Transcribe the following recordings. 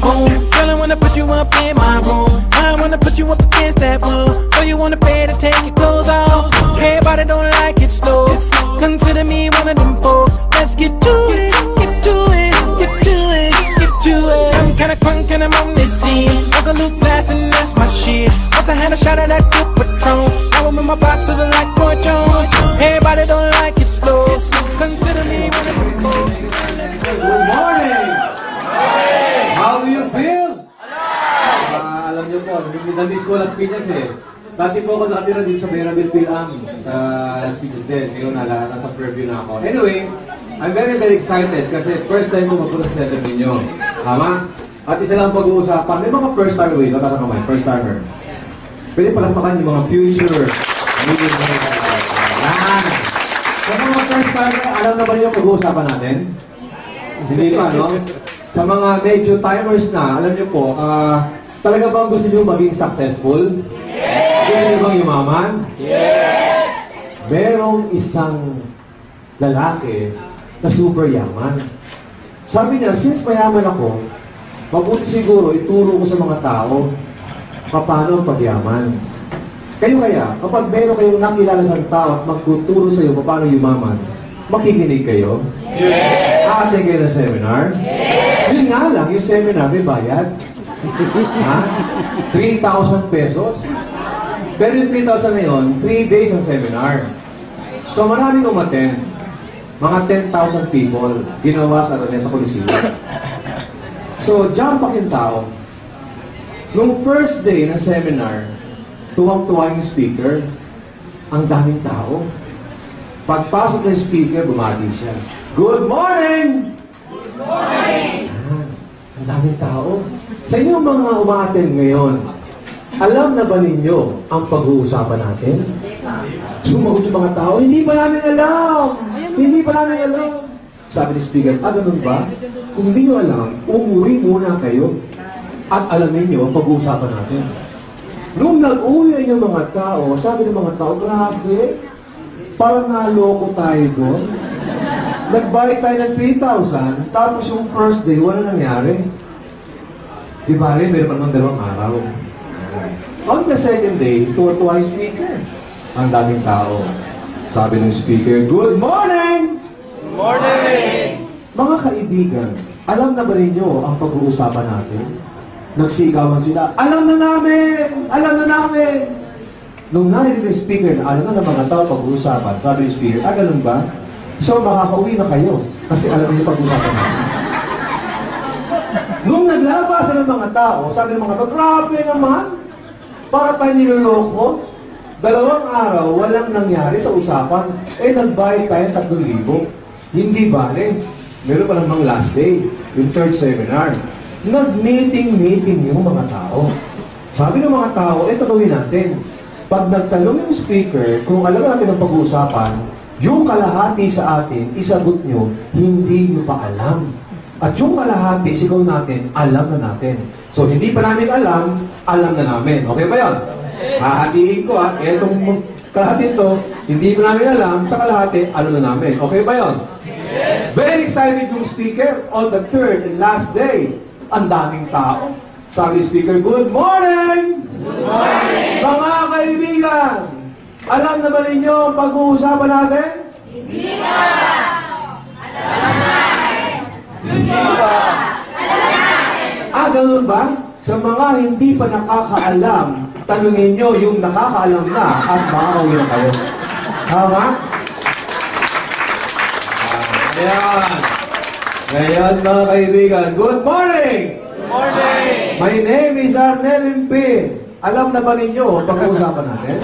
boom. Girl, I wanna put you up in my room. I wanna put you up against that wall. So you wanna pay to take your clothes off. Everybody don't like it slow. Consider me one of them four. Let's get to it, get to it, get to it, get to it. I'm kinda crunk and I'm on this scene. I can look fast and that's my shit. Once I had a shot of that good Patron, now I'm in my boxes like Roy Jones. Everybody don't like it slow. Consider me one of them four. Good morning! How do you feel? Alam niyo po, nandito ko Las Piñas eh. Dati po ako nakatira dito sa Mayrabel Pilam sa Las Piñas din. Ngayon nasa preview na ako. Anyway, I'm very excited kasi first time ko magpunta sa center ninyo. Tama? At isa lang pag-uusapan. May mga first timer wait. Bata naman, first timer. Pwede palakpakan yung mga future. Yan! Sa mga first timer, alam na ba niyo pag-uusapan natin? Hindi pa, no? Sa mga medyo timers na, alam niyo po, talaga bang gusto niyo maging successful? Yes! Gusto niyo bang yumaman? Yes! Merong isang lalaki na super yaman. Sabi niya, since mayaman ako, mabuti siguro ituro ko sa mga tao paano pagyaman. Kayo kaya, kapag meron kayong nakilala sa tao at magtuturo sa iyo paano yumaman, makikinig kayo? Yes! Aating kayo na seminar? Yes! Yun nga lang, yung seminar may bayad. Ha? 3,000 pesos? Pero yung 3,000 na yun, 3 days ang seminar. So maraming umattend. Mga 10,000 people ginawa sa Araneta Coliseum. So, jumpak yung tao. Nung first day ng seminar, tuwang-tuwa yung speaker, ang daming tao. Pagpasok ng speaker, bumati siya. Good morning! Good morning! Ang daming tao. Sa inyo mga umaattend ngayon, alam na ba ninyo ang pag-uusapan natin? Sumagot yung mga tao, hindi pa namin alam! Hindi pa namin alam! Sabi ni speaker, ganun ba? Kung hindi nyo alam, umuwi muna kayo at alamin nyo ang pag-uusapan natin. Nung nag-uwi yung mga tao, sabi ng mga tao, grabe, parang naloko tayo doon. Nagbayad tayo ng 3,000, tapos yung first day, wala nangyari. Di ba rin, meron pa naman 2 araw. On the second day, tuwa-tuwa yung speaker. Ang daming tao. Sabi ng speaker, good morning! Good morning! Mga kaibigan, alam na ba ninyo ang pag-uusapan natin? Nagsigawan sila, alam na namin! Alam na namin! Nung narinig ng speaker na alam na ng mga tao pag-uusapan, sabi ng speaker, ganun ba? So makakauwi na kayo kasi alam niyo pag-uusapan natin. Nung naglabasan ng mga tao, sabi ng mga tao, grabe naman! Para tayo niloloko, 2 araw, walang nangyari sa usapan, nagbayad tayo 3,000. Hindi bale. Meron pa namang last day, yung third seminar. Nag-meeting yung mga tao. Sabi ng mga tao, gawin natin. Pag nagtanong yung speaker, kung alam natin ang pag-uusapan, yung kalahati sa atin, isagot nyo, hindi nyo pa alam. At yung kalahati, sigaw natin, alam na natin. So, hindi pa namin alam na namin. Okay ba yun? Hahatiin ko etong kalahati ito, hindi pa namin alam, sa kalahati, alam na namin. Okay ba yun? Yes. Very excited yung speaker on the third and last day. Ang daming tao. Sabi speaker, good morning! Good morning! Mga kaibigan, alam na ba ninyo ang pag-uusapan natin? Hindi pa! Alam natin! Hindi pa! Alam natin! Ganun ba? Sa mga hindi pa nakakaalam, tanungin nyo yung nakakaalam na at makakauwi na kayo. Tama? Ayan. Ngayon mga kaibigan, good morning! Good morning! My name is Arnel M.P. Alam na ba ninyo pag-uusapan natin?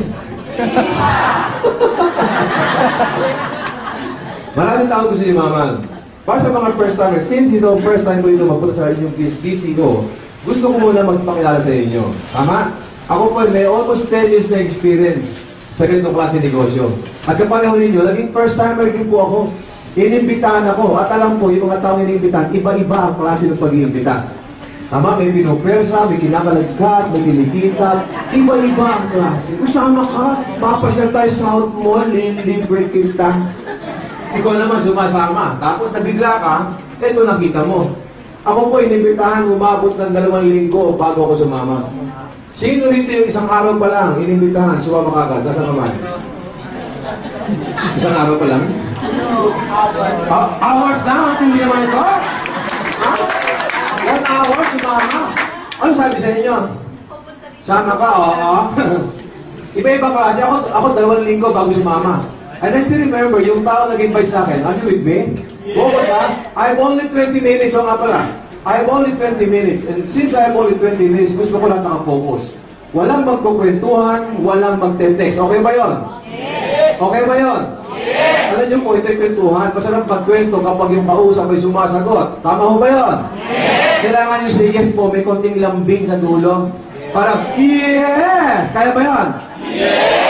Maraming tao gusto ni Mama. Para sa mga first timers, since ito first time ko ito magpunta sa inyong BCO, gusto ko muna magpakilala sa inyo. Tama? Ako po may almost 10 years na experience sa ganitong klase negosyo. At kapareho ninyo, naging first timer din po ako. Inimbitahan ako. At alam po, yung mga taong inimbitahan, iba-iba ang klase ng pag-iimbita. Tama, may pinupersa, may kinakalagkat, may kinikita. Iba-iba ang klase. Usama ka, mapasyal tayo sa South Mall, libre kita. Ikaw naman sumasama. Tapos nabigla ka, eto nakita mo. Ako po inimbitahan umabot ng 2 linggo bago ako sumama. Sino rito yung isang araw pa lang inimbitahan, sumama kagad? Nasa naman? Isang araw pa lang? Hours na? Hindi naman ito? Ha? 1 hour, sumama? Ano sabi sa inyo? Sama ka, oo. Iba-iba pa kasi ako 2 linggo bago sumama. And I still remember, yung tao nag-invite sa akin, are you with me? Focus ha? I have only 20 minutes, o nga pala. I have only 20 minutes. And since I have only 20 minutes, gusto ko lang naka-focus. Walang magkukwentuhan, walang magte-text. Okay ba yun? Yes! Okay ba yun? Yes! Alam niyo po, ito'y kwentuhan. Masarap magkwento kapag yung kausap ay sumasagot. Tama ho ba yun? Yes! Kailangan nyo say yes po, may konting lambing sa dulo. Parang, yes! Kaya ba yun? Yes!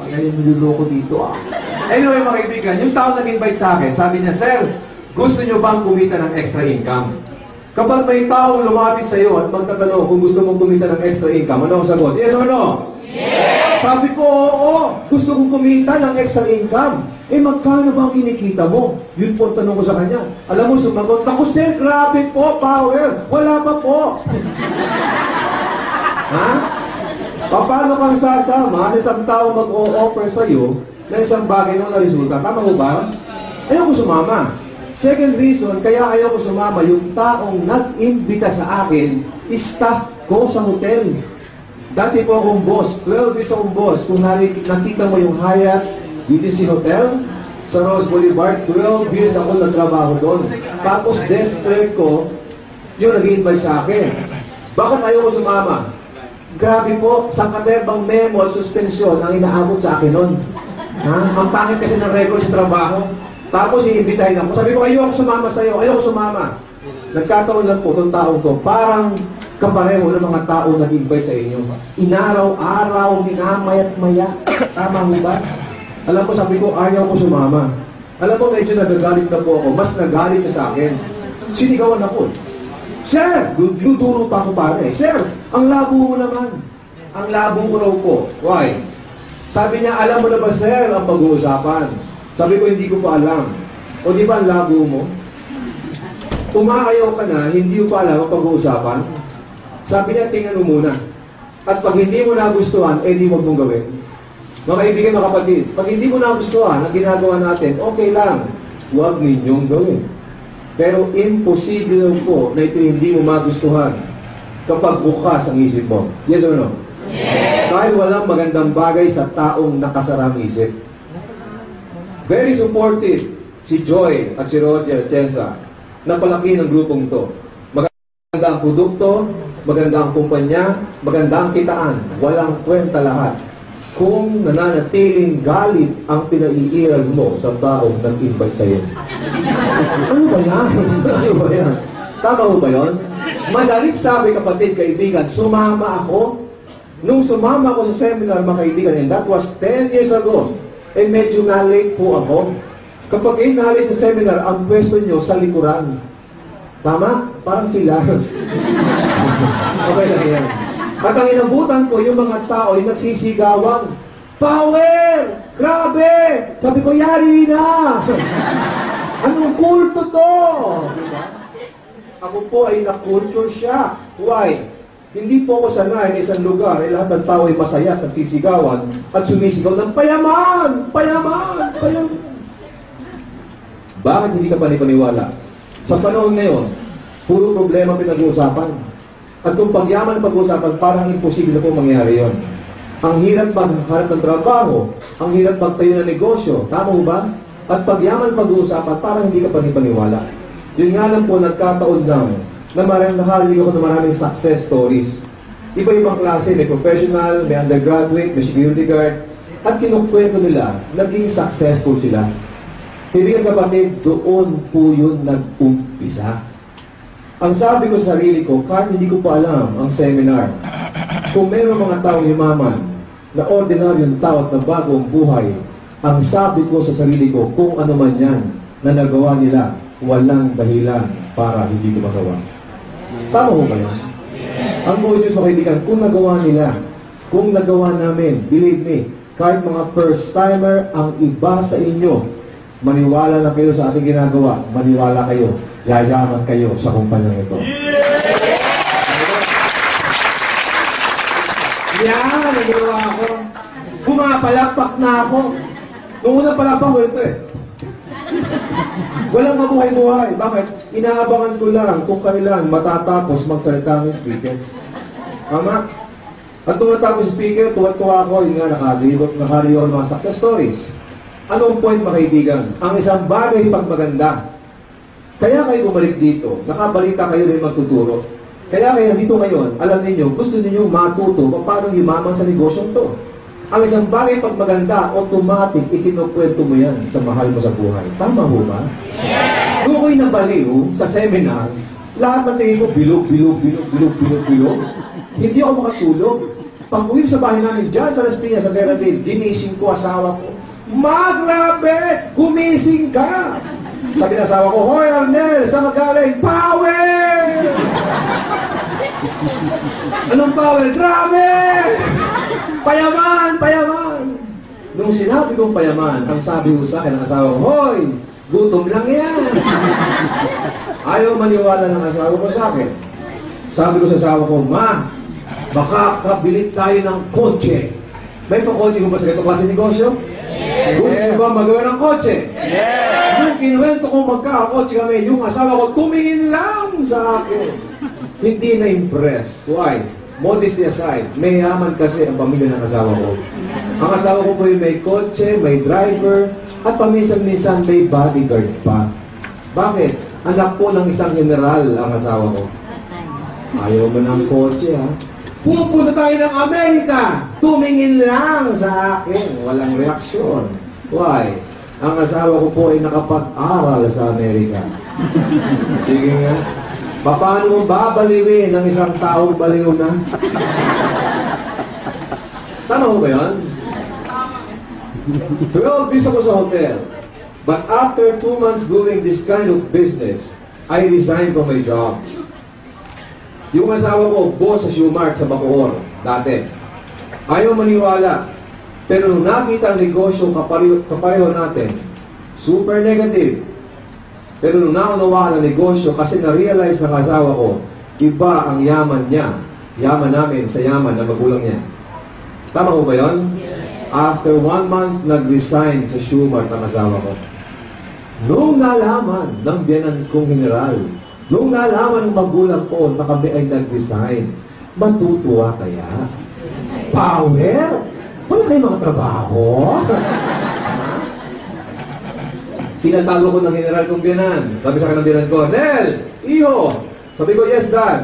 Kaya yung niluloko dito ah. Anyway mga kaibigan, yung tao nag-invite sa akin, sabi niya, Sir, gusto nyo bang kumita ng extra income? Kapag may tao lumapit sa iyo at magtatanong kung gusto mong kumita ng extra income, ano ang sagot? Yes or no? Yes! Sabi ko, oo, gusto kong kumita ng extra income. Eh magkano ba ang kinikita mo? Yun po ang tanong ko sa kanya. Alam mo, sumagot ako, Sir, grabe po, power. Wala pa po. Ha? Paano kang sasama sa isang tao mag-o-offer sa iyo na isang bagay na resulta? Tama mo ba? Ayaw ko sumama. Second reason, kaya ayaw ko sumama, yung taong nag-imbita sa akin, staff ko sa hotel. Dati po akong boss, 12 years akong boss. Kung nakita mo yung Hyatt UTC Hotel sa Rose Boulevard, 12 years ako nagtrabaho doon. Tapos desk clerk ko, yung nag-invite sa akin. Bakit ayaw ko sumama? Grabe po, sangkaterbang memo at suspensyon ang inaabot sa akin noon. Ang pangit kasi ng record sa trabaho. Tapos iimbitahin ako. Sabi ko, ayoko sumama sa iyo, ayoko sumama. Nagkataon lang po itong taong to. Parang kapareho ng mga tao nag-invite sa inyo. Inaraw-araw, minamayat-maya. Tama mo ba? Alam ko, sabi ko, ayaw ko sumama. Alam mo, medyo nagagalit na po ako. Mas nagalit siya sa akin. Sinigawan ako. Sir, duduro pa ako pare. Sir, ang labo mo naman. Ang labo ko raw po. Why? Sabi niya, alam mo na ba sir ang pag-uusapan? Sabi ko, hindi ko pa alam. O di ba ang labo mo? Umaayaw ka na, hindi mo pa alam ang pag-uusapan? Sabi niya, tingnan mo muna. At pag hindi mo nagustuhan, eh di mo mong gawin. Mga kaibigan, mga kapatid, pag hindi mo nagustuhan ang ginagawa natin, okay lang. Huwag ninyong gawin. Pero imposible po na ito hindi mo magustuhan kapag bukas ang isip mo. Yes or no? Yes! Dahil walang magandang bagay sa taong nakasarang isip. Very supportive si Joy at si Roger Chenza na palaki ng grupong ito. Maganda ang produkto, maganda ang kumpanya, maganda ang kitaan. Walang kwenta lahat. Kung nananatiling galit ang pinaiiral mo sa taong nag-invite sa iyo. Ano ba yan? Ano ba yan? Tama mo ba yun? Madalit sabi kapatid, kaibigan, sumama ako. Nung sumama ako sa seminar, mga kaibigan, and that was 10 years ago, eh medyo na-late po ako. Kapag kayo na-late sa seminar, ang pwesto nyo sa likuran. Tama? Parang sila. Okay lang yan. At ang inabutan ko, yung mga tao ay nagsisigawan. Power! Grabe! Sabi ko, yari na! Anong kulto to? Diba? Ako po ay na-culture shock. Why? Hindi po ako sanay sa isang lugar ay lahat ng tao ay masaya at nagsisigawan at sumisigaw ng payaman! Payaman! Payaman! Bakit hindi ka panipaniwala? Sa panahon ngayon, puro problema pinag-uusapan. At kung pagyaman ang pag-uusapan, parang imposible na po mangyari yon. Ang hirap maghanap ng trabaho, ang hirap magtayo ng negosyo, tama mo ba? At pagyaman ang pag-uusapan, parang hindi ka panipaniwala. Yun nga lang po, nagkataon lang na nahali ako ng maraming success stories. Iba-ibang klase, may professional, may undergraduate, may security guard, at kinukwento nila, naging successful sila. Kaibigan kapatid, doon po yun nag-umpisa. Ang sabi ko sa sarili ko, kahit hindi ko pa alam ang seminar, kung mayroong mga taong yumaman na ordinaryong tao at na bagong buhay, ang sabi ko sa sarili ko, kung ano man yan na nagawa nila, walang dahilan para hindi ko magawa. Tama mo ba yan? Ang good news, mga kaibigan, kung nagawa nila, kung nagawa namin, believe me, kahit mga first-timer, ang iba sa inyo, maniwala na kayo sa ating ginagawa, maniwala kayo. yayaman kayo sa kumpanyang ito. Yan, nagawa ako. Pumapalakpak na ako. Nung unang palakpak ko ito eh. Walang mabuhay-buhay. Bakit? Inaabangan ko lang kung kailan matatapos magsalita ng speaker. Tama? At nung natapos speaker, tuwa-tuwa ako, yun nga, nakariyo ng mga success stories. Anong point, mga kaibigan? Ang isang bagay pag maganda. Kaya kayo bumalik dito, nakabalita kayo rin magtuturo. Kaya kayo dito ngayon, alam niyo, gusto niyo matuto paano yumaman sa negosyong to. Ang isang bagay pag maganda, automatic, ikinukwento mo yan sa mahal mo sa buhay. Tama ho ba? Yes! Kung ako'y nabaliw sa seminar, lahat ng tingin ko, bilog. Hindi ako makatulog. Pag-uwi sa bahay namin dyan sa Las Piñas, sa Veradale, ginising ko asawa ko. Magrabe! Gumising ka! Sabi ng asawa ko, Hoy Arnel, saan ka galing? Power! Anong power? Grabe! Payaman! Nung sinabi kong payaman, ang sabi ko sa akin ng asawa ko, Hoy, gutom lang yan! Ayaw maniwala ng asawa ko sa akin. Sabi ko sa asawa ko, Ma, baka kabilit tayo ng kotse. May pa-kotse ko ba sa ganitong klase negosyo? Yes. Gusto mo ba magawa ng kotse? Yes. Yung kinuwento ko magkakakotse kami, yung asawa ko tumingin lang sa akin. Hindi na-impress. Why? Modesty aside, may yaman kasi ang pamilya ng asawa ko. Ang asawa ko po yung may kotse, may driver, at paminsan-minsan may bodyguard pa. Bakit? Anak po ng isang general ang asawa ko. Ayaw mo ng kotse, ha? Pupunta tayo ng Amerika! Tumingin lang sa akin. Walang reaksyon. Why? Ang asawa ko po ay nakapag-aral sa Amerika. Sige nga. Paano mo babaliwin ng isang taong baliw na? Tama mo ba yun? 12 years ako sa hotel. But after 2 months doing this kind of business, I resigned from my job. Yung asawa ko, boss sa Shoemart sa Bacoor, dati. Ayaw maniwala. Pero nung nakita ang negosyo kapareho natin, super negative. Pero nung naunawaan ang negosyo, kasi na-realize ng asawa ko, iba ang yaman niya. Yaman namin sa yaman ng magulang niya. Tama ko ba yun? Yes. After 1 month, nag-resign sa Shoemart ang asawa ko. Nung nalaman ng biyanan kong general, nung nalaman ng magulang ko na kami ay nag-resign, matutuwa kaya? Power? Wala kayong mga trabaho? Tinatago ko ng general kong biyanan. Sabi sa akin ng biyanan ko, Nel! Iho! Sabi ko, yes, Dad.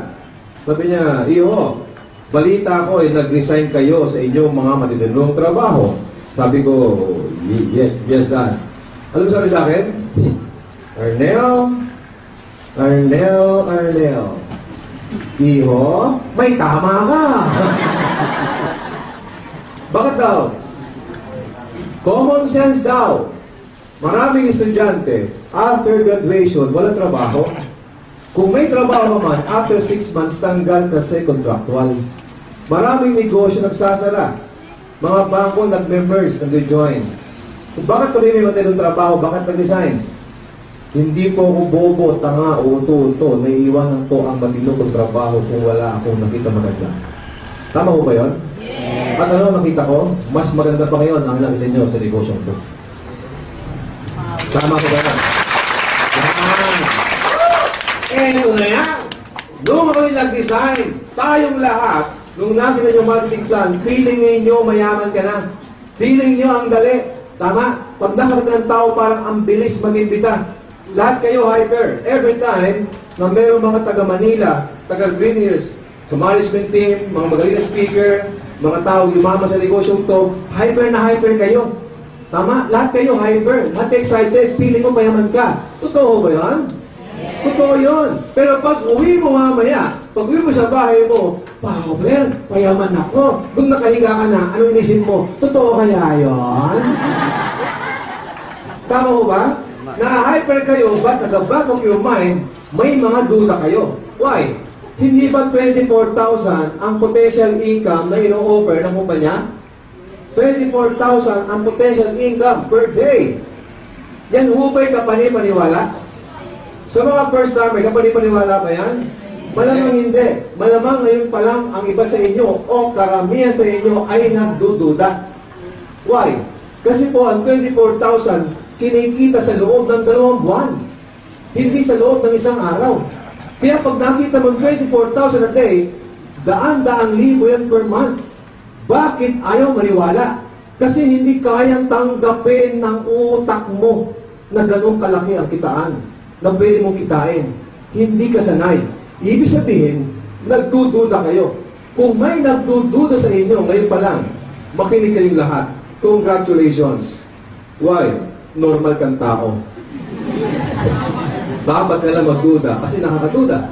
Sabi niya, Iho, balita ko ay nag-resign kayo sa inyong mga matitindong trabaho. Sabi ko, yes, Dad. Alam mo sabi sa akin? Arnel. Iho, may tama ka. Bakit daw? Common sense daw. Maraming estudyante, after graduation, walang trabaho. Kung may trabaho man, after 6 months, tanggal kasi contractual. Maraming negosyo nagsasara. Mga bangko nag-merge, nag-join. Kung bakit kami may matinong trabaho, bakit nag-resign? Hindi po ako bobo, tanga, o uto. Naiiwanan ko ang matino kong trabaho kung wala akong nakita maganda. Tama ko ba yun? Yes. At ano nakita ko? Mas maganda pa ngayon ang nakita nyo sa negosyo ko. Tama ko ba yan? Ano na yan? Nung kami nag-design, tayong lahat, nung nakita nyo marketing plan, feeling ninyo mayaman ka na. Feeling nyo ang dali. Tama? Pag nakakita ng tao, parang ang bilis mag-imbita. Lahat kayo hyper. Every time na mayroong mga taga-Manila, taga-Green Hills, sa management team, mga magaling na speaker, mga tao yumaman sa negosyong to, hyper na hyper kayo. Tama? Lahat kayo hyper. Lahat excited. Feeling mo mayaman ka. Totoo ba yan? Yes. Totoo yun. Pero pag uwi mo mamaya, pag uwi mo sa bahay mo, Power, payaman ako. Kung nakahiga ka na, ano inisip mo? Totoo kaya yun? Tama mo ba? Na-hyper kayo, but at the back of your mind, may mga duda kayo. Why? Hindi ba 24,000 ang potential income na ino-offer ng kumpanya? 24,000 ang potential income per day. Yan hubay ka paniwala? Sa mga first timer, kapalipaniwala ba yan? Malamang hindi. Malamang ngayon pa lang ang iba sa inyo o karamihan sa inyo ay nagdududa. Why? Kasi po ang 24,000 kinikita sa loob ng 2 buwan. Hindi sa loob ng isang araw. Kaya pag nakita mo 24,000 a day, daan-daang libo yan per month. Bakit ayaw maniwala? Kasi hindi kayang tanggapin ng utak mo na ganun kalaki ang kitaan, na pwede mong kitain. Hindi ka sanay. Ibig sabihin, nagdududa kayo. Kung may nagdududa sa inyo, ngayon pa lang, makinig kayong lahat. Congratulations. Why? Normal kang tao. Dapat ka lang magduda kasi nakakaduda.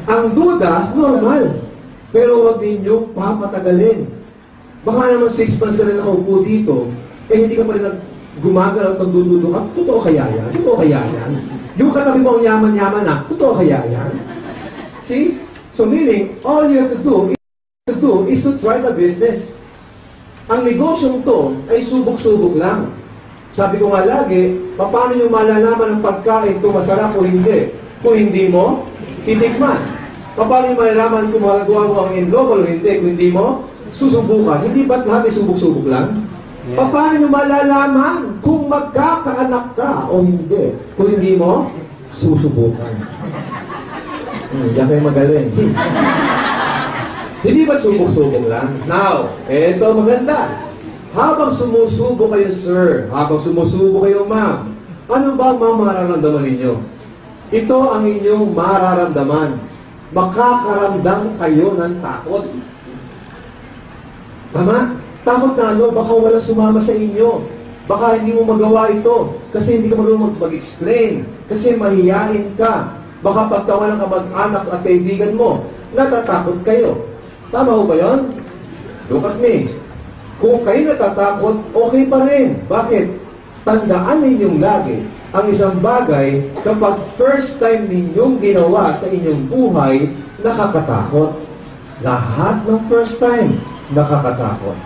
Ang duda, normal. Pero huwag ninyong papatagalin. Baka naman 6 months ka na nakaupo dito, hindi ka pa rin gumagalaw at nagdududo ka. Totoo kaya yan? Totoo kaya yan? Yung katabi mo ang yaman-yaman na, totoo kaya yan? See? So meaning, all you have to do is to try the business. Ang negosyong to ay subok-subok lang. Sabi ko nga lagi, paano nyo malalaman ang pagkain kung masarap o hindi? Kung hindi mo, titikman. Paano nyo malalaman kung magagawa mo ang enroll o hindi? Kung hindi mo, susubukan. Hindi ba't lahat ay subok-subok lang? Yeah. Paano nyo malalaman kung magkakaanak ka o hindi? Kung hindi mo, susubukan. Yan kayo magaling. Hindi ba subok-subok lang? Now, eto maganda. Habang sumusubo kayo, sir, habang sumusubo kayo, ma'am, ano ba ang mararamdaman ninyo? Ito ang inyong mararamdaman. Makakaramdam kayo ng takot. Tama? Takot na ano, baka walang sumama sa inyo. Baka hindi mo magawa ito. Kasi hindi ka marunong mag-explain. Kasi mahihain ka. Baka pagtawanan ka mag-anak at kaibigan mo, natatakot kayo. Tama ho ba yun? Look at me. Kung kayo natatakot, okay pa rin. Bakit? Tandaan ninyong lagi, ang isang bagay, kapag first time ninyong ginawa sa inyong buhay, nakakatakot. Lahat ng first time, nakakatakot.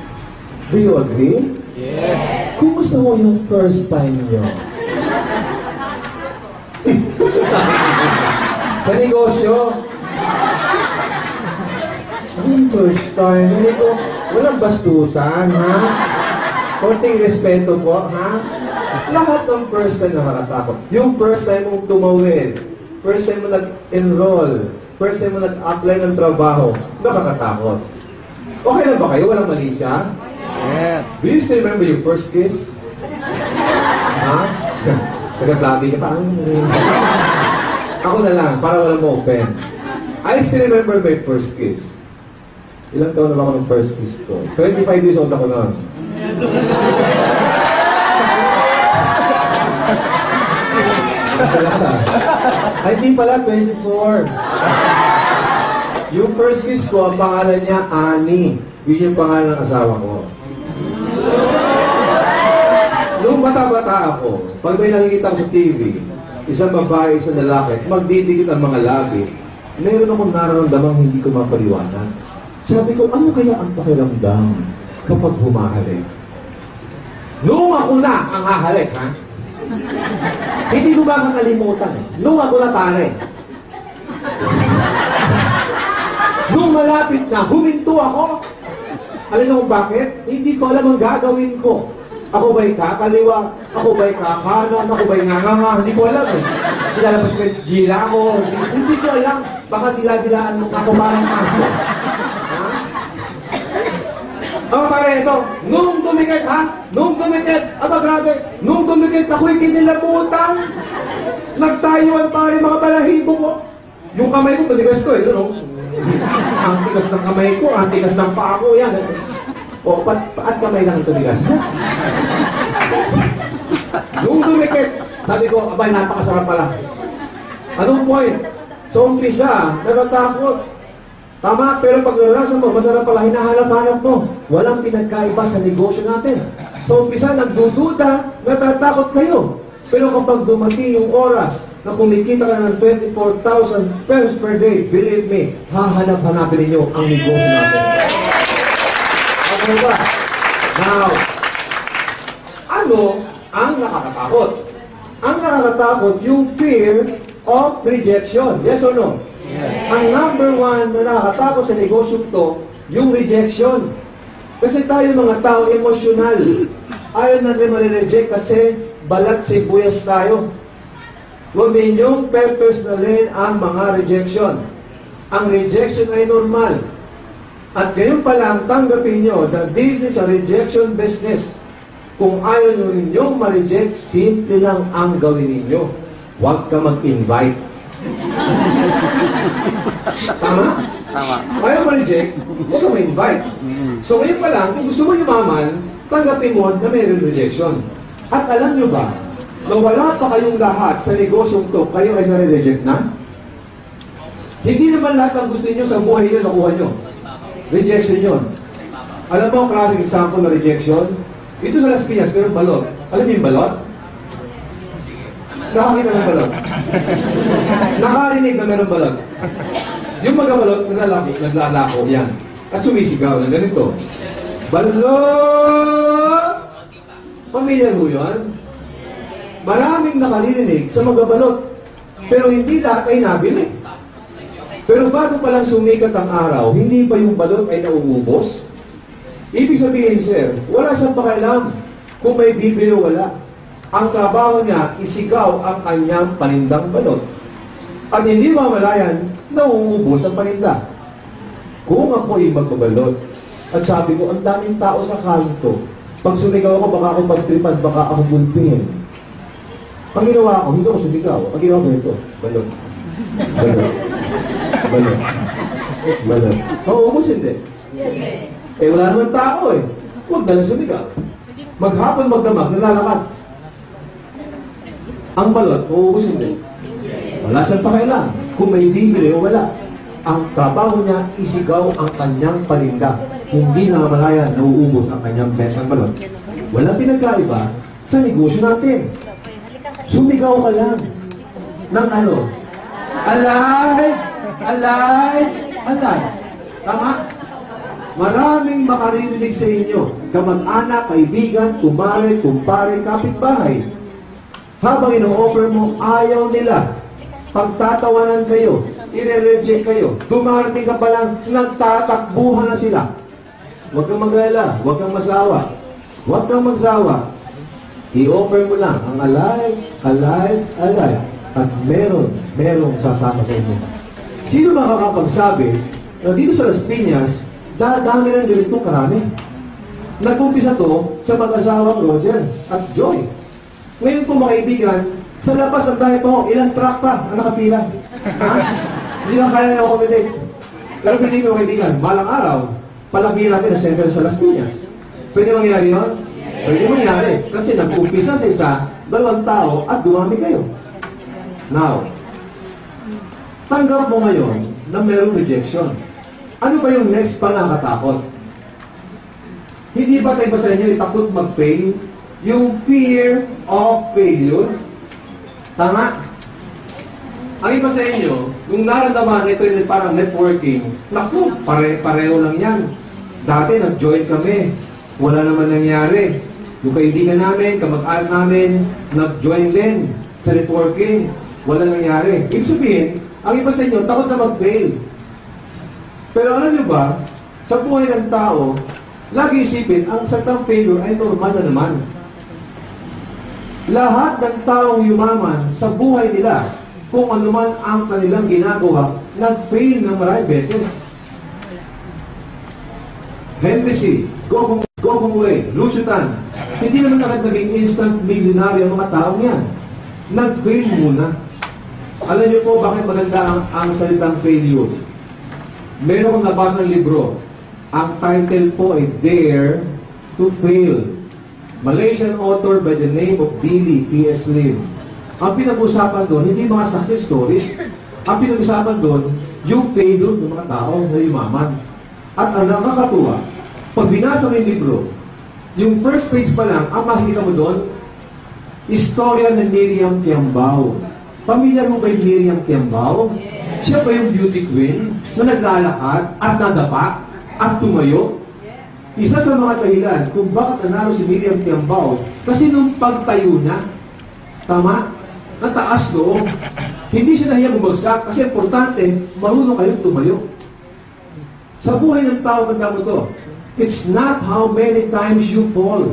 Do you agree? Yes. Kumusta mo yung first time nyo? Sa negosyo, yung first time, walang bastusan, ha? Konting respeto po, ha? Lahat ng first time nakakatakot. Yung first time mong tumawid, first time mo nag-enroll, first time mo nag-apply ng trabaho, nakakatakot. Okay lang ba kayo? Walang mali siya? Yes. Do you still remember your first kiss? Ha? Nagaglabi ka pa. Ako na lang, para walang ma-open. I still remember my first kiss. Ilang taon na ba ako ng first kiss ko? 25 years old ako noon. Ay, di pala, 24. Yung first kiss ko, ang pangalan niya, Annie. Yun yung pangalan ng asawa ko. Nung bata-bata ako, pag may nakikita ko sa TV, isang babae, isang lalaki, magdidikit ang mga labi, meron akong nararamdamang hindi ko mapaliwanag. Sabi ko, ano kaya ang pakiramdam kapag humahalik? Noong ako na ang hahalik, ha? Hindi ko ba kakalimutan, eh? Noong ako na pare. Noong malapit na, huminto ako. Alam mo kung bakit? Hindi ko alam ang gagawin ko. Ako ba'y kakaliwa? Ako ba'y kakanan? Ako ba'y nganganga? Hindi ko alam, eh. Nilalabas ko yung gila ko. Hindi ko alam. Baka dila-dilaan mo ako parang aso. Pare, ito, nung dumikit, ha? Nung dumikit, grabe, nung dumikit, ako'y kinilabutan. Nagtayuan pare mga balahibo ko. Yung kamay ko, matigas ko, no? Ang tigas ng kamay ko, ang tigas ng paa ko, yan. O, paat kamay lang ito tigas. Nung dumikit, sabi ko, abay, napakasarap pala. Anong point? So, umpisa, natatakot. Tama, pero pag nalasan mo, masarap pala, hinahanap-hanap mo. Walang pinagkaiba sa negosyo natin. So, umpisa, nagdududa, natatakot kayo. Pero kapag dumating yung oras na kumikita ka ng 24,000 pesos per day, believe me, hahanap-hanapin ninyo ang negosyo natin. Okay ba? Now, ano ang nakakatakot? Ang nakakatakot, yung fear of rejection. Yes or no? Yes. Ang number one na nakakatakot sa negosyo to, yung rejection. Kasi tayo mga tao emosyonal. Ayaw na rin ma-reject kasi balat sibuyas tayo. Huwag ninyong personalin ang mga rejection. Ang rejection ay normal. At ngayon pa lang, tanggapin nyo that this is a rejection business. Kung ayaw nyo ninyong ma-reject, simple lang ang gawin ninyo. Huwag ka mag-invite. Tama? Tama. Ayaw ma-reject, huwag ka ma-invite. So ngayon pa lang, kung gusto mo yumaman, tanggapin mo na mayroon rejection. At alam nyo ba, na wala pa kayong lahat sa negosyong to, kayo ay nare-reject na? Hindi naman lahat ang gusto niyo sa buhay niyo nakuha nyo. Rejection yun. Alam mo ang klaseng example na rejection? Ito sa Las Piñas, pero balot. Alam niyo yung balot? Nakakita ng balot. Nakarinig na meron balot. Yung mga balot, naglalako yan. At sumisigaw na ganito. Balot! Pamilya mo yun? Maraming nakarinig sa mga balot. Pero hindi lahat ay nabili. Pero bago pa lang sumikat ang araw, hindi pa yung balot ay nauubos? Ibig sabihin, sir, wala siyang pakialam kung may bibili o wala. Ang trabaho niya, isigaw ang kanyang panindang balot. At hindi mamalayan, nauubos ang paninda. Kung ako ay magbabalot, at sabi ko, ang daming tao sa kanto, pag sumigaw ako, baka ako magtripan, baka ako gulpingin. Ang ginawa ko, hindi ako sumigaw. Ang ginawa ko ito, balot. Balot. Balot. Balot. Nauubos hindi. Eh, wala naman tao eh. Huwag na lang sumigaw. Maghapon magdamag, nalalakad. Ang balot, nauubos hindi. Wala siyang pakialam kung may bibili o wala. Ang trabaho niya, isigaw ang kanyang paninda. Hindi na malayan, nauubos ang kanyang betang balot. Walang pinagkaiba sa negosyo natin. Sumigaw ka lang ng ano? Alive! Alive! Alive! Tama? Maraming makaririnig sa inyo. Kamag-anak, kaibigan, kumare, kumpare, kapitbahay. Habang ino-offer mo, ayaw nila. Pagtatawanan kayo, i-reject kayo. Dumarating ka pa lang, nagtatakbuhan na sila. Huwag kang mag-alala, huwag kang masawa. Huwag kang magsawa. I-offer mo lang ang alive, alive, alive. At merong sasama sa inyo. Sino makakapagsabi na dito sa Las Piñas, dadami ng ganito karami? Nag-umpisa to sa mag-asawang Roger at Joy. Ngayon po mga kaibigan, sa labas ang dahil po, ilang truck pa ang nakapila. Ha? Hindi lang kaya na accommodate. Pero hindi mga kaibigan, balang araw, palagi natin ang center sa Las Piñas. Pwede mangyari yun? Pwede mangyari. Kasi nag-umpisa sa isa, 2 tao at dumami kayo. Now, tanggap mo ngayon na mayroong rejection. Ano ba yung next pa nakakatakot? Hindi ba tayo ba sa inyo itakot mag-fail? Yung fear of failure? Tama? Ang iba sa inyo, yung naramdaman ito yung parang networking, naku, pareho lang yan. Dati nag-join kami, wala naman nangyari. Yung kaibigan namin, kamag-anak namin, nag-join din sa networking, wala nangyari. Ibig sabihin, ang iba sa inyo, takot na mag-fail. Pero alam nyo ba, sa buhay ng tao, lagi isipin, ang sakang failure ay normal na naman. Lahat ng taong yumaman sa buhay nila, kung ano man ang kanilang ginagawa, nag-fail ng maraming beses. Hennessy, Go Hong Wei, Lucitan, hindi naman agad naging instant millionaire ang mga taong yan. Nag-fail muna. Alam niyo po bakit maganda ang salitang failure? Meron akong nabasang libro. Ang title po ay Dare to Fail. Malaysian author by the name of Billy P.S. Lim. Ang pinag-usapan doon, hindi mga success stories. Ang pinag-usapan doon, yung failure ng mga tao na yumaman. At ang nakakatuwa, pag binasa mo yung libro, yung first page pa lang, ang makikita mo doon, istorya ng Miriam Kiambao. Pamilyar mo ba yung Miriam Kiambao? Siya ba yung beauty queen na naglalakad at nadapa at tumayo? Isa sa mga dahilan kung bakit nanalo si Miriam Kiambao, kasi nung pagtayo niya, tama, ang taas no. Hindi siya nahiya bumagsak kasi importante, marunong kayong tumayo. Sa buhay ng tao, tanda mo to, it's not how many times you fall.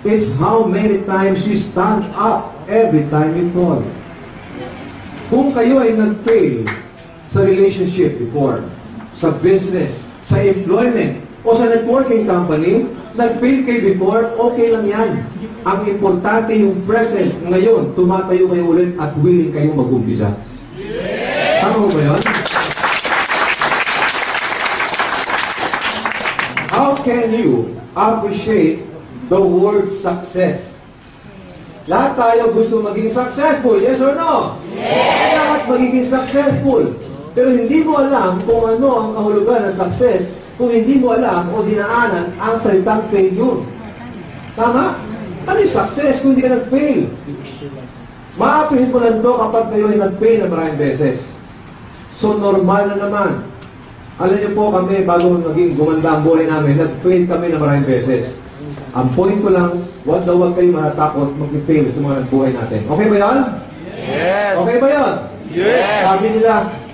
It's how many times you stand up every time you fall. Kung kayo ay nag-fail sa relationship before, sa business, sa employment, o sa networking company, nag-fail kayo before, okay lang yan. Ang importante yung present, ngayon, tumatayo kayo ulit at willing kayong mag-umpisa. Tama ba yun? How can you appreciate the word success? Lahat tayo gusto maging successful, yes or no? Yes! Lahat magiging successful. Pero hindi mo alam kung ano ang kahulugan ng success kung hindi mo alam o dinaanan ang salitang failure. Tama? Ano yung success kung hindi ka nag-fail? Ma-appreciate mo lang ito kapag kayo ay nag-fail na maraming beses. So, normal na naman. Alam niyo po kami, bago naging gumanda ang buhay namin, nag-fail kami na maraming beses. Ang point ko lang, huwag kayo matatakot mag-fail sa mga buhay natin. Okay ba yan? Yes! Okay ba yan? Yes! Sabi nila,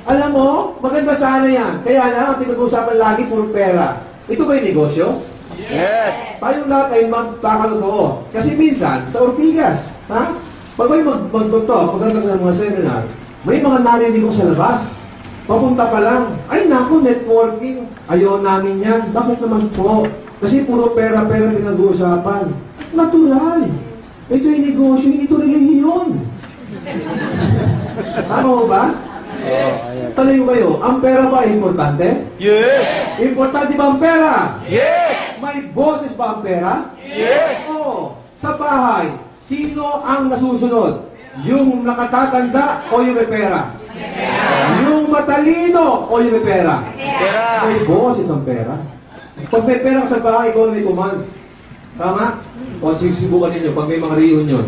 alam mo, maganda sana yan. Kaya na, ang pinag-uusapan lagi puro pera. Ito ba yung negosyo? Yes! Tayong lahat ay magkakaluto. Kasi minsan, sa Ortigas, ha? Pag may magtuto, pagdating ng mga seminar, may mga narinig ko sa labas. Papunta pa lang, ay naku, networking. Ayaw namin yan. Bakit naman po? Kasi puro pera-pera pinag-uusapan. Natural. Ito yung negosyo, ito relihiyon. Tama mo ba? Yes! Tanong kayo, ang pera ba importante? Yes! Importante ba ang pera? Yes! May boses ba ang pera? Yes! Oo. Sa bahay, sino ang nasusunod? Yung nakatatanda o yung may pera? Yung matalino o yung may pera? Pera! May boses ang pera. Pag may pera ka sa bahay, ikaw may command. Tama? O subukan ninyo pag may mga reunion.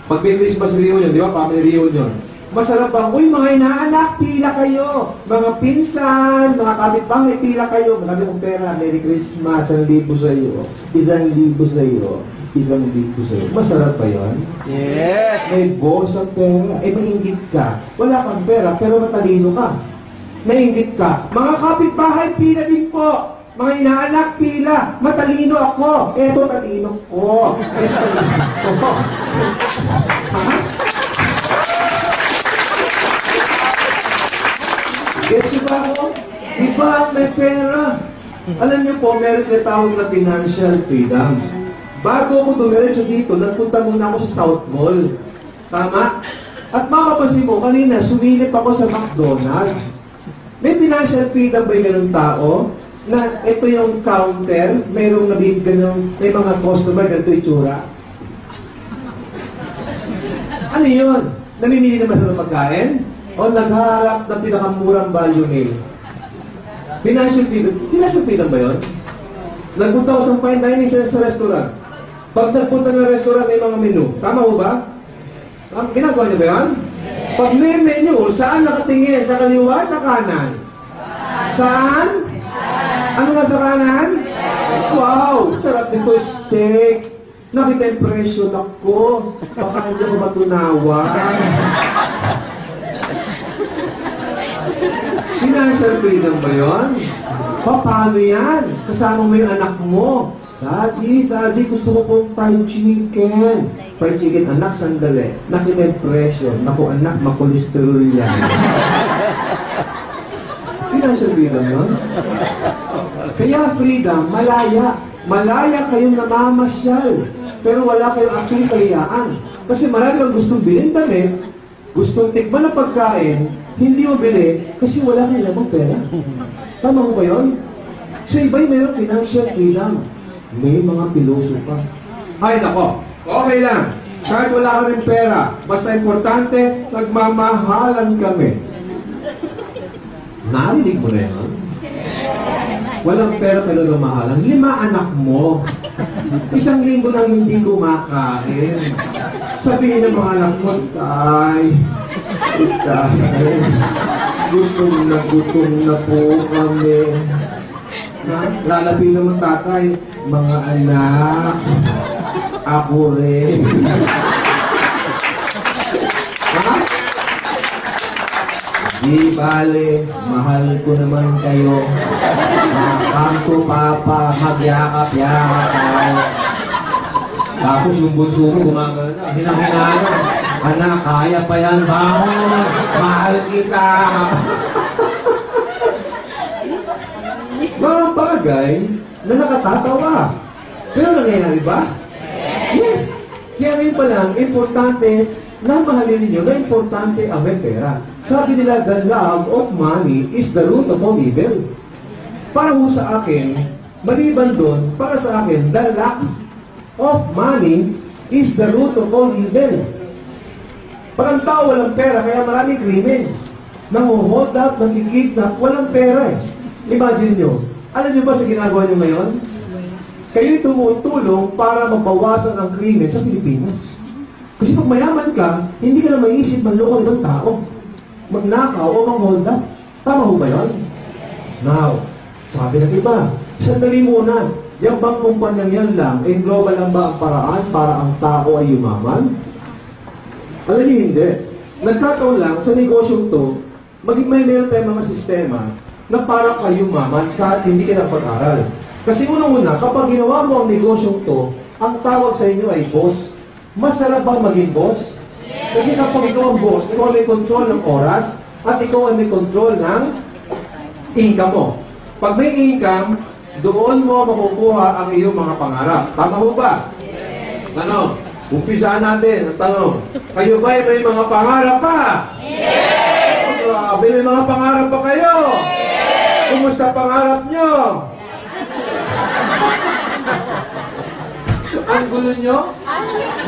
Pag may Christmas reunion, di ba? Family reunion. Masarap bang, uy, mga inaanak, pila kayo. Mga pinsan, mga kapitbahay, pila kayo. Marami kong pera. Merry Christmas, 1,000 sa iyo. 1,000 sa iyo. 1,000 sa iyo. Masarap ba yun? Yes! May boss ang pera. Eh, maingit ka. Wala kang pera, pero matalino ka. Maingit ka. Mga kapitbahay, pila din po. Mga inaanak, pila. Matalino ako. Eto, talino ko. Eto, talino ko. Ha? Gets ba ako? Iba may pera. Alam niyo po, meron na tawag na financial freedom. Bago ako dumiretso dito, nagpunta muna ako sa South Mall. Tama? At makapansin mo, kanina, sumilip ako sa McDonald's. May financial freedom ba yung ganun tao? Na ito yung counter, mayroong nabibigyan may mga customer, ganito itsura. Ano yun? Namimili naman sa pagkain? O naghaharap ng pinakamurang value meal? Financial freedom ba yun? Nagpunta ako sa fine dining sa restaurant. Pag nagpunta ng restaurant, may mga menu. Tama mo ba? Ginagawa niyo ba yan? Pag may menu, saan nakatingin? Sa kaliwa, sa kanan? Saan? Ano nga sa kanan? Wow! Sarap nito steak. Nakita-impression ako. Baka hindi ako matunawan. Financial freedom ba yun? Paano yan? Kasama mo yung anak mo. Daddy, gusto ko pong fried chicken. Fried chicken, anak, sandali. Nakita-impression. Naku, anak, makolesterol yan. Financial freedom yun? Kaya freedom, malaya. Malaya kayong namamasyal. Pero wala kayong actually kaliyaan. Kasi marami kang gustong bilhin damit, gustong tikman ng pagkain, hindi mo bili kasi wala kang lamang pera. Tama mo ba yun? So iba'y mayroong financial freedom. May mga piloso pa. Ay nako, okay lang. Kahit wala ka rin pera, basta importante, nagmamahalan kami. Narinig mo na yan? Walang pera pero nagmamahalan. 5 anak mo. 1 linggo nang hindi kumakain. Sabihin ng mga anak mo, Tay, gutom na po kami. Lalabi naman tatay, mga anak, ako rin. Di bale, mahal ko naman kayo. Come to Papa, magyakap-yakap tayo. Tapos yung bunso mo gumagano na, hinang-hinaan na. Anak, kaya pa yan, bangon. Mahal kita. Mga bagay na nakatatawa. Pero nangyayari ba? Yes. Kaya ngayon pa lang, importante na mahalin ninyo na importante ang may pera. Sabi nila, the love of money is the root of all evil. Para ho sa akin, maliban doon, para sa akin, the lack of money is the root of all evil. Pag ang tao walang pera, kaya maraming krimen. Nang-hold up, nagkikidnap, walang pera eh. Imagine nyo, alam nyo ba sa ginagawa nyo ngayon? Kayo'y tumutulong para mabawasan ang krimen sa Pilipinas. Kasi pag mayaman ka, hindi ka na maisip manloko ng tao. Magnakaw o mang-hold up. Tama ho ba yun? Now, sabi ng iba, sandali muna, yung bang kumpanyang yan lang, eh global lang ba ang paraan para ang tao ay yumaman? Alam niyo hindi. Nagkataon lang sa negosyong to, maging may meron tayong mga sistema na para kayo yumaman kahit hindi ka nagpag-aral. Kasi unang-una, kapag ginawa mo ang negosyong to, ang tawag sa inyo ay boss. Masarap bang maging boss? Kasi kapag ikaw ang boss, ikaw may control ng oras at ikaw ay may control ng income mo. Pag may income, doon mo makukuha ang iyong mga pangarap. Tama ho ba? Yes. Ano? Umpisaan natin ang tanong. Kayo ba may mga pangarap pa? Yes! Grabe, may mga pangarap pa kayo? Yes! Kumusta pangarap nyo? Ang gulo nyo?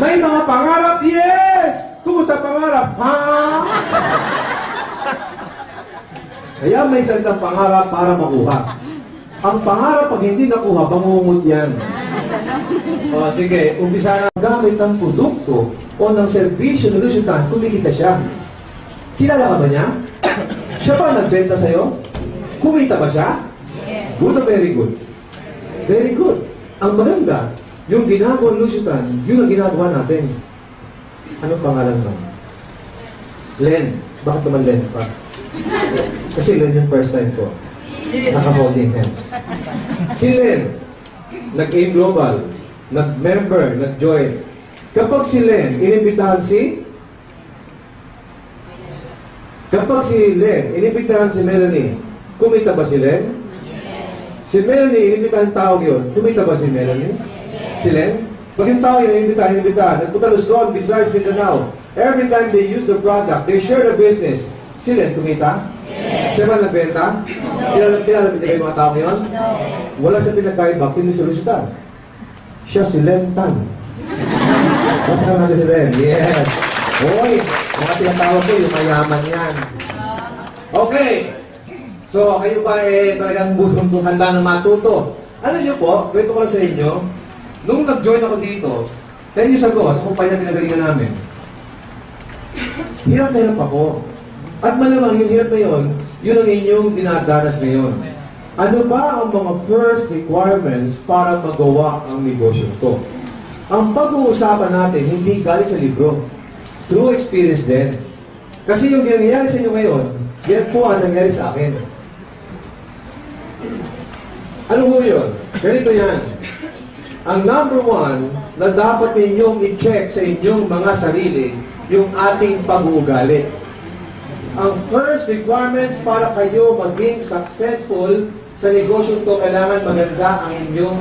May mga pangarap? Yes! Kumusta pangarap? Ha? Kaya may salitang pangarap para makuha. Ang pangarap pag hindi nakuha, bangungot yan. O sige, umpisa na gamit ng produkto o ng serbisyo ng lusutan, kumikita siya. Kilala ka ba niya? Siya ba nagbenta sa'yo? Kumita ba siya? Good or very good? Very good. Ang maganda, yung ginagawa ng lusutan, yun ang ginagawa natin. Anong pangalan mo? Len. Bakit naman Len pa? Kasi Len yung first time ko. Naka-holding hands. Si Len, nag-aim global, nag-member, nag-join. Kapag si Len, inimbitahan si Melanie, kumita ba si Len? Si Melanie, inimbitahan tao yun, kumita ba si Melanie? Si Len? Pag yung tao yun, inimbitahan, nagpunta Luzon, Visayas, Mindanao. Every time they use the product, they share the business. Si Len, kumita? Siya ba nagbenta? Kilala kayo mga tao ngayon? Wala siya pinagkaiba, pinisolusyonan. Siya si Len Tan. Kapag natin si Len. Yes. Hoy, mga tinatawag ko, yung mayaman yan. Okay. So, kayo ba talagang busong handa na matuto? Ano nyo po, kwento ko lang sa inyo, nung nag-join ako dito, 10 years ago, sa kumpanya pinagalingan namin, hirap na hirap ako. At malamang yung hirap na yun, yun ang inyong dinadanas ngayon. Ano ba ang mga first requirements para magawa ang negosyo to? Ang pag-uusapan natin, hindi galing sa libro. True experience din. Kasi yung nangyayari sa inyo ngayon, yan po ang nangyari sa akin. Ano po yun? Ganito yan. Ang number one na dapat ninyong i-check sa inyong mga sarili, yung ating pag-uugali. Ang first requirements para kayo maging successful sa negosyo to, kailangan maganda ang inyong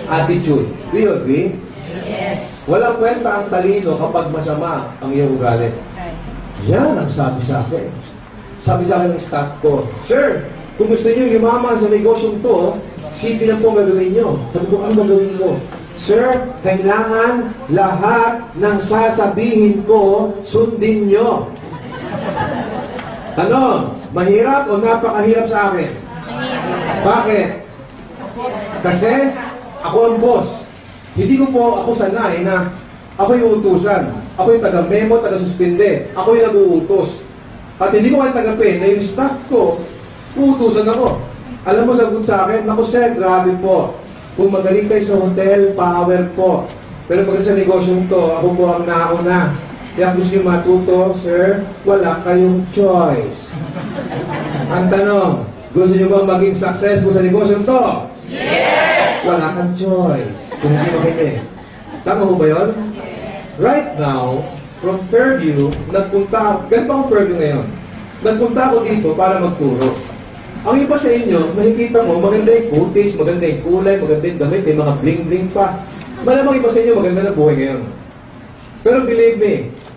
attitude. Do you agree? Yes. Walang kwenta ang talino kapag masama ang iyong ugali. Yan ang sabi sa akin. Sabi sa akin ng staff ko, Sir, kung gusto niyo yumaman sa negosyong to, sipin lang po gagawin niyo. Sabi ko, ano gagawin ko? Sir, kailangan lahat ng sasabihin ko, sundin niyo. Tanong, mahirap o napakahirap sa akin? Bakit? Kasi ako ang boss. Hindi ko po ako sanay na ako yung utusan. Ako yung taga-memo, taga-suspinde. Ako yung nag-uutos. At hindi ko kayo tagapin na yung staff ko, uutusan ako. Alam mo, sagot sa akin, naku sir, grabe po. Kung magaling kayo sa hotel, power po. Pero pag sa negosyong to, ako po ang nauna. Kaya gusto nyo matuto, sir, wala kayong choice. Ang tanong, gusto nyo bang maging successful sa negosyo to? Yes! Wala kang choice. Kung hindi makinig. Tama mo ba yun? Right now, from Fairview, nagpunta, ganito ang Fairview ngayon. Nagpunta ako dito para magturo. Ang iba sa inyo, nakikita mo, maganda yung kutis, maganda yung kulay, maganda yung damit, may mga bling-bling pa. Malamang iba sa inyo, maganda na buhay ngayon. Pero believe me,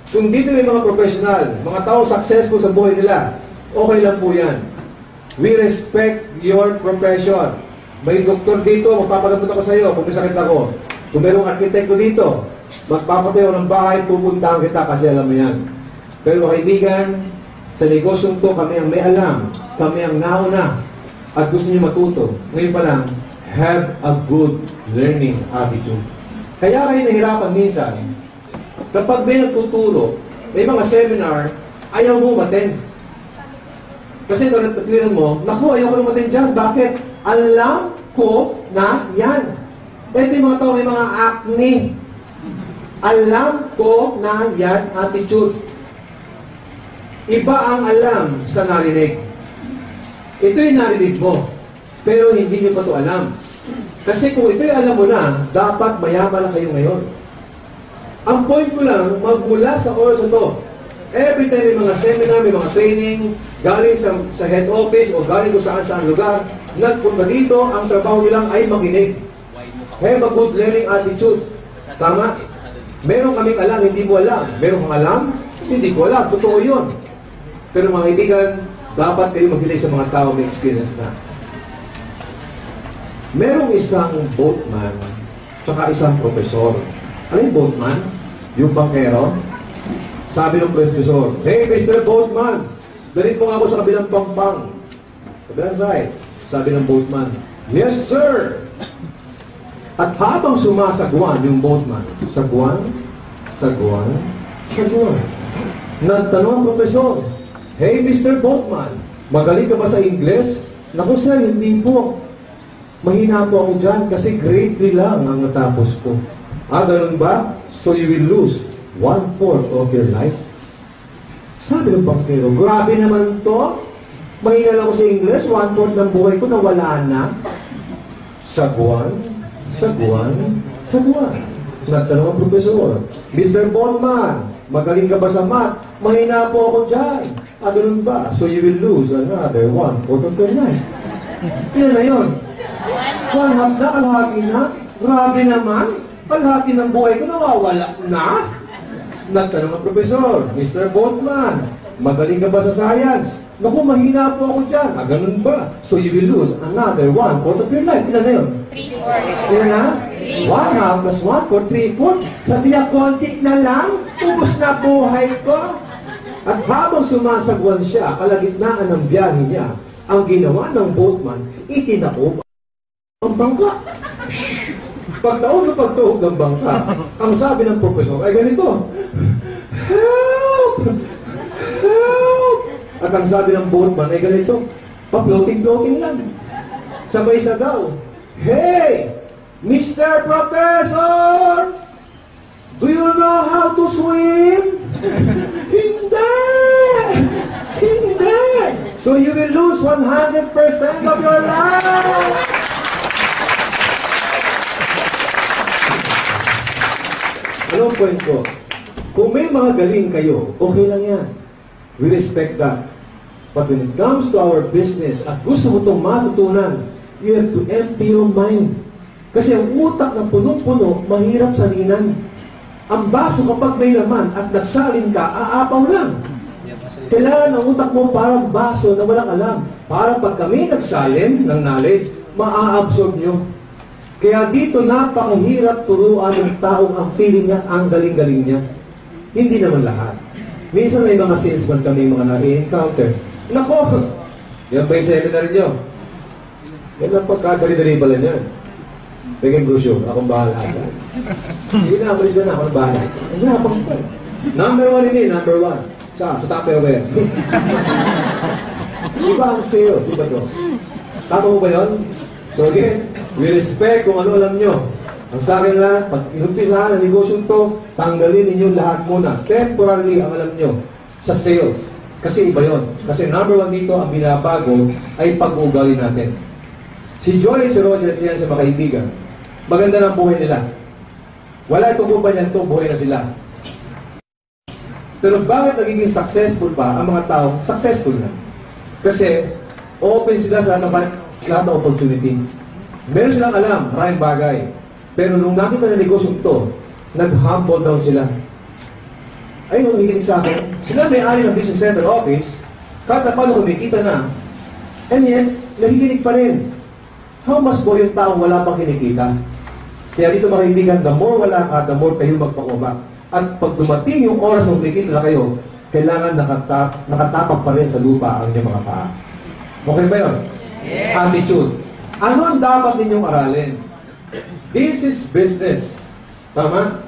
kung dito may mga professional, mga tao successful sa buhay nila, okay lang po yan. We respect your profession. May doktor dito, magpapagamot ako sa iyo kung may sakit ako. Kung mayroong arkitekto dito, magpapatayo ng bahay, pupuntahan kita kasi alam mo yan. Pero kaibigan, sa negosyong to, kami ang may alam. Kami ang nauna at gusto niyo matuto. Ngayon pa lang, have a good learning attitude. Kaya kayo nahirapan minsan, kapag may nagtuturo, may mga seminar, ayaw mo umattend. Kasi kung nagtatuloy mo, naku, ayaw ko umattend dyan. Bakit? Alam ko na yan. Ito yung mga tao, may mga acne. Alam ko na yan attitude. Iba ang alam sa narinig. Ito yung narinig mo, pero hindi nyo pa ito alam. Kasi kung ito yung alam mo na, dapat mayaman na kayo ngayon. Ang point ko lang, magmula sa oras ito, every time may mga seminar, may mga training, galing sa head office o galing kung saan lugar, nagpunta dito, ang trabaho nilang ay makinig. Have a good learning attitude. Tama? Meron kaming alam, hindi mo alam. Meron kang alam, hindi ko alam. Totoo yun. Pero mga kaibigan, dapat kayo maghilay sa mga tao may experience na. Merong isang boatman, tsaka isang profesor. Ano yung boatman? Yung bankero? Sabi ng profesor, "Hey, Mr. Boatman, dalit mo nga ako sa kabilang pangpang." Kabilang side. Sabi ng boatman, "Yes, sir." At habang sumasagwan yung boatman, sagwan, nagtanong ang profesor, "Hey, Mr. Boatman, magaling ka ba sa Ingles?" "Naku, sir, hindi po. Mahina po ako dyan kasi grade 3 lang ang natapos ko." "Ah, ganun ba? So you will lose 1/4 of your life?" Sabi ng bankero, "Grabe naman to. Mahina lang ako sa Ingles, 1/4 ng buhay ko nawala na." Sagwan. Nagtanong ang profesor, "Mr. Boatman, magaling ka ba sa math?" "Mahina po ako dyan." "Ah, ganun ba? So you will lose another 1/4 of your life." Ilan na yun? 1/2 na, kalahati na. Grabe naman. Kalahati ng buhay ko nawawala na. Nagtanong ang profesor, "Mr. Boatman, magaling ka ba sa science?" "Naku, mahina po ako dyan." "Ah, ganun ba? So you will lose another 1/4 of your life." Ilan na yun? 3/4. Ilan na? 1/2 plus 1/4, 3/4. Sabi niya, konti na lang, ubos na buhay ko. At habang sumasagwan siya, kalagitnaan ng biyahe niya, ang ginawa ng boatman, itinakop ang bangka. Pagtaon na pagtuog ng bangka, ang sabi ng profesor ay ganito, "Help! Help!" At ang sabi ng boatman ay ganito, pa-floating-floating lang. Sabay sagaw, "Hey! Mr. Professor! Do you know how to swim?" "Hindi! Hindi! So you will lose 100% of your life!" Anong point ko? Kung may mga galing kayo, okay lang yan. We respect that. But when it comes to our business at gusto mo itong matutunan, you have to empty your mind. Kasi ang utak ng punong-puno, mahirap salinan. Ang baso kapag may laman at nagsalin ka, aapaw lang. Kailangan ang utak mo parang baso na walang alam. Para pag kami nagsalin ng knowledge, maa-absorb nyo. Kaya dito napakahirap turuan ng taong ang feeling niya, ang galing-galing niya. Hindi naman lahat. Minsan may mga salesman kami mga nai-encounter. Nako! Yan ba yung secretary nyo? Yan lang pagkadali-dali pala niyan. Bigay brochure, akong bahala. Hindi na, malis ka na, akong bahala. Ang napang ito. Number 1 hindi, number 1. Sa Tupperware. Iba ang sales, iba to. Tama mo ba yun? So again, we respect kung ano alam nyo. Ang sa akin lang, pag inumpisahan ang negosyo to, tanggalin ninyo lahat muna. Temporarily, ang alam nyo, sa sales. Kasi iba yun. Kasi number 1 dito, ang binabago ay pag-uugali natin. Si Joy at si Roger at yan sa mga kaibigan, maganda ng buhay nila. Wala itong kumpanya nito, buhay na sila. Pero bakit nagiging successful pa ang mga tao? Successful na. Kasi open sila sa lahat ng opportunity. Meron silang alam, maraming bagay. Pero nung nakita na negosyo ito, nag-humble down sila. Ayun ang hihilig sa akin. Sila may-ari ng business center office, kahit na paano kumikita na, and yet, nahihilig pa rin. How much more yung taong wala pang kinikita? Kaya dito mga kaibigan, the more wala ka, the more kayo magpakumbak. At pag dumating yung oras na kumikita na kayo, kailangan nakatapak pa rin sa lupa ang inyong mga paa. Okay ba yun? Yes. Attitude. Ano ang dapat ninyong aralin? This is business. Tama?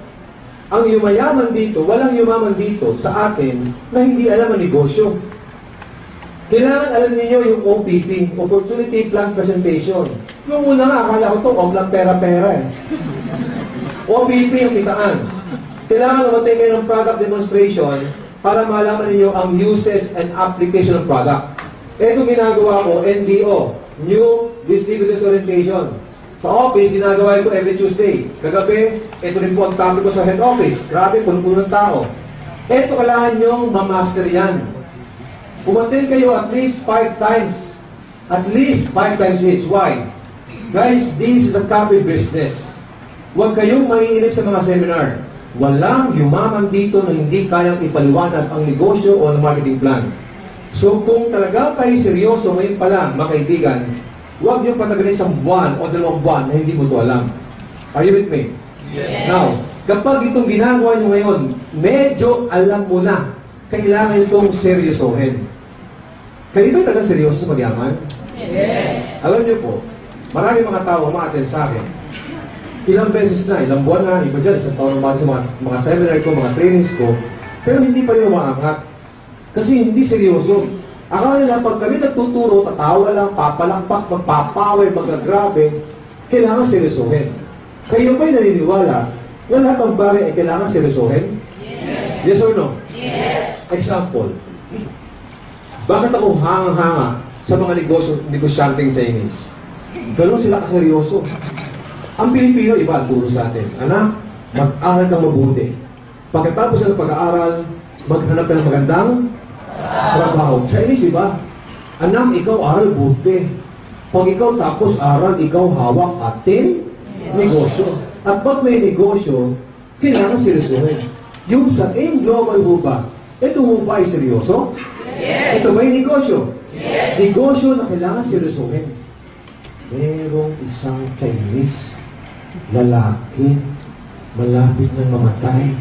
Ang yumayaman dito, walang yumaman dito sa atin na hindi alam ang negosyo. Kailangan alam niyo yung OPP, Opportunity Plan Presentation. Yung una nga, akala ko ito, lang pera-pera eh. OPP yung kitaan. Kailangan naman kayo ng product demonstration para malaman niyo ang uses and application ng product. Ito ginagawa ko, NDO, New Distributors Orientation. Sa office, ginagawa ito every Tuesday. Kagabi, ito rin po ang topic ko sa head office. Grabe, puno-puno ng tao. Ito kailangan nyong mamaster yan. Pumatin kayo at least 5 times. At least 5 times each. Why? Guys, this is a copy business. Huwag kayong maiinip sa mga seminar. Walang yumaman dito na hindi kayang ipaliwanag ang negosyo o ang marketing plan. So kung talaga kayo seryoso ngayon pa lang, mga kaibigan, huwag niyong patagalin isang buwan o 2 buwan na hindi mo ito alam. Are you with me? Yes. Now, kapag itong ginagawa niyo ngayon, medyo alam mo na, kailangan itong seryosohin. Kayo ba talagang seryoso sa pagyaman? Yes. Alam niyo po, marami mga tao umaattend sa akin. Ilang beses na, ilang buwan na, iba dyan, isang taon naman sa mga seminar ko, mga trainings ko, pero hindi pa rin umaangat. Kasi hindi seryoso. Akala nila, pag kami nagtuturo, tatawa lang, papalakpak, magpapaway, magagrabe, kailangan seryosohin. Kayo ba'y naniniwala na lahat ng bagay ay kailangan seryosohin? Yes. Yes or no? Yes. Example, bakit ako hangang-hanga sa mga negosyanteng Chinese? Ganun sila kaseryoso. Ang Pilipino, iba ang turo sa atin. Anak, mag-aral kang mabuti. Pagkatapos ng pag-aaral, maghanap ka ng magandang trabaho. Chinese, iba? Anak, ikaw aral buti. Pag ikaw tapos aral, ikaw hawak ating negosyo. At pag may negosyo, kailangan seryosohin. Yung sa global ho ba, ito ho ba ay seryoso? Yes. Ito ba yung negosyo? Yes. Negosyo na kailangan seryosohin. Merong isang Chinese lalaki, malapit na mamatay,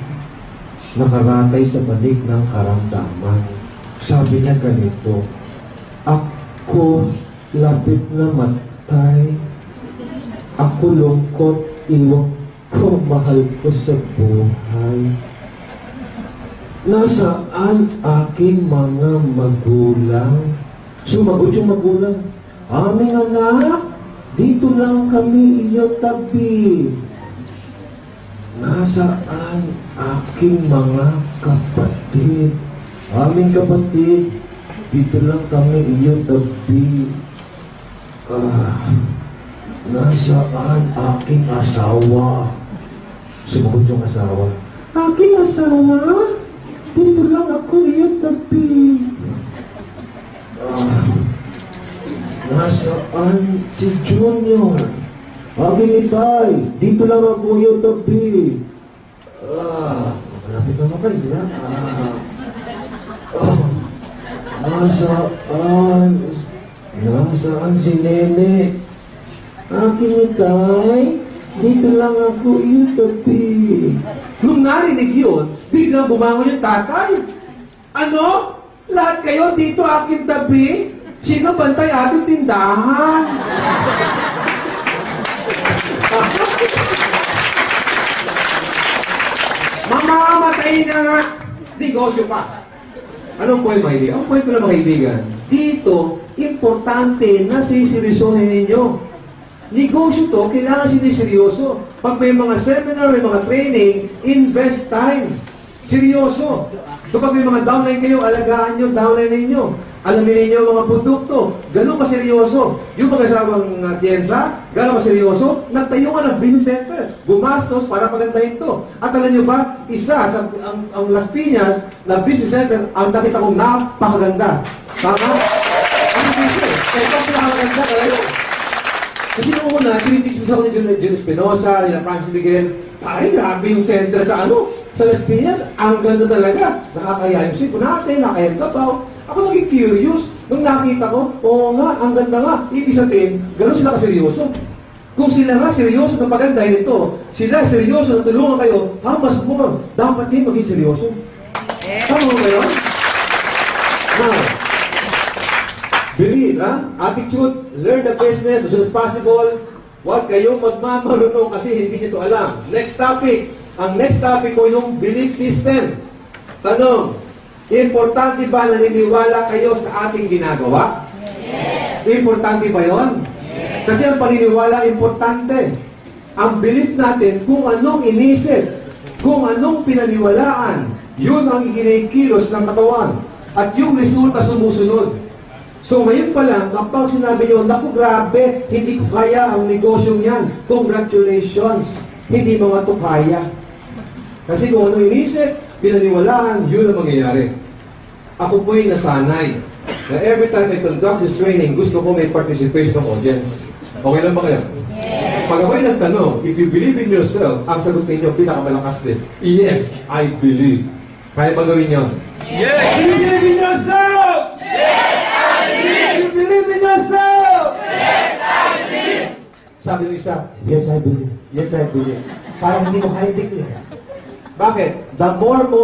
nakaratay sa balik ng karamdaman. Sabi niya ganito, ako lapit na matay, ako lungkot, iwan ko, mahal ko sa buhay. Nasaan aking mga magulang? Sumagot yung magulang, aming anak, dito lang kami iyo tabi. Nasaan aking mga kapatid? Aming kapatid, dito lang kami iyo tabi. Nasaan aking asawa? Sumagot yung asawa, aking asawa? Dito lang ako iyo tabi. Nasaan si Junior? Aking itay, dito lang ako iyo tabi. Malapit na kayo. Nasaan si Nene? Aking itay, dito lang ako iyo tabi. Nung narinig yun, biglang bumangon yung tatay. Ano? Lahat kayo dito aking tabi? Sino bantay ating tindahan? Mamamatay na nga. Negosyo pa. Anong point, mga kaibigan? Ang point ko lang, mga kaibigan, dito, importante na sisirisohin ninyo. negosyo to, kailangan seryoso. Pag may mga seminar, may mga training, invest time. Seryoso. Kapag may mga downline kayo, alagaan nyo, downline ninyo. Alamin ninyo mga produkto. Ganun ka seryoso. Yung mag-asawang tiyensa, ganun ka seryoso, nagtayo ka ng business center. Gumastos para pagandahin to. At alam nyo ba, isa sa ang Las Piñas na business center, ang nakita kong napakaganda. Tama? Ang business. Kaya ito pinakaganda talaga. Kasi nung una, kinisismis ako ni Jun Espinosa, ni Francis Miguel, ay, grabe yung center sa sa Las Piñas. Ang ganda talaga. Nakakaya yung sipo natin, nakakaya yung kapaw. Ako naging curious. Nung nakita ko, oo nga, ang ganda nga. Ibig sabihin, gano'n sila kaseryoso. Kung sila nga seryoso na pagandahin ito, sila seryoso na tulungan kayo, mas mo, dapat din maging seryoso. Tama mo ba yun? Now, believe, attitude, learn the business as soon as possible. Huwag kayong magmamarunong kasi hindi nyo ito alam. Next topic. Ang next topic ko yung belief system. Tanong, importante ba naniniwala kayo sa ating ginagawa? Yes. Importante ba yun? Yes. Kasi ang paniniwala importante. Ang belief natin kung anong inisip, kung anong pinaniwalaan, yun ang ikinikilos ng katawan. At yung resulta sumusunod. So ngayon pa lang, kapag sinabi nyo, naku grabe, hindi ko kaya ang negosyong yan. Congratulations. Hindi mga to kaya. Kasi kung ano inisip, pinaniwalaan, yun ang mangyayari. Ako po'y nasanay na every time I conduct this training, gusto ko may participation ng audience. Okay lang ba kayo? Yes. Pag ako'y nagtanong, if you believe in yourself, ang sagot ninyo, pinakamalakas din. Yes, I believe. Kaya ba gawin yun? Yes! You believe in yourself! Yes, I believe! You believe in yourself! Yes, I believe! Sabi ng isa, yes, I believe. Yes, I believe. Parang hindi mo kaya declare. Bakit? The more mo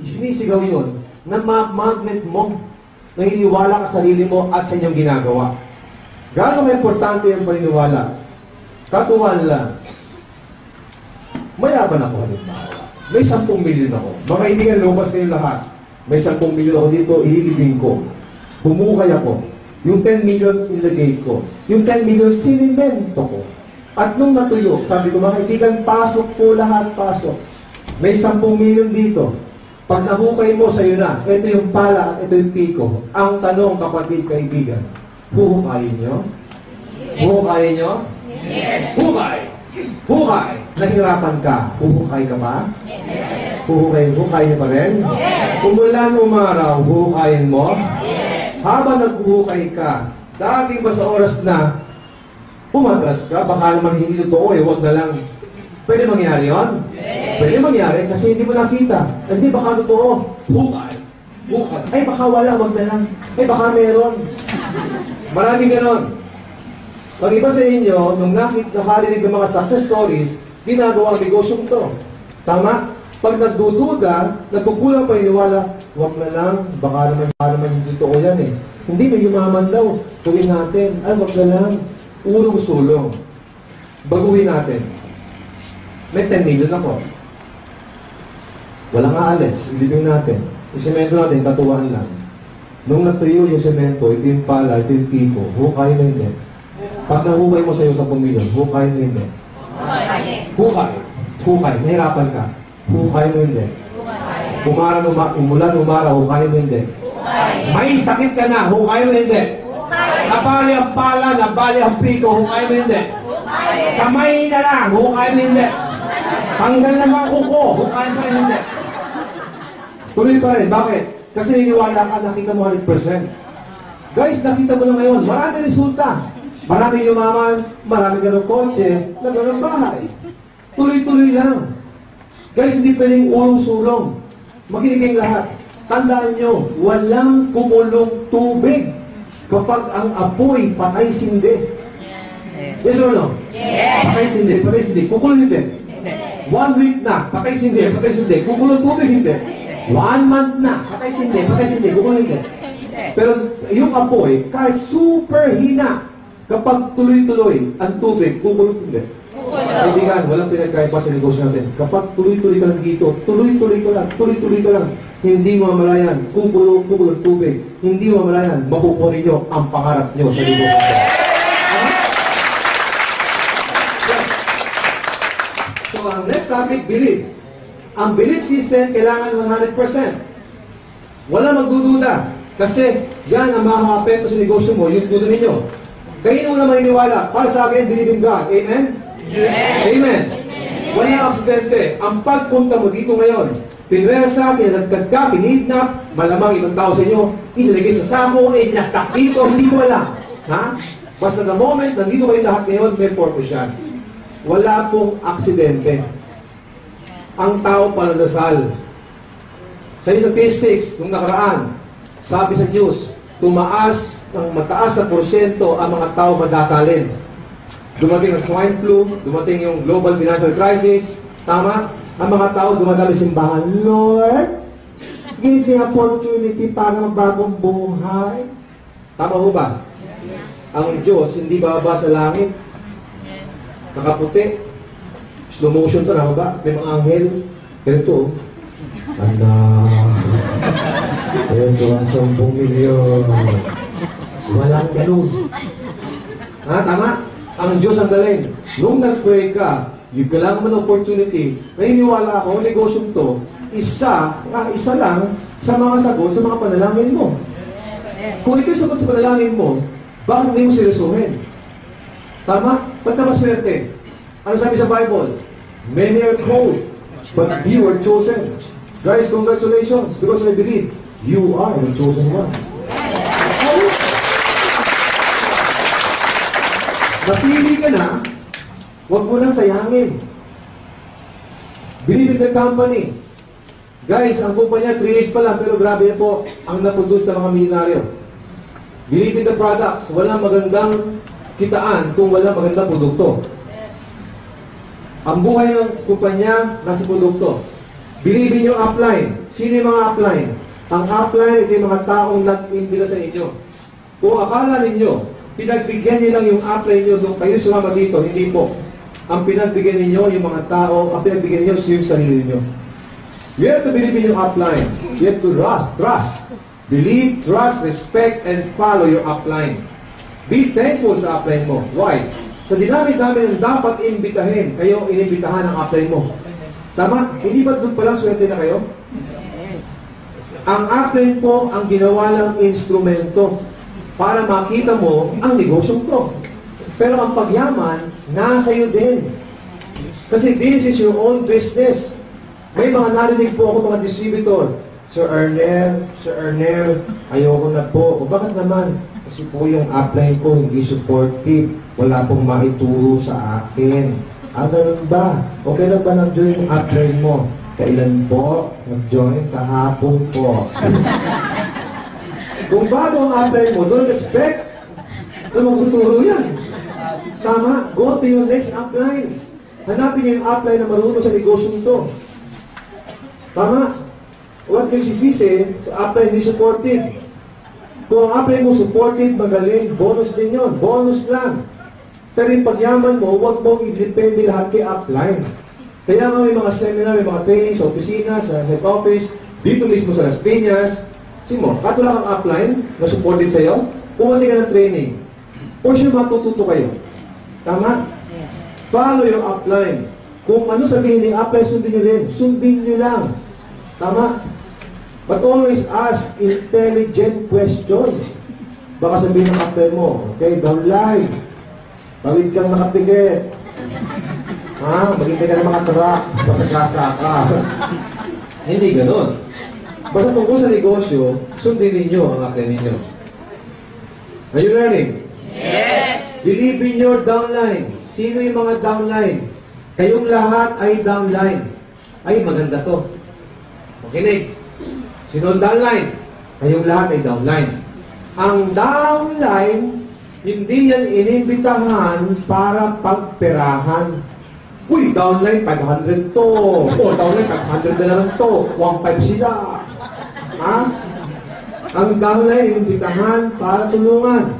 sinisigaw yun, na magnet mo, naniniwala ka sa sarili mo at sa inyong ginagawa. Gano'n importante yung paniniwala? Katuwal lang. Mayaban ako, halimbawa. May 10 milyon ako. Mga kaibigan, lumabas kayo lahat. May 10 milyon ako dito, ihilibing ko. Humukay ako. Yung 10 million ilagay ko. Yung 10 million sinimento ko. At nung natuyo, sabi ko, mga kaibigan, pasok po lahat, pasok. May 10 milyon dito. Pag nahukay mo, sa'yo na. Ito yung pala at ito yung piko. Ang tanong, kapatid, kaibigan, huhukayin nyo? Huhukayin nyo? Yes. Hukay! Hukay! Nahirapan ka, huhukay ka ba? Yes. Huhukayin nyo pa rin? Yes. Umulan umaraw, huhukayin mo? Yes. Habang naghuhukay ka, dati ba sa oras na pumatras ka, baka naman hindi totoo huwag na lang. Pwede mangyari yun? Yes. Pwede mangyari kasi hindi mo nakita. Hindi baka totoo. Hukay. Hukay. Ay baka wala, wag na lang. Ay baka meron. Maraming ganon. Pag iba sa inyo, nung nakarinig ng mga success stories, ginagawa ang negosyong to. Tama? Pag nagdududa, nagkukulang paniniwala, wag na lang, baka naman hindi totoo yan eh. Hindi, may yumaman daw. Tuwin natin. Ay, wag na lang. Urong sulong. Baguhin natin. May 10 million ako. Walang aalis. Ilibing natin. Yung semento natin, katuwaan lang. Nung natuyo yung semento, ito yung pala, ito yung piko, hukay na hindi. Pag nahukay mo sa'yo 10 million, hukay na hindi. Hukay. Hukay. Nahirapan ka. Hukay mo hindi. Umulan, umara, hukay mo hindi. May sakit ka na, hukay mo hindi. Nabali ang pala, nabali ang piko, hukay mo hindi. Kamay na lang, hukay mo hindi. Tanggal na mga kuko, hukay mo hindi. Tuloy pa rin. Bakit? Kasi niniwala ka, nakita mo 100%. Guys, nakita mo na ngayon, marami resulta. Marami yumaman, marami ganong kotse, ganong bahay. Tuloy-tuloy lang. Guys, hindi pwedeng ulong-sulong. Makinig kayong lahat. Tandaan nyo, walang kumulong tubig kapag ang apoy patay-sindi. Yes or no? Yes. Patay-sindi, patay-sindi. Kukulong hindi. 1 week na, patay-sindi, patay-sindi. Kukulong tubig hindi. 1 month na, patay-sindi, patay-sindi. Kukulong hindi. Pero yung apoy, kahit super hina, kapag tuloy-tuloy ang tubig, kukulong hindi. Kaibigan, walang pinagkaiba sa negosyo natin. Kapag tuloy-tuloy ka lang dito, tuloy-tuloy ka lang, hindi mamalayan, kukulong tubig, hindi mamalayan, makukunin nyo ang pangarap nyo sa negosyo. So, ang next topic, belief. Ang belief system, kailangan 100%. Wala magdududa. Kasi, yan ang makakapekto sa negosyo mo, yung duda ninyo. Kayo na maniniwala. Para sa akin, believe in God. Amen? Yes. Amen. Wala aksidente. Ang pagpunta mo dito ngayon, pinresa, pinagkad ka, pinidnap, malamang ibang tao sa inyo, inilagay sa sako, inaktak dito, hindi ko alam. Ha? Basta the moment, nandito kayo lahat ngayon, may purpose yan. Wala pong aksidente. Ang tao palandasal. Sa statistics, nung nakaraan, sabi sa news, tumaas ng mataas na porsyento ang mga tao madasalin. Dumating ang swine flu, dumating yung global financial crisis, tama? Ang mga tao dumadami sa simbahan, Lord, give me opportunity para magbagong buhay. Tama ho ba? Ang Diyos, hindi bababa sa langit. Nakaputi. Slow motion to, tama ba? May mga anghel. Ganito, ayun, 10 milyon. Walang ganun. Ha, tama? Ang Diyos ang galing. Nung nag-pray ka, yung kailangan mo ng opportunity, naniniwala ako, negosyong to, isa lang sa mga sagot sa mga panalangin mo. Kung ito sagot sa panalangin mo, bakit hindi mo seryosohin? Tama? Ba't na maswerte? Ano sabi sa Bible? Many are called, but few are chosen. Guys, congratulations, because I believe you are the chosen one. Napili ka na, huwag mo lang sayangin. Believe in the company. Guys, ang kumpanya 3 years pa lang, pero grabe na po ang naproduce ng mga milyonaryo. Believe in the products. Walang magandang kitaan kung walang magandang produkto. Ang buhay ng kumpanya, nasa produkto. Believe in your upline. Sino yung mga upline? Ang upline, ito yung mga taong nag-imbila sa inyo. Kung akala ninyo, pinagbigyan niyo lang yung upline niyo nung kayo sumama dito, hindi po. Ang pinagbigyan niyo yung mga tao, ang pinagbigyan niyo yung sarili niyo. You have to believe in your upline. You have to trust. Believe, trust, respect, and follow your upline. Be thankful sa upline mo. Why? Sa dinami-dami ng dapat imbitahin, kayo inimbitahan ang upline mo. Tama? Hindi ba doon palang swerte na kayo? Ang upline po ang ginawa ng instrumento para makita mo ang negosyong to. Pero ang pagyaman, nasa iyo din. Kasi this is your own business. May mga narinig po ako mga distributor. Sir Ernel, ayoko na po. O bakit naman? Kasi po yung upline ko hindi supportive. Wala pong maituro sa akin. Ganun ba? Okay lang ba nag-join yung upline mo? Kailan po? Nag-join kahapon po. Kung bago ang upline mo, don't expect na magtuturo yan. Tama? Go to your next upline. Hanapin niyo yung upline na marunong sa negosyong to. Tama? Huwag kayo sisisi sa upline hindi supportive. Kung ang upline mo supportive, magaling, bonus din yun. Bonus lang. Pero yung pagyaman mo, huwag mong i-depende lahat kay upline. Kaya nga may mga seminar, may mga training sa opisina, sa head office, dito mismo sa Las Piñas. Simo, katulad kang upline na supportive sa'yo, pumunti ka ng training. For sure, matututo kayo. Tama? Yes. Follow your upline. Kung ano sabihin ni upline, sundin nyo rin. Sundin nyo lang. Tama? But always ask intelligent question. Baka sabihin ng upline mo, okay, downline. Tawid kang nakatigit. Maghintay ka ng mga truck. Basta ka. Hindi ganun. Basta tungkol sa negosyo, sundin ninyo ang upline ninyo. Are you learning? Yes! Believe in your downline. Sino yung mga downline? Kayong lahat ay downline. Ay, maganda to. Makinig. Sino ang downline? Kayong lahat ay downline. Ang downline, hindi yan inimbitahan para pagperahan. Uy, downline, 500 to. O, downline, 500 na lang to. 1.5 sila. Ha? Ang downline, inimbitahan para tulungan.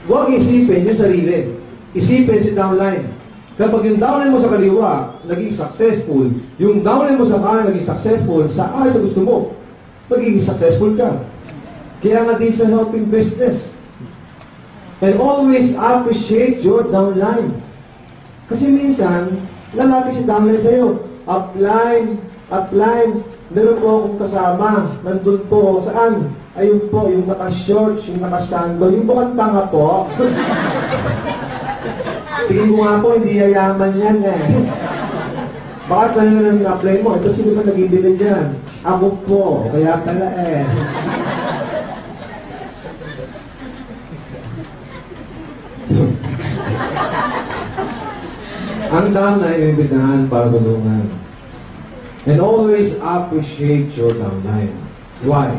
Huwag isipin yung sarili. Isipin si downline. Kapag yung downline mo sa kaliwa, naging successful, yung downline mo sa kanan, naging successful, sa gusto mo, magiging successful ka. Kaya nga din sa helping business. And always appreciate your downline. Kasi minsan, lalapit si downline sa'yo. Upline, upline. Meron po akong kasama. Nandun po. Saan? Ayun po, yung naka-shorts, yung naka-sando. Yung bukang tanga po. Tingin mo nga po, hindi yayaman yan eh. Bakit na lang yung-apply mo? Ito sino ba nag-ibili dyan? Ako po. Kaya pala eh. Ang downline ay ibigyan para tulungan. And always appreciate your downline. Why?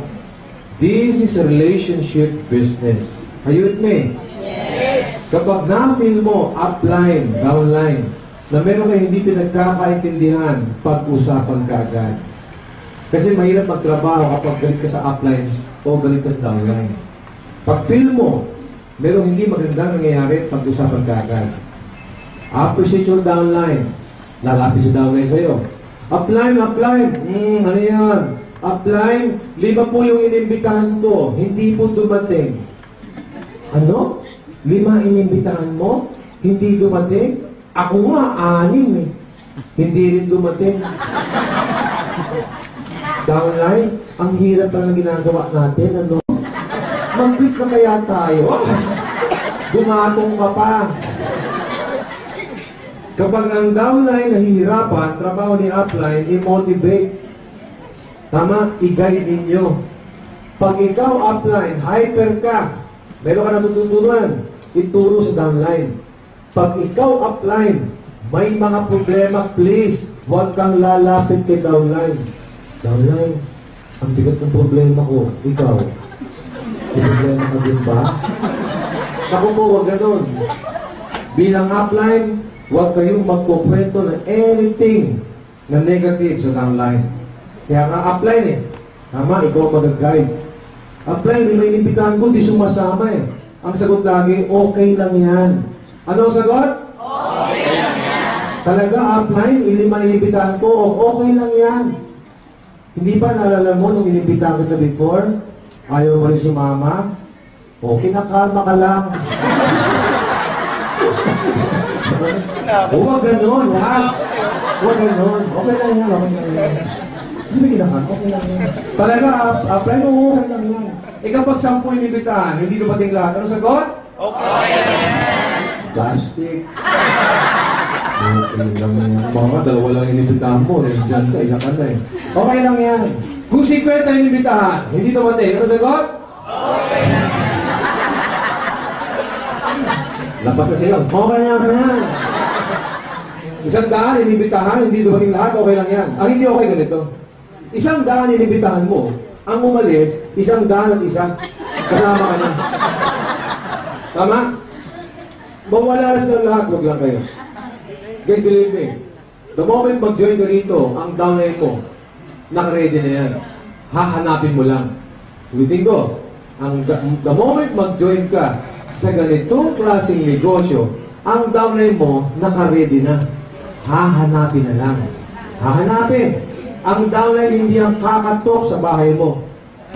This is a relationship business. Are you with me? Yes. Kapag na-feel mo, upline, downline, na meron kayo hindi pinagkakaintindihan, pag-usapan ka agad. Kasi mahirap magtrabaho kapag galit ka sa upline o galit ka sa downline. Pag feel mo, meron hindi magandang nangyayari, pag-usapan ka agad. Appreciate your downline. Lalapit si downline sa'yo. Upline, upline. Ano yan? Upline, 5 po yung inimbitahan ko. Hindi po dumating. Ano? 5 inimbitahan mo? Hindi dumating? Ako nga, 6 eh. Hindi rin dumating. Downline, ang hirap pa ng ginagawa natin, ano? Mag-quit na kaya tayo. Gumatong ka pa. Kapag ang downline nahihirapan, trabaho ni upline, i-motivate. Tama, i-guide ninyo. Pag ikaw upline, hyper ka, meron ka natututunan, ituro sa downline. Pag ikaw upline, may mga problema, please, huwag kang lalapit kay downline. Downline, ang bigat ng problema ko, ikaw. May problema ka din ba? Ako po, huwag ganun. Bilang upline, huwag kayong magkukwento na anything na negative sa downline. Kaya nga upline eh. Tama, ikaw mag-guide. Upline, may inimbitahan ko, di sumasama eh. Ang sagot lagi, okay lang yan. Ano ang sagot? Okay lang yan. Talaga, upline, 5 inimbitahan ko, okay lang yan. Hindi ba naalala mo nung inimbitahan kita before? Ayaw mo rin sumama? Okay na, kalma ka lang. Huwag ganon, ha? Huwag ganon. Okay lang yan, okay lang yan. Hindi ba ginahan? Okay lang yan. Talaga, apply mo, okay lang yan. Ikaw pag 10 inimbitahan, hindi dumating lahat. Ano sagot? Okay lang yan. Plastic. Okay lang yan. Mga 2 lang inimbitahan mo. Diyan ka, iyak ka na eh. Okay lang yan. Kung 50 inimbitahan, hindi dumating. Ano sagot? Okay lang yan. Labas na sila. Okay lang yan. 100 inimbitahan, hindi dumating lahat, okay lang yan. Ang hindi okay ganito. 100 inimbitahan mo, ang umalis, 100 at isa. Kasama ka na. Tama? Mawala na lahat, huwag lang kayo. Guys, believe me, the moment mag-join ka rito, ang downline mo, naka-ready na yan. Hahanapin mo lang. Ulitin ko, the moment mag-join ka sa ganitong klaseng negosyo, ang downline mo, naka-ready na. Hahanapin na lang. Hahanapin. Ang downline hindi ang kakatok sa bahay mo.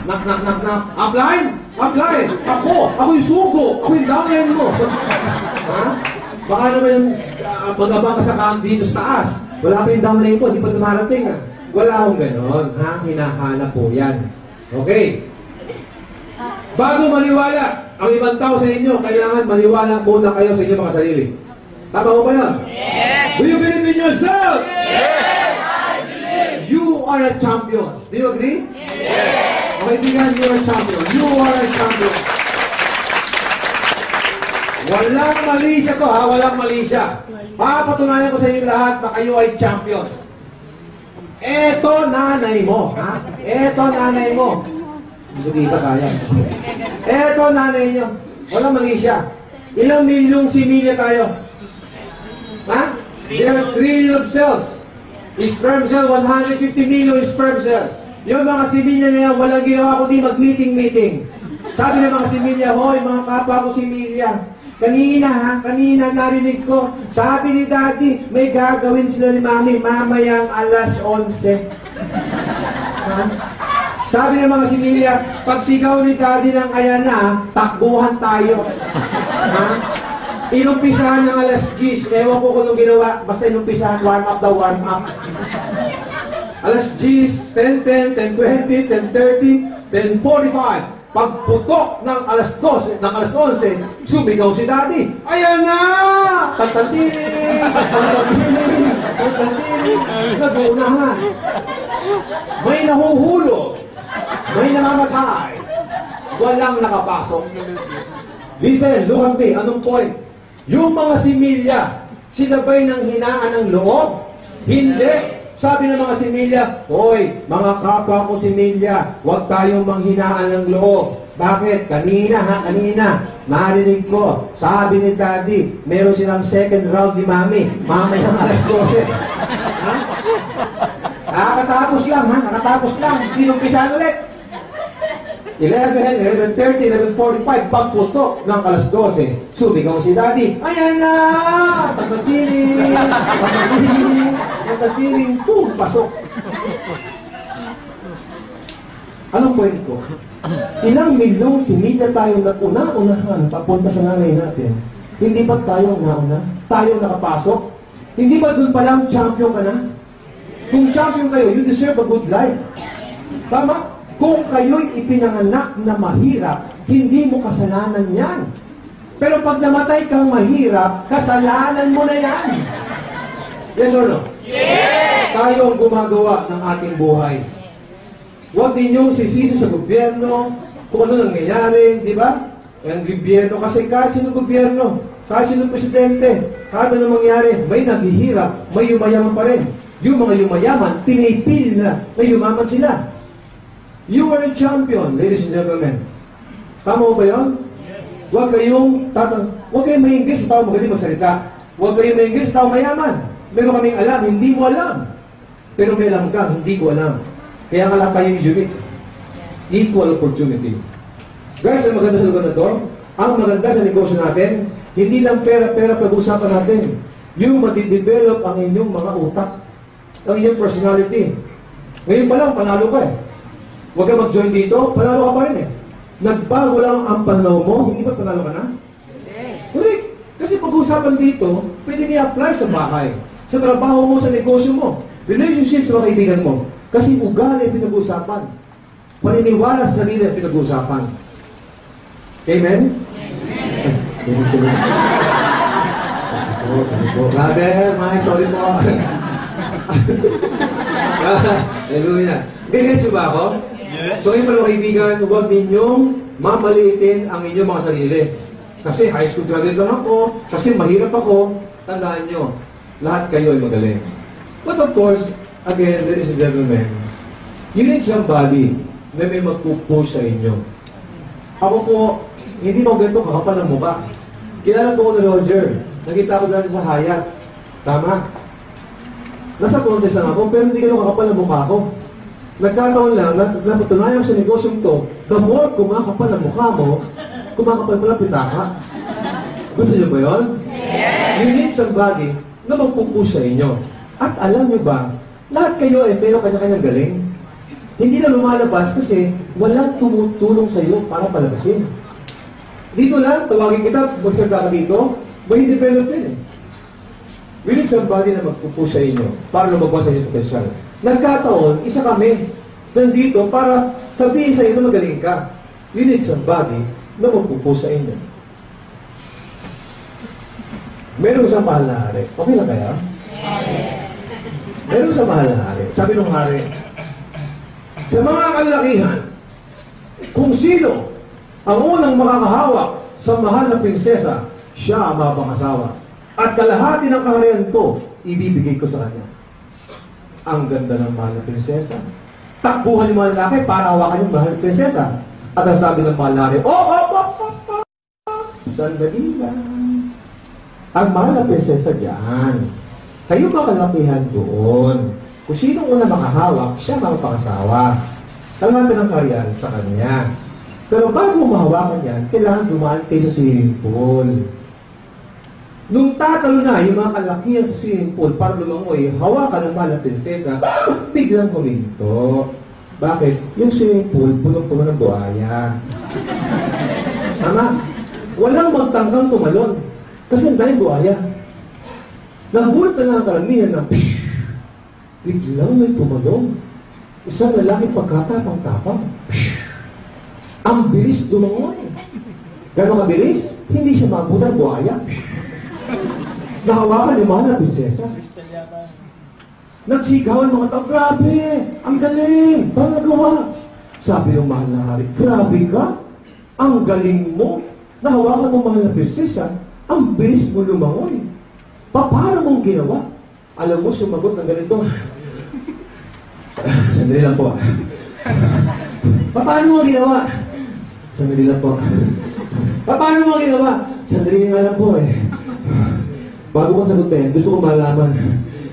Knock, knock, knock, knock. Upline! Upline! Ako yung sugo! Ako yung downline mo! Ha? Baka naman yung pag-abang ka sa dito sa taas. Wala pa yung downline ko, di pa dumarating. Ha? Wala akong ganon. Ha? Hinahanap po yan. Okay. Bago maniwala, ang ibang tao sa inyo, kailangan maniwala muna kayo sa inyo mga sarili. Tama ko ba yun? Yes! Do you believe in yourself? Yes! I believe! You are a champion. Do you agree? Yes! Okay, tingnan, you are a champion. You are a champion. Walang mali siya to, ha? Walang mali siya. Papatunayan ko sa inyo lahat na kayo ay champion. Eto nanay mo, ha? Eto nanay mo. Hindi ba sayang? Eto nanay nyo. Walang mali siya. Ilang milyong similya tayo? Ha? There are 3 million cells. Sperm cell, 150 million sperm cell. Yung mga similya na yan, walang ginawa ko di mag-meeting. Sabi ng mga similya, hoy, mga kapwa ko similya. Kanina narinig ko, sabi ni Daddy, may gagawin sila ni Mami mamayang alas 11. Ha? Sabi ng mga similya, pag sigaw ni Daddy ng ayan na, takbuhan tayo. Ha? Inumpisahan ng alas 10. Ewan ko kung anong ginawa. Basta inumpisahan, warm up daw, warm up. Alas 10, 10:10, 10:20, 10:30, 10:45. Pagputok ng alas 12, ng alas 11, sumigaw si Daddy. Ayan na! Tantantini! Tantantini! Tantantini! Nag-uunahan. May nahuhulog. May namamatay. Walang nakapasok. Listen, look at me. Anong point? Yung mga similya, sinabay ng hinaan ng loob? Hindi. Sabi ng mga similya, hoy, mga kapwa ko similya, huwag tayong manghinaan ng loob. Bakit? Kanina, narinig ko, sabi ni Daddy, meron silang second round ni Mami, mamaya alas 12. Ha? Nakatapos lang, pinumpisahan ulit. 11, 11:30, 11:45, pagputok ng alas 12. Sumigaw si Daddy, ayan na! Pagkatiling, pasok. Anong point ko? Ilang milyong similya tayong nag-una-unahan papunta sa nanay natin. Hindi ba tayong nauna? Tayong nakapasok? Hindi ba doon pa lang champion ka na? Kung champion kayo, you deserve a good life. Tama? Kung kayo'y ipinanganak na mahirap, hindi mo kasalanan yan. Pero pag namatay kang mahirap, kasalanan mo na yan. Yes or no? Yes! Tayo ang gumagawa ng ating buhay. Huwag ninyong sisisi sa gobyerno kung ano nangyayari, di ba? Ang gobyerno, kasi kahit sino gobyerno, kahit sino presidente, kahit ano mangyari, may naghihirap, may yumayaman pa rin. Yung mga yumayaman, pinipili na may yumaman sila. You are a champion, ladies and gentlemen. Tama ba yun? Yes. Huwag kayong maingis sa tao magaling magsalita. Huwag kayong maingis sa tao mayaman. Meron kaming alam, hindi mo alam. Pero may alam ka, hindi ko alam. Kaya nga lang tayong unique. Equal opportunity. Guys, ang maganda sa lugar na to, ang maganda sa negosyo natin, hindi lang pera-pera pag-usapan natin. Yung matidevelop ang inyong mga utak, ang inyong personality. Ngayon pa lang, panalo ka eh. Huwag ka mag-join dito, panalo ka pa rin eh. Nagbago lang ang panalo mo, hindi ba panalo ka na? Yes. Correct. Kasi pag-usapan dito, pwede i-apply sa bahay, sa trabaho mo, sa negosyo mo, relationship sa mga kaibigan mo. Kasi ugali ang pinag-usapan. Paniniwala sa sarili ang pinag-usapan. Amen? Amen. Brother, sorry po. Hallelujah. Ganyan ba ako? Yes. So yung mga kaibigan, huwag ninyong mamaliitin ang inyong mga sarili. Kasi high school graduate lang ako, kasi mahirap ako, tandaan nyo, lahat kayo ay magaling. But of course, again, ladies and gentlemen, you need somebody na may magpupush sa inyo. Ako po, hindi mo ganito kakapal ng mukha. Kilala ko ni Roger. Nakita ko dati sa Hayat. Tama? Nasa contest lang ako, pero hindi kayo kakapal ng mukha ko. Nagkataon lang, napatunayan sa negosyong to, the more kumakapal ang mukha mo, kumakapal pala pitaka. Gusto niyo ba yun? Yes! You need somebody na magpupush sa inyo. At alam niyo ba, lahat kayo ay pero kanya-kanyang galing. Hindi na lumalabas kasi walang tumutulong sa iyo para palabasin. Dito lang, tawagin kita, magsalita ka dito, may develop yun eh. We need somebody na magpupush sa inyo para lumabas sa inyo potential. Nagkataon, isa kami nandito para sabihin sa iyo na magaling ka. You need somebody na magpupush sa inyo. Meron sa mahal na hari. Okay na kaya? Meron sa mahal na hari. Sabi ng hari, sa mga kalalakihan, kung sino ang unang makakahawak sa mahal na prinsesa, siya ang mapangasawa. At kalahati ng kaharian ko, ibibigay ko sa kanya. Ang ganda ng mahal na prinsesa. Takbuhan yung mga lalaki para hawakan yung mahal na prinsesa. At ang sabi ng mahal na hari, sandali lang. Ang mahal na prinsesa diyan. Kayo ba kalakihan doon? Kung sino una makahawak, siya ang pangasawa. Tanggapin ang kaharian sa kanya. Pero bago mahawakan yan, kailangan dumaan kayo sa swimming pool. Nung tatalo na yung mga kalakihan sa swimming pool para lumangoy, hawakan ng mahal na prinsesa, biglang huminto. Bakit? Yung swimming pool, punong-puno ng buhaya. Tama? Walang magtanggang tumalon. Kasi ang daming buhaya. Nagulat na lang ang karamihan na, biglang may tumalong. Isang lalaki pagkatapang-tapang. Ang bilis dumangoy. Gano'ng kabilis? Hindi siya mabutan buhaya. Nahawakan yung mahal na prinsesa. Nagsigawan mga tao, grabe! Ang galing! Paano nagawa? Sabi ng mahal na hari, grabe ka? Ang galing mo! Nahawakan mo mahal na prinsesa, ang bilis mo lumangoy. Paano mong ginawa? Alam mo, sumagot ng ganito. Sandali lang po. Paano mo ginawa? Sandali lang po. Paano mo ginawa? Sandali nga lang po eh. Bago ko sagutin, gusto ko malaman,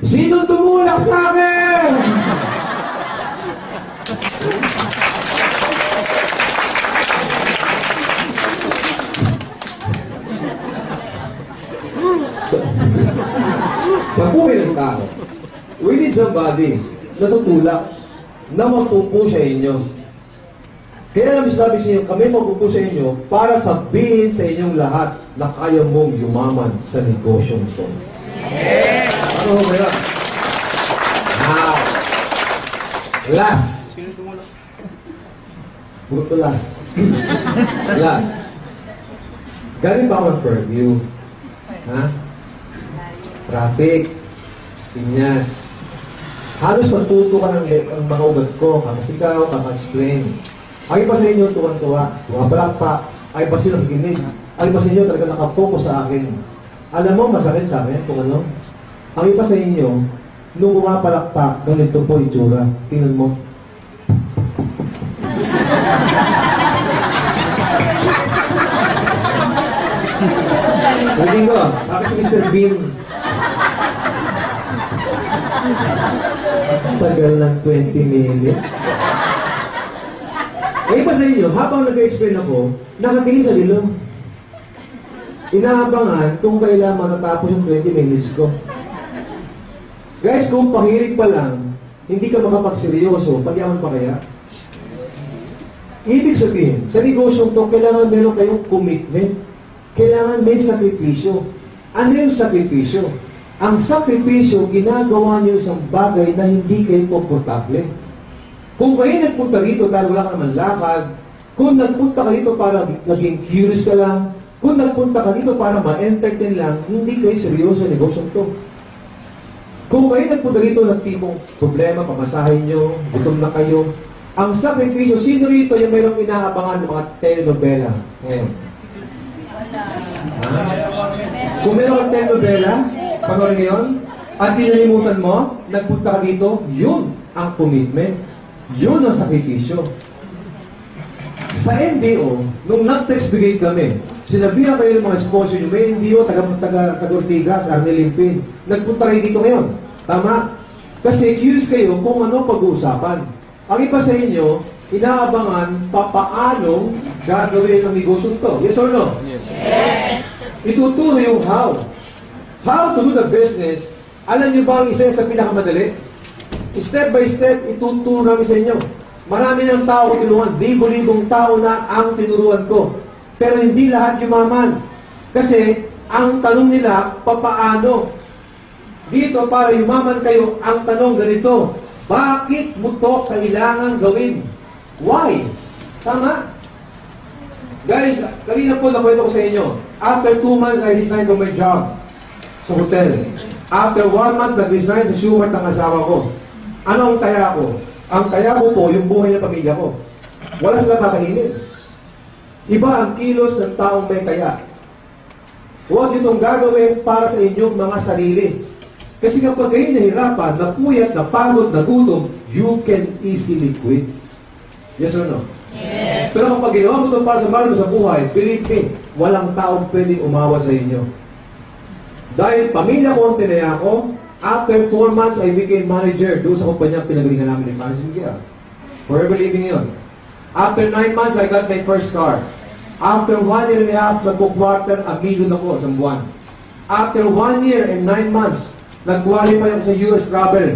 sino tumulak sa akin? Sa buhay ng tao, we need somebody na tutulak, na magpupo sa inyo. Kaya namin sinabi sa inyo, kami magpupo sa inyo para sabihin sa inyong lahat na kaya mong yumaman sa negosyong ito. Yes! Ano ba yun? Now, last. Buto last. Last. Galing ba ako ng purview? Ha? Traffic. Pinyas. Halos matuto ka ng mga ugat ko. Kakasigaw, kaka-explain. Ay pa sa inyo, tuwan-tuwa. Mga palakpak. Ay pa sila nakikinig. Ay pa sa inyo, talaga nakapokus sa akin. Alam mo, masakit sa akin kung ano? Ang iba sa inyo, nung pumapalakpak, ganito po itsura. Tingnan mo. Hindi ko, bakit si Mr. Bean? Tagal ng 20 minutes. Ang iba sa inyo, habang nag-explain ako, nakatingin sa ilong. Inaabangan kung kailan matatapos yung 20 minutes ko. Guys, kung pahirig pa lang, hindi ka makapagseryoso, pagyaman pa kaya? Ibig sabihin, sa negosyong to, kailangan meron kayong commitment. Kailangan may sakripisyo. Ano yung sakripisyo? Ang sakripisyo, ginagawa niyo isang bagay na hindi kayo komportable. Kung kayo nagpunta rito dahil wala ka naman lakad, kung nagpunta ka dito para naging curious ka lang, kung nagpunta ka dito para ma-entertain lang, hindi kayo seryoso sa negosyong to. Kung kayo nagpunta rito ng tipong problema, pamasahin nyo, gutom na kayo, ang sakripisyo, sino rito yung mayroong inaabangan ng mga telenovela ngayon? Ha? Kung mayroong kang telenovela, panoorin ngayon, at pinalimutan mo, nagpunta ka dito, yun ang commitment. Yun ang sakripisyo. Sa NDO, nung nag-text brigade kami, sinabihan kayo ng mga sponsor nyo, may NDO, taga-Ortigas, Arnel Limpin, nagpunta kayo dito ngayon. Tama? Kasi curious kayo kung ano pag-uusapan. Ang iba sa inyo, inaabangan papaano gagawin ang negosyo ito. Yes or no? Yes! Ituturo yung how. How to do the business. Alam niyo ba ang isa sa pinakamadali? Step by step, ituturo namin sa inyo. Marami ng tao ko tinulungan. Libo-libong tao na ang tinuruan ko. Pero hindi lahat yumaman. Kasi, ang tanong nila, papaano? Dito, para yumaman kayo, ang tanong ganito, bakit mo to kailangan gawin? Why? Tama? Guys, kanina po nakwento ko sa inyo. After 2 months, I resigned from my job sa hotel. After 1 month, nag-resign sa Schubert ang asawa ko. Ano ang taya ko? Ang taya ko po, yung buhay ng pamilya ko. Wala silang kakainin. Iba ang kilos ng taong may taya. Huwag itong gagawin para sa inyong mga sarili. Kasi kapag kayo nahirapan, napuyat, napagod, nagutom, you can easily quit. Yes or no? Yes. Pero kapag ginawa mo ito para sa marami sa buhay, believe me, walang taong pwedeng umawa sa inyo. Dahil pamilya ko ang tinaya ko, after 4 months, I became manager doon sa kumpanya pinagalingan namin ng managing gear. Forever living yun. After 9 months, I got my first car. After 1 year and a half, nagpo-quarter, $1 million ako sa buwan. After 1 year and 9 months, nag-qualify ako sa US travel.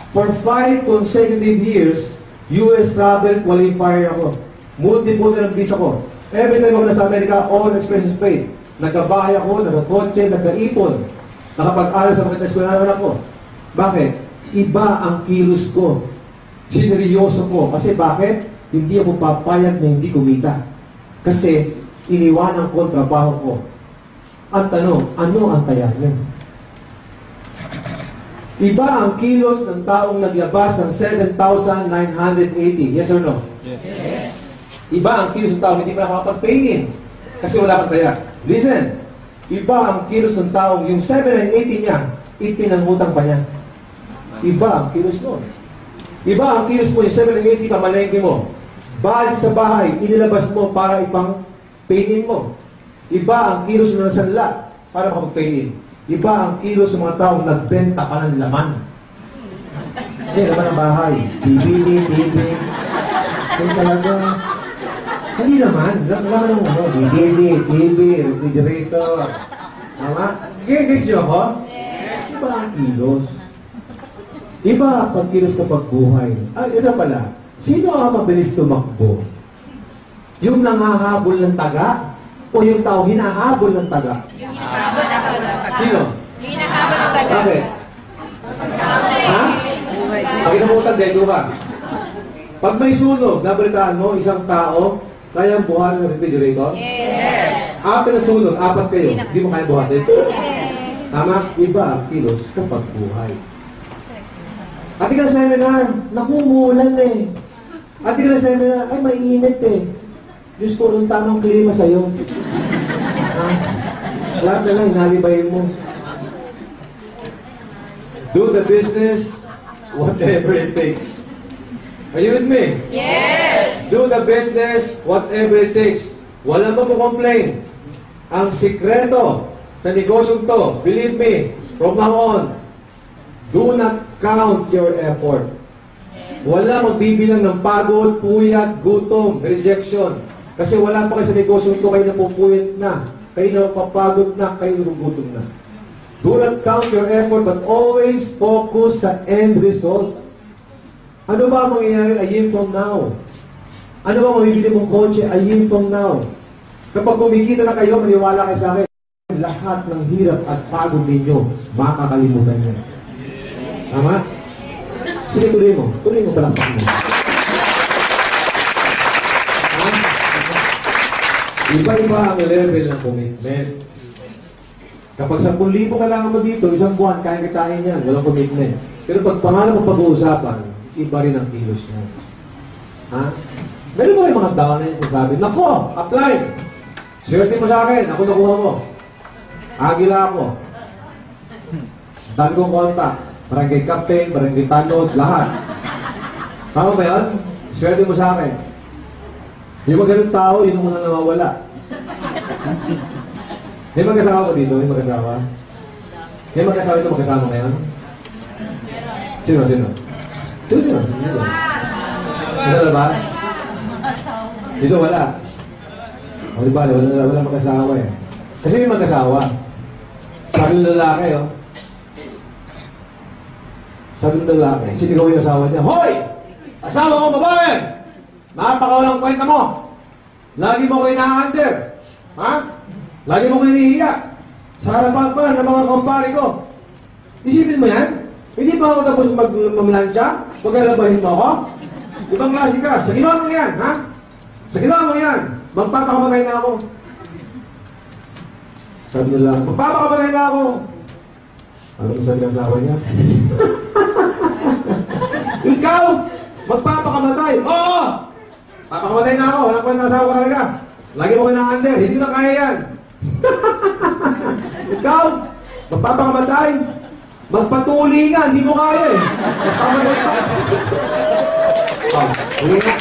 For 5 consecutive years, US travel qualifier ako. Multiple na ng visa ko. Every time ako nasa Amerika, all expenses paid. Nagkabahay ako, nagkakotse, nagkaipon. Nakapag-aral sa mga eskwelahan ako. Bakit? Iba ang kilos ko. Sineryoso ko. Kasi bakit? Hindi ako papayag na hindi kumita. Kasi iniwanan ko ang trabaho ko. Ang tanong, ano ang kayanin? Iba ang kilos ng taong naglabas ng 7,980. Yes or no? Yes. Iba ang kilos ng taong hindi pa nakakapag-pay-in. Kasi wala kang taya. Listen. Iba ang kilos ng taong yung 7,980 niya, ipinangutang pa niya. Iba ang kilos mo. Iba ang kilos mo, yung 7,980 pamalengke mo. Balik sa bahay, inilabas mo para ipang pay-in mo. Iba ang kilos mo ng sanla para makapag-pay-in. Iba ang kilos ng mga taong nagbenta pa ng laman. Hindi, laman ng bahay. TV. Kaya talaga, hindi naman. Laman ng DVD, TV, refrigerator. Tama? Guys nyo ako? Yes. Iba ang kilos. Iba ang kilos kapag buhay. Yun na pala. Sino ang mabilis tumakbo? Yung nangahabol ng taga o yung tao hinahabol ng taga? Yung hinahabol ng taga. Sino? Yung hinahabol ng taga. Bakit? Ha? Pag inamutan, dito ka. Pag may sunog, nabalitaan mo, isang tao, kayang buhatin ng refrigerator? Yes. After na sunog, apat kayo, hindi mo kaya buhatin? Tama? Iba ang kilos kapag buhay. Ati ka na seminar, naku, umuulan eh. Ati ka na seminar, ay mainit eh. Diyos ko, nung tamang klima sa'yo. Ha? Lahat na lang, inalibayin mo. Do the business, whatever it takes. Are you with me? Yes. Do the business, whatever it takes. Walang magpo-complain. Ang sikreto sa negosyong to, believe me, from now on, do not count your effort. Wala magbibilang ng pagod, puyat, gutom, rejection. Kasi wala pa kayo sa negosyong to, kayo napupuyat na. Kayo napapagod na, kayo nagugutom na. Do not count your effort, but always focus sa end result. Ano ba ang mangyayari a year from now? Ano ba mabibili mong kotse a year from now? Kapag kumikita na kayo, maniwala kayo sa akin, lahat ng hirap at pagod ninyo, makakalimutan niyo. Tama? Sige, tuloy mo. Tuloy mo palakpak mo. Ha? Iba-iba ang level ng commitment. Kapag 10,000 kailangan mo dito, isang buwan, kaya kitain yan. Walang commitment. Pero pag pangalan mo pag-uusapan, iba rin ang kilos niya. Ha? Meron mo yung mga tao na yung sasabi, nako, apply! Swerte mo sa akin, ako nakuha mo. Agila ako. Dami kong kontak. Barangay captain, barangay tanod, lahat. Tama ba yan? Swerte mo sa akin. Yung mga ganun tao, yun ang mga nawawala. May mag-asawa ko dito? May mag-asawa? May mag-asawa ito mag-asawa ngayon? Sino? Sino? Dito na ba? Dito wala. O diba, wala mag-asawa eh. Kasi may mag-asawa. Sabi ng lalaki, oh. Sabi ng lalaki, sinigaw yung asawa niya, hoy! Asawa ko, babae! Napakawalang kwenta mo! Lagi mo ko ina-under! Ha? Lagi mo ko inihiya! Sa harapan pa ng mga kumpare ko! Isipin mo yan? Hindi ba ako tapos magmamlansya? Pagkalabahin mo ako? Ibang klase ka. Sa ginawa mo yan, ha? Sa ginawa mo yan, magpapakamatay na ako. Sabi nila, magpapakamatay na ako. Ano mo sabi ng asawa niya? Ikaw, magpapakamatay. Oo! Papakamatay na ako. Walang kwenta asawa ko talaga. Lagi mo kina-under. Hindi na kaya yan. Ikaw, magpapakamatay. Magpatuli nga, hindi mo kaya eh. Magpapakamatay ka. Uwi na.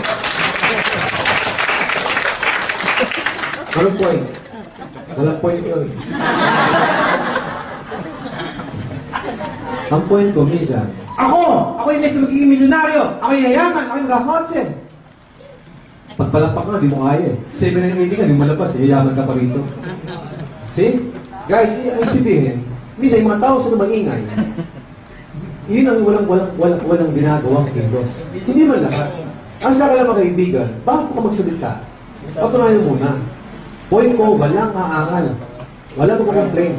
Anong point? Walang point yun. Ang point ko, minsan, ako yung next na magiging milyonaryo. Ako yung yayaman. Ako yung magkakotse. Pagpalapak nga, di mo kaya eh. 7 na yung ka, di mo malabas. Yayaman ka pa rito. See? Guys, ang sabihin, minsan yung mga tao sa maingay, yun ang walang ginagawang Diyos. Hindi man lahat. Ang sa akin lang mga kaibigan, bakit ka magsalita? Patunayan muna. Point ko, walang aangal. Wala mo complain.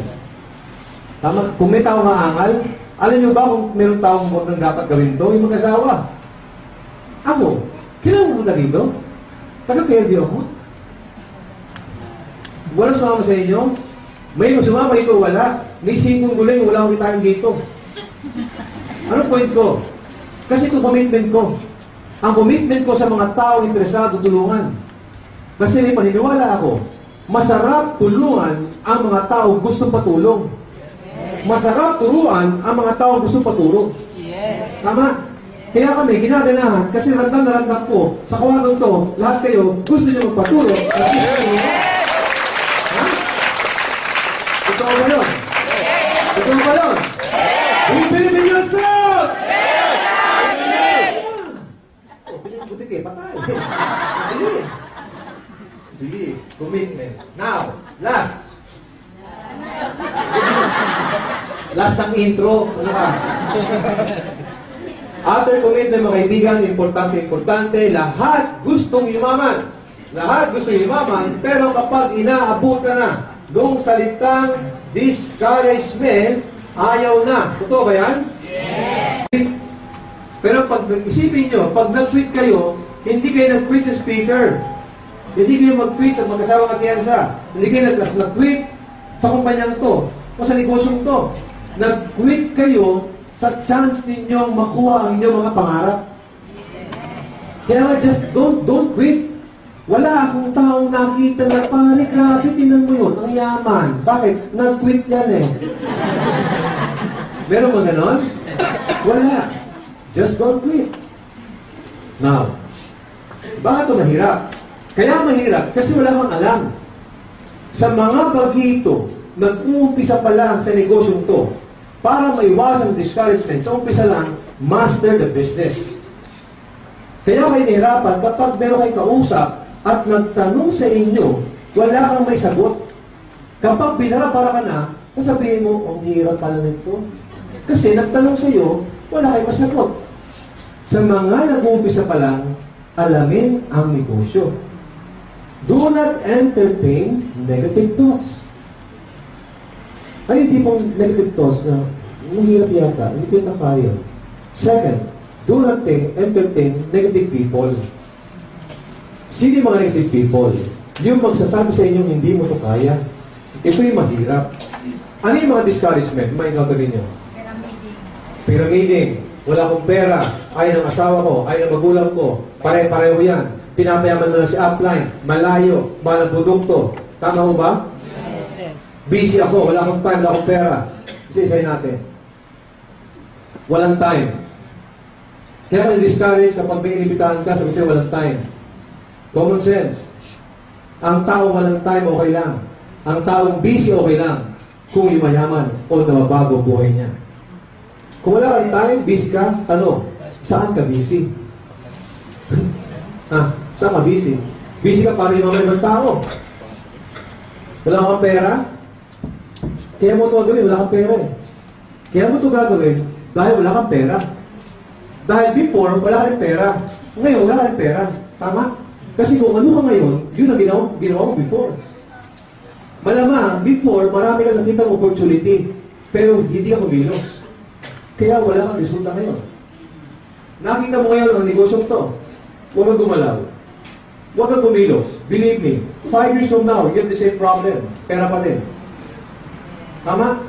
Tama? Kung may tao maangal, alam nyo ba kung meron taong nang dapat gawin to? Yung mag-asawa. Ako, kailangan mo na dito? Taga-fairview ako. Walang sumama sa inyo? May sumama ito, wala. May 5 gulay, wala akong kitain dito. Ano point ko? Kasi ito commitment ko. Ang commitment ko sa mga tao interesado tulungan. Kasi may paniniwala ako, masarap tulungan ang mga tao gustong patulong. Masarap turuan ang mga tao gustong patulong. Tama? Kaya kami, ginaganahan, kasi randang na randang ko, sa kawagang to, lahat kayo, gusto nyo magpatulong. Ha? Ito ba yun? Ito ba yun? We Philippine Youth Strong! Buti kayo, patay. Sige, commitment. Now, last. Last ng intro. Ano ka? After commitment, mga kaibigan, importante, lahat gustong yumaman. Lahat gustong yumaman, pero kapag inaabot ka na nung salitang discouragement, ayaw na. Totoo ba yan? Yes! Pero pag isipin nyo, pag nag-quit kayo, hindi kayo nag-quit sa speaker. Hindi kayo mag-quit sa mag-asawang atiyansa. Hindi kayo nag-quit sa kumpanyang to o sa negosyong to. Nag-quit kayo sa chance ninyong makuha ang inyong mga pangarap. Kaya just don't quit. Wala akong taong nakita na pare, grabe, tinan mo yun, ang yaman. Bakit? Nag-quit yan eh. Meron mo ganon? Wala. Just don't quit. Now, bakit ito mahirap? Kaya mahirap kasi wala kang alam. Sa mga bagito, nag-uumpisa pa lang sa negosyong to, para maiwasan discouragement, sa umpisa lang, master the business. Kaya kayo nahirapan kapag meron kayo kausap at nagtanong sa inyo, wala kang may sagot. Kapag binabara ka na, sasabihin mo, ang hirap pala nito. Kasi nagtanong sa iyo, wala kayo masagot. Sa mga nag-uumpisa pa lang, alamin ang negosyo. Do not entertain negative thoughts. Ay, hindi pong negative thoughts na mahirap yata, hindi kita kaya. Second, do not entertain negative people. Sino yung mga negative people? Yung magsasabi sa inyong hindi mo ito kaya. Ito yung mahirap. Ano yung mga discouragement? May encounterin nyo? Pyramiding. Wala akong pera. Ayaw ng asawa ko. Ayaw ng magulang ko. Pare-pareho yan. Pinapayaman mo na si upline. Malayo. Mahal ang produkto. Tama mo ba? Busy ako. Wala akong time. Wala akong pera. Isa-isayin natin. Walang time. Kaya kung discourage kapag may inibitahan ka, sabi siya walang time. Common sense. Ang tao walang time, okay lang. Ang taong busy, okay lang. Kung yumayaman o nababago buhay niya. Kung wala kang time, busy ka, tanong, saan ka busy? Saan ka busy? Busy ka para yumaman ng tao. Wala kang pera? Kaya mo ito gagawin, wala kang pera eh. Kaya mo ito gagawin dahil wala kang pera. Dahil before, wala kang pera. Ngayon, wala kang pera. Tama? Kasi kung ano ka ngayon, yun ang ginawa mo before. Malamang, before, marami kang nakita ng opportunity. Pero hindi ka kumilos. Kaya wala kang resulta ngayon. Nakita mo ngayon ang negosyong to. Huwag kang gumalaw. Huwag kang kumilos. Believe me, 5 years from now, you have the same problem. Pera pa din. Tama?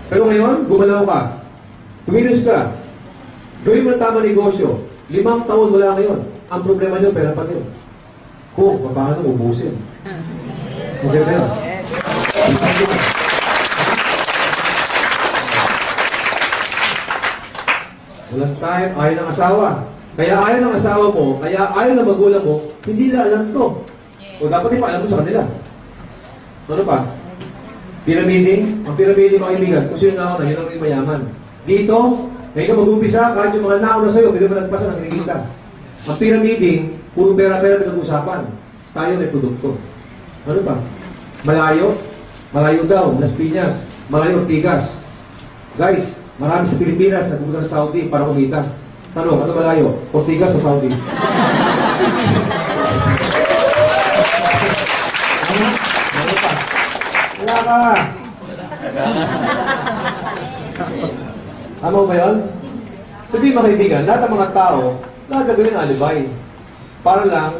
Pero ngayon, gumalaw ka. Kumilos ka. Gawin mo ng tamang negosyo. 5 taon wala ngayon. Ang problema nyo, pera pa din. Kung, paano ubusin? Okay ba yun? Walang time, ayaw ng asawa. Kaya ayaw ng asawa mo, kaya ayaw ng magulang mo, hindi nila alam to. O dapat ipaalam mo sa kanila. Ano pa? Pyramiding. Ang pyramiding, mga kaibigan, kung sino na ako na, yun ang rin mayaman. Dito, ngayon ka mag-umpisa, kahit yung mga nauna sa'yo, pwede mo nagpasa ng kinikita. Ang pyramiding, puro pera-pera pinag-usapan. Tayo may produkto. Ano pa? Malayo. Malayo daw, Las Piñas. Malayo, Ortigas. Guys, marami sa Pilipinas na pumunta sa Saudi para kumita. Tanong, ano malayo? Ortigas o Saudi? Ano pa? Wala ka. Ano ba yun? Sabihin mga kaibigan, lahat ng mga tao, lahat gagawin ng alibay. Para lang,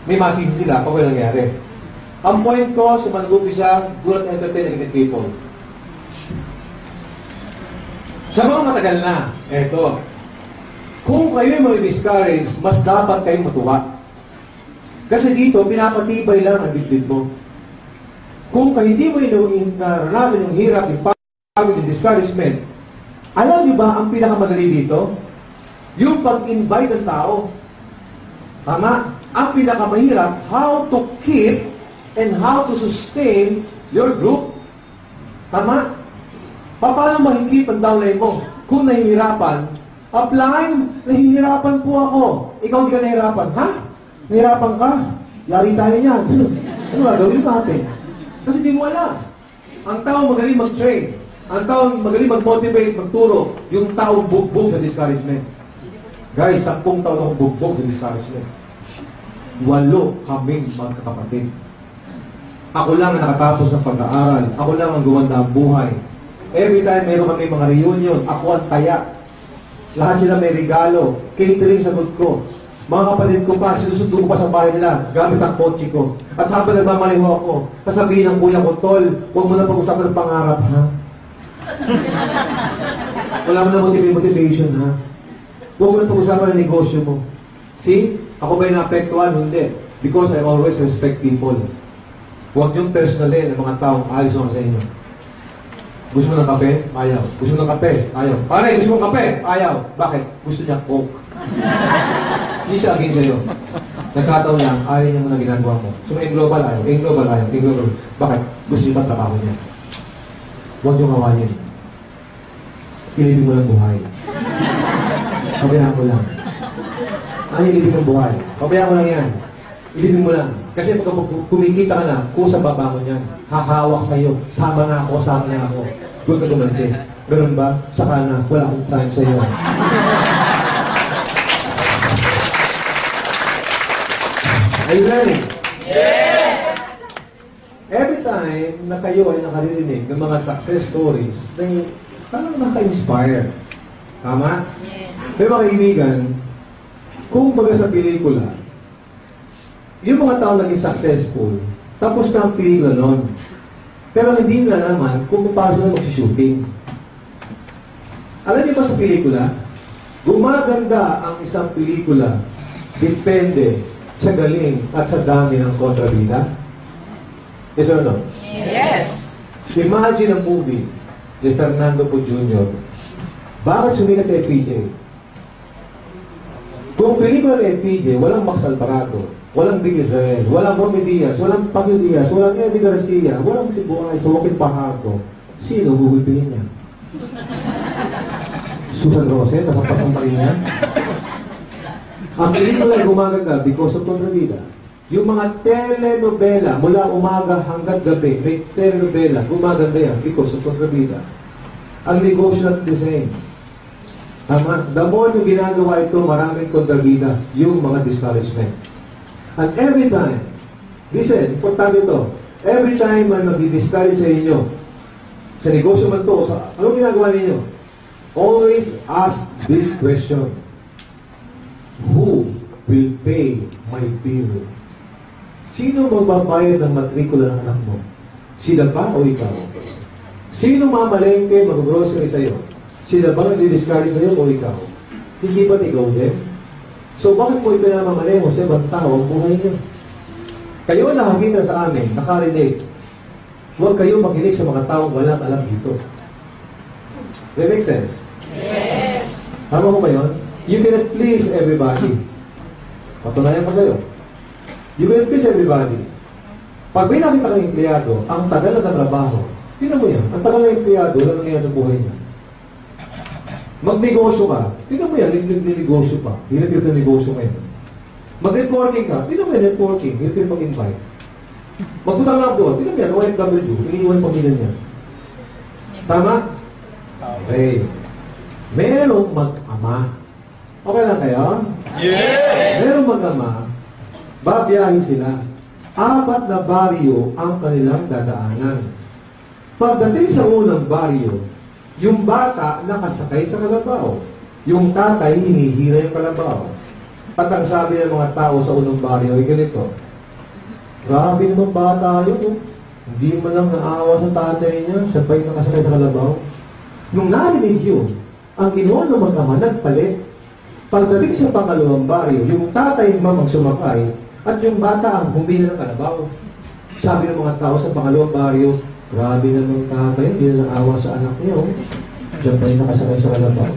may masisi sila pag wala nangyari. Ang point ko sa mag-umpisa, do not entertain negative people. Sa mga matagal na, eto, kung kayo may discourage, mas dapat kayong matuwa. Kasi dito, pinapatibay lang ang dibdib mo. Kung hindi mo naranasan yung hirap, yung pagod, yung discouragement, alam niyo ba ang pinakamadali dito? Yung pag-invite ng tao. Tama? Ang pinakamahirap, how to keep and how to sustain your group. Tama? Paano mahigit ang downline mo? Kung nahihirapan, upline, nahihirapan po ako. Ikaw hindi ka nahihirapan. Ha? Nahihirapan ka? Yari tayo niyan. Ano gagawin natin? Kasi di mo alam. Ang tao magaling mag-train. Ang tao magaling mag-motivate, magturo. Yung tao bugbog sa discouragement. Guys, 10 taon akong bugbog sa discouragement. 8 kaming magkakapatid. Ako lang ang nakatapos ng pag-aaral. Ako lang ang gumanda ang buhay. Every time meron kami mga reunion, ako ang taya. Lahat sila may regalo. Catering sagot ko. Mga kapatid ko pa, sinusundo ko pa sa bahay nila gamit ang kotse ko. At habang nagmamaliho ako, sasabihin ng kuya ko, Tol, huwag mo na pag-usapan ng pangarap, ha? Wala mo na motivation, ha? Huwag mo na pag-usapan ng negosyo mo. See? Ako ba yung naapektuhan? Hindi. Because I always respect people. Huwag niyong personalin ng mga taong alis naman sa inyo. Gusto mo ng kape? Ayaw. Gusto mo ng kape? Ayaw. Pare, gusto mo ng kape? Ayaw. Bakit? Gusto niya coke. Hindi siya against sa'yo. Nagkataon lang, ayaw niya muna ginagawa mo. So, in global ayaw. In global ayaw. In global. Bakit? Gusto niya ba trabaho niya? Huwag niyong hawanin. Ilibig mo lang buhay. Pabayaan mo lang. Ano yung ilibig ng buhay? Pabayaan mo lang yan. Ilibig mo lang. Kasi pag kumikita ka na, kusang baba mo niyan. Hahawak sa'yo. Sama na ako, sama na ako. Doon ka dumating. Ganun ba? Saka na. Wala akong time sa'yo. Are you learning? Yes! Every time na kayo ay nakaririnig ng mga success stories, na parang naka-inspire. Tama? Yes. Pero mga kaibigan, kung baga sa pelikula, yung mga tao naging successful, tapos na ang pelikula nun. Pero hindi na naman kung paano sila mag-shooting. Alam niyo ba sa pelikula, gumaganda ang isang pelikula depende sa galing at sa dami ng kontrabida? Yes or no? Yes. Imagine a movie ni Fernando Po Jr. Bakit sumikat si FPJ? Kung pelikula ni FPJ, walang Max Alvarado, walang Big Israel, walang Romy Diaz, walang Pacquiao Diaz, walang Eddie Garcia, walang si Buhay, sa Joaquin Pajardo, sino gugulpihin niya? Susan Roses, sa Kapatang Marina? Ang pelikula ay gumaganda because of kontrabida. Yung mga telenovela, mula umaga hanggang gabi, may telenovela, gumaganda yan because of kontrabida. Ang negosyo at design. Tama? The more yung ginagawa ito, maraming kontrabida, yung mga discouragement. And every time, listen, importante ito, every time may mag-discourage sa inyo, sa negosyo man to, sa, anong ginagawa ninyo? Always ask this question. Who will pay my bill? Sino magbabayad ng matrikula ng anak mo? Sila ba o ikaw? Sino mamalengke, mag-grocery sa'yo? Sila ba nag-discourage sa'yo o ikaw? Hindi ba ikaw din? So bakit mo ipinamamalay mo sa ibang tao ang buhay niyo? Kayo na nakakita sa amin, nakarelate. Huwag kayo makinig sa mga taong walang alam dito. Does that make sense? Yes. Tama ko ba yun? You cannot please everybody. Patunayan ko sa'yo. You cannot please everybody. Pag may nakita kang empleyado, ang tagal na trabaho, tingnan mo yan, ang tagal na empleyado, wala nangyayari sa buhay niya. Magnegosyo ka, tingnan mo yan, nililnegosyo pa. Hinapit na negosyo ngayon. Mag-networking ka, tingnan mo yan, networking, hinapit pag-invite. Magputang lang doon, tingnan mo yan, OFW, iniiwan pamilya niya. Tama? Okay. Merong mag-ama. Okay lang kayo? Yes! Merong mag-ama, babiyahin sila. 4 na baryo ang kanilang dadaanan. Pagdating sa unang baryo, yung bata nakasakay sa kalabaw. Yung tatay hinihira yung kalabaw. At ang sabi ng mga tao sa unang baryo ay ganito, grabe naman bata yun, oh. Hindi man lang naawa sa tatay niya, siya pa'y nakasakay sa kalabaw. Nung narinig yun, ang ginawa ng mag-ama nagpalit. Pagdating sa pangalawang baryo, yung tatay mamang sumakay at yung bata ang humila ng kalabaw. Sabi ng mga tao sa pangalawang baryo, grabe naman tatay, hindi na naawa sa anak niya, oh. Siya pa'y nakasakay sa kalabaw.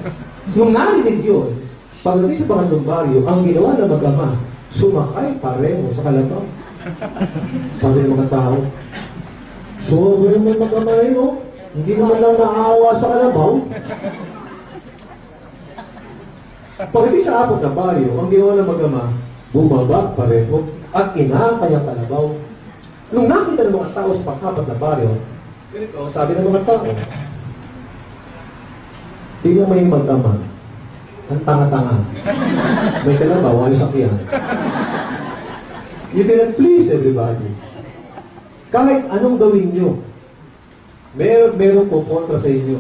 Nung narinig yun, pagdating sa pangalawang baryo, ang ginawa ng mag-ama, sumakay pareho sa kalabaw. Sabi ng mga tao, sobrang naman mag-amay mo. Hindi naman lang naawa sa kalabaw. Pagdating sa 4 na baryo, ang ginawa ng mag-ama, bumaba pareho at inakay ang kalabaw. Nung nakita ng mga tao sa pang-4 na baryo, ganito, sabi ng mga tao, tingnan mo yung mag-ama, ang tanga-tanga. May kalabaw, walis sakyan. You cannot please everybody. Kahit anong gawin nyo, meron po kontra sa inyo.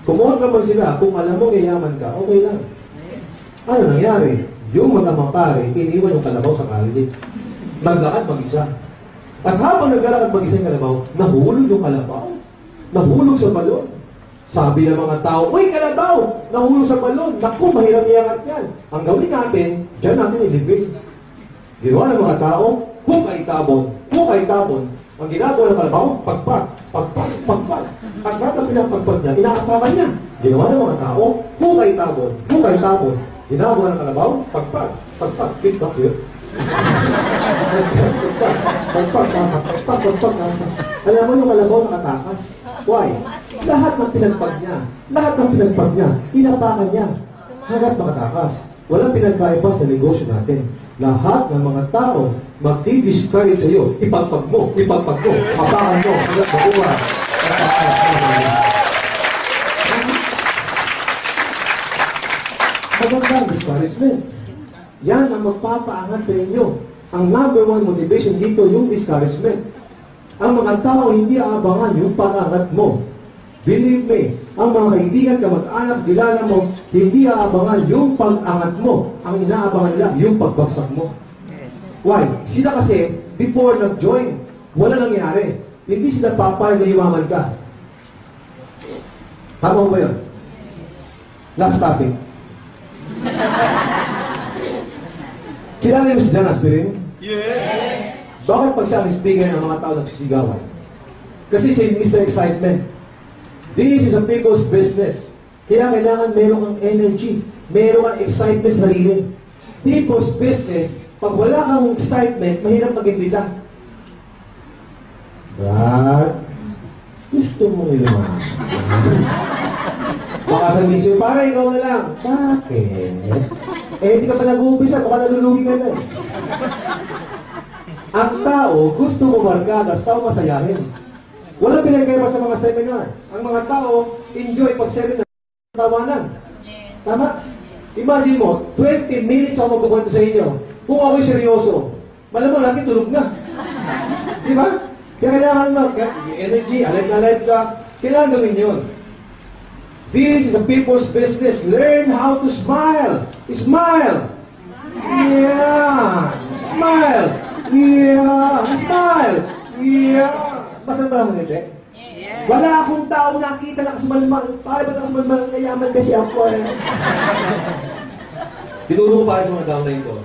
Kumontra man sila, kung alam mo yayaman ka, okay lang. Ano nangyari? Yung mag-amang pare, iniwan yung kalabaw sa kalye. Naglakad mag-isa. At habang naglalakad mag-isa yung kalabaw, nahulog yung kalabaw. Nahulog sa balon. Sabi ng mga tao, uy, kalabaw! Nahulog sa balon. Naku, mahirap iangat yan. Ang gawin natin, dyan natin ilibig. Ginawa ng mga tao, hukay tabon. Ang ginagawa ng kalabaw, pagpag. At lahat ng pinapagpag niya, inaapakan niya. Ginawa ng mga tao, hukay tabon. Ginagawa ng kalabaw, pagpag. Feedback yun. Pagpag. Alam mo yung kalabaw nakatakas. Why? Lahat ng pinagpag niya, inapakan niya. Hanggat makatakas. Walang pinagkaiba sa negosyo natin. Lahat ng mga tao magdi-discourage sa iyo. Ipagpag mo. Apakan mo. Hanggat makuha. Magandang discouragement. Yan ang magpapaangat sa inyo. Ang number 1 motivation dito, yung discouragement. Ang mga tao hindi aabangan yung pag-angat mo. Believe me, ang mga kaibigan ka mag-anak, kilala mo, hindi aabangan yung pag-angat mo. Ang inaabangan nila, yung pagbagsak mo. Why? Sila kasi, before nag-join, wala nangyari. Hindi sila papayag na yumaman ka. Tama ba yun? Last topic. Kilala niyo si John Aspirin? Yes! Bakit pag siya ang speaker ng mga tao nagsisigawan? Kasi si Mr. Excitement. This is a people's business. Kaya kailangan meron kang energy. Meron kang excitement sa sarili. People's business, pag wala kang excitement, mahirap mag-imbita. But, gusto mo yun. Baka sabihin siya, para ikaw na lang. Bakit? Hindi ka pa nag-uumpisa, baka nalulugi ka na. Ang tao, gusto mo markadas, tao masayahin. Walang pinagkaiba sa mga seminar. Ang mga tao, enjoy pag seminar, tawanan. Tama? Imagine mo, 20 minutes ako magkukwento sa inyo. Kung ako'y seryoso, malamang laki tulog na. Di ba? Kaya kailangan energy, alert ka. Kailangan gawin yun. This is a people's business. Learn how to smile. Smile. Yeah. Smile. Yeah. Smile. Yeah. Basta ba naman ito? Wala akong tao nakita na kasumalmal. Para ba kasumalmal? Kayaman kasi ako eh. Tinuro ko para sa mga downline ko.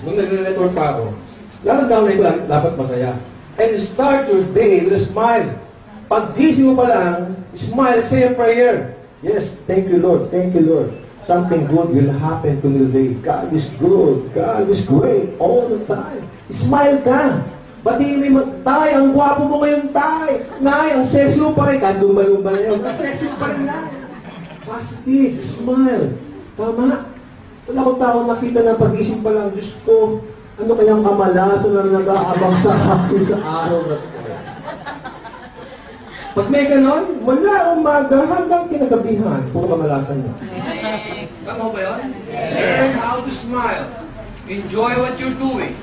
Nung nagre-network pa ako, lahat ng downline ko dapat masaya. And start your day with a smile. Pag gising mo pa lang, smile, say a prayer. Yes, thank you Lord, thank you Lord. Something good will happen to me today. God is good, God is great all the time. Smile ka. Batiin mo, tay, ang gwapo mo ngayon, tay. Nay, ang sexy mo pa rin. Kandumba-lumba na yun. Ang sexy mo pa rin, nay. Positive, smile. Tama. Wala akong tao nakita na pag-isip pa lang, Diyos ko, ano kayang kamalaso na nag-aabang sa akin sa araw na ito. Pag may ganon, wala umaga hanggang kinagabihan. Puro kamalasan niya. Tama ba yun? Learn how to smile. Enjoy what you're doing.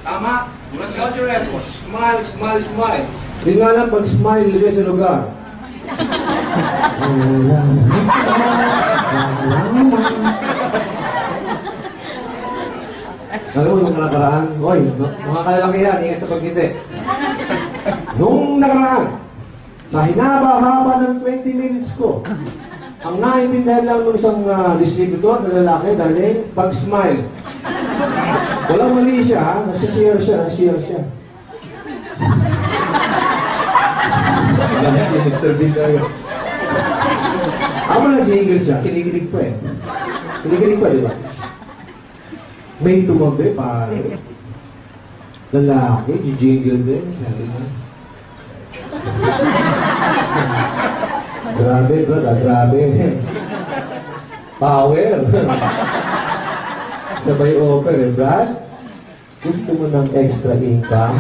Tama. Work out your effort. Smile, smile, smile. Hindi nga lang pag-smile ulit sa lugar. Alam mo, nung nakaraan, oy, mga kalalaki yan, ingat sa pagkiti. Nung nakaraan, sa hinaba-haba ng 20 minutes ko, ang naintindihan lang ng isang distributor na lalaki, dahil pag-smile. Walang mali siya, ha? Nasa-share siya. Si Mr. Bean tayo. Ako na-jingle siya, kinikilig pa eh. Kinikilig pa, di ba? May tumabi, pare. Lalaki, jingle din. Sabi na. Grabe, bro, grabe. Power. Sabay offer eh, Brad. Gusto mo ng extra income?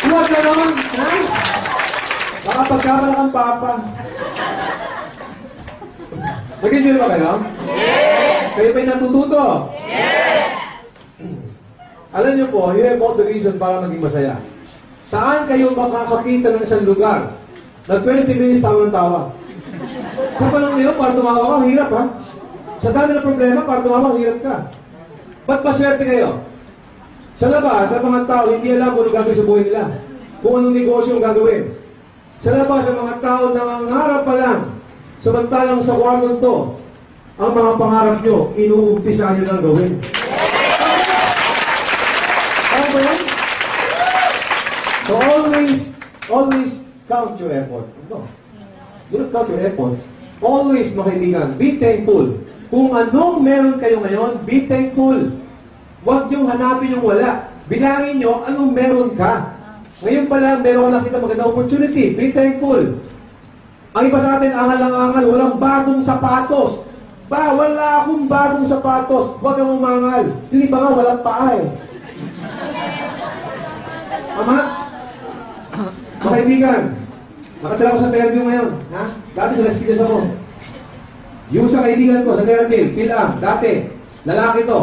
Huwag ka naman, ha? Baka pagkamala kang papa. Mag-enjoy ba kayo? Yes! Kayo ba'y natututo? Yes! Alam niyo po, you have all the reason para maging masaya. Saan kayo makakakita ng isang lugar na 20 minutes tawa-tawa? Sa panahon ngayon, para tumawa ka, hirap ha? Sa dami ng problema, para tumawa, hirap ka. Ba't maswerte kayo? Sa labas, sa mga tao, hindi alam kung ano gagawin sa buhay nila. Kung anong negosyo ang gagawin. Sa labas, sa mga tao nangangarap pa lang, samantalang sa kwartong to, ang mga pangarap nyo, inuumpisa nyo lang gawin. Ano ba yan? So always count your effort. No. Do not count your effort. Always, mga kaibigan, be thankful. Kung anong meron kayo ngayon, be thankful. Huwag niyong hanapin yung wala. Bilangin nyo anong meron ka. Ngayon pala, meron ka nakita magandang opportunity. Be thankful. Ang iba sa atin, angal-angal, walang bagong sapatos. Wala akong bagong sapatos. Huwag kang umangal. Yung iba nga, walang paa eh. Ama? Mga kaibigan, nakatira ko sa Fairview ngayon. Ha? Dati sa Las Piñas ako. Yung sa kaibigan ko sa Fairview, pila, dati, lalaki to.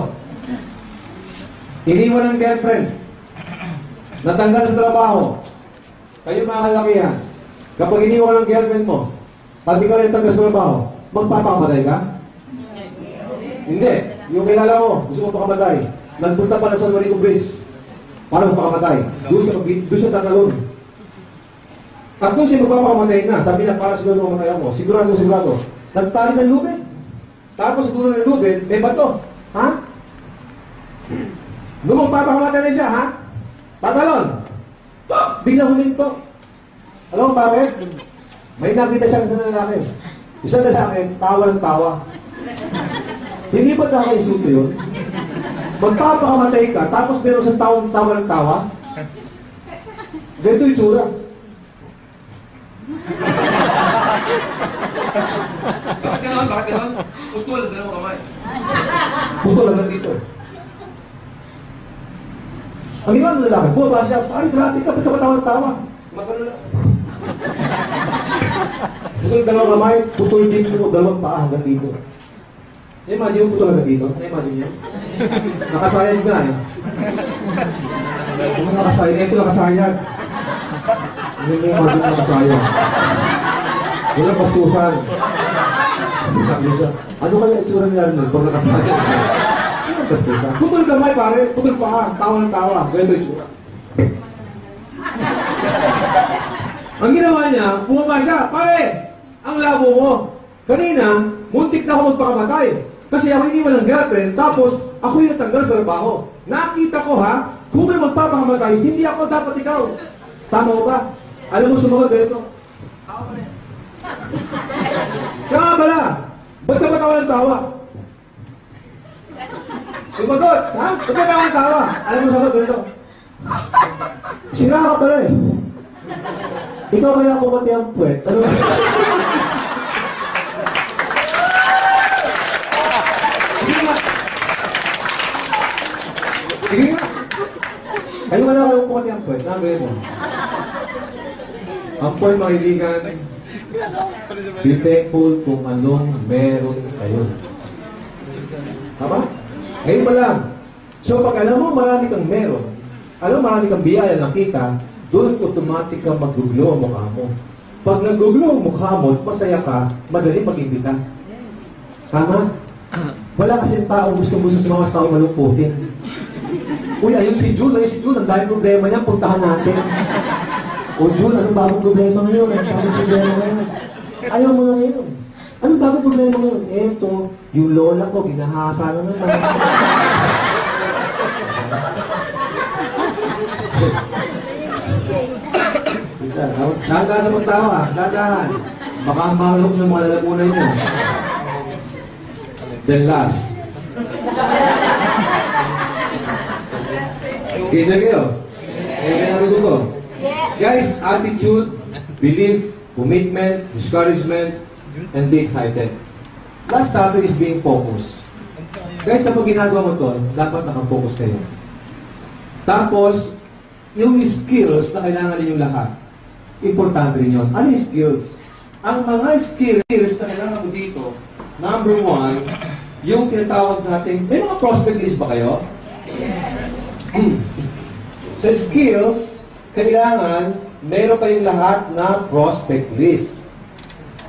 Iniwan ng girlfriend. Natanggal sa trabaho. Kayo mga kalakihan, kapag iniwan ng girlfriend mo, pag ikaw rin tanggal sa trabaho, magpapakamatay ka? Hindi. Yung kilala mo, gusto mo pakamatay. Nagpunta pa na San Marico Bridge para magpakamatay. Doon siya tatalon. At doon siya magpapakamatay na. Sabi na, para siguro mamatay ako. Sigurado. Nagtali ng lubid. Tapos siguro ng lubid, may bato. Ha? Nung magpapakamatay na siya, ha? Tatalon. Biglang huminto. Alam mo bakit? May nakita siya ng isang lalaki. Isang lalaki, tawa ng tawa. Hindi ba nakakainsulto yun? Magpapakamatay ka, tapos meron sa tawa ng tawa? Ganito yung tsura. Bakit ganon? Putol, dalawang kamay. Putol lang dito. Ang iba ng lalaki, bumaba siya, ay, grabe ka, ba't ka ba tawa? Magano lang. Putol dalawang kamay, putol din mo, dalawang paa hanggang dito. Na-imagine mo putol hanggang dito? Na-imagine niyo? Nakasayad ka eh. Kung nakasayad, ito nakasayad. Hindi mo imagine nakasayad. Walang bastusan. Sabi siya, ano kaya itsura niya nun pag nakasayad? Bastusan. Putol kamay pare, putol paa, tawa ng tawa. Ganito itsura. Ang ginawa niya, bumaba siya, pare, ang labo mo. Kanina, muntik na ako magpakamatay. Kasi ako iniwan ng girlfriend, tapos ako yung natanggal sa trabaho. Nakita ko ha, kung may magpapakamatay, hindi ako dapat ikaw. Tama ko ba? Alam mo sumagot ganito. Siya nga pala, ba't ka ba tawa ng tawa? Sumagot, ha? Ba't ka tawa ng tawa? Alam mo sumagot ganito. Sira ka pala eh. Ikaw kaya kumati ang puwet. Ano ba? Sige nga. Kayo wala kayong kumati ang puwet. Nagawin mo. Ang point, mga kaibigan, be thankful kung anong meron kayo. Tama? Ngayon pa lang. So, pag alam mo marami kang meron, alam mo marami kang biyaya nakita, doon automatic kang mag-glow ang mukha mo. Pag nag-glow ang mukha mo, masaya ka, madali mag-imbita. Tama? Wala kasing taong gusto sa mga taong malungkutin. Uy, ayun si June, ang dahil problema niya, puntahan natin. O June, anong bagong problema ngayon? Anong bagong problema ngayon? Ayaw mo na ngayon. Anong bagong problema ngayon? Eto, yung lola ko, ginahasa na naman. Dahan sa magtawa, dahan. Baka mahalok ng mga lalamunan niyo. Then last. Kita kayo? Kaya natututo. Guys, attitude, belief, commitment, discouragement, and be excited. Last topic is being focused. Guys, kapag ginagawa mo to, dapat nakafocus kayo. Tapos, yung skills na kailangan ninyong lahat, importante rin yun. Ano yung skills? Ang mga skills na kailangan mo dito, number 1, yung tinatawag natin, may mga prospect list ba kayo? Sa skills, kailangan meron kayong lahat na prospect list.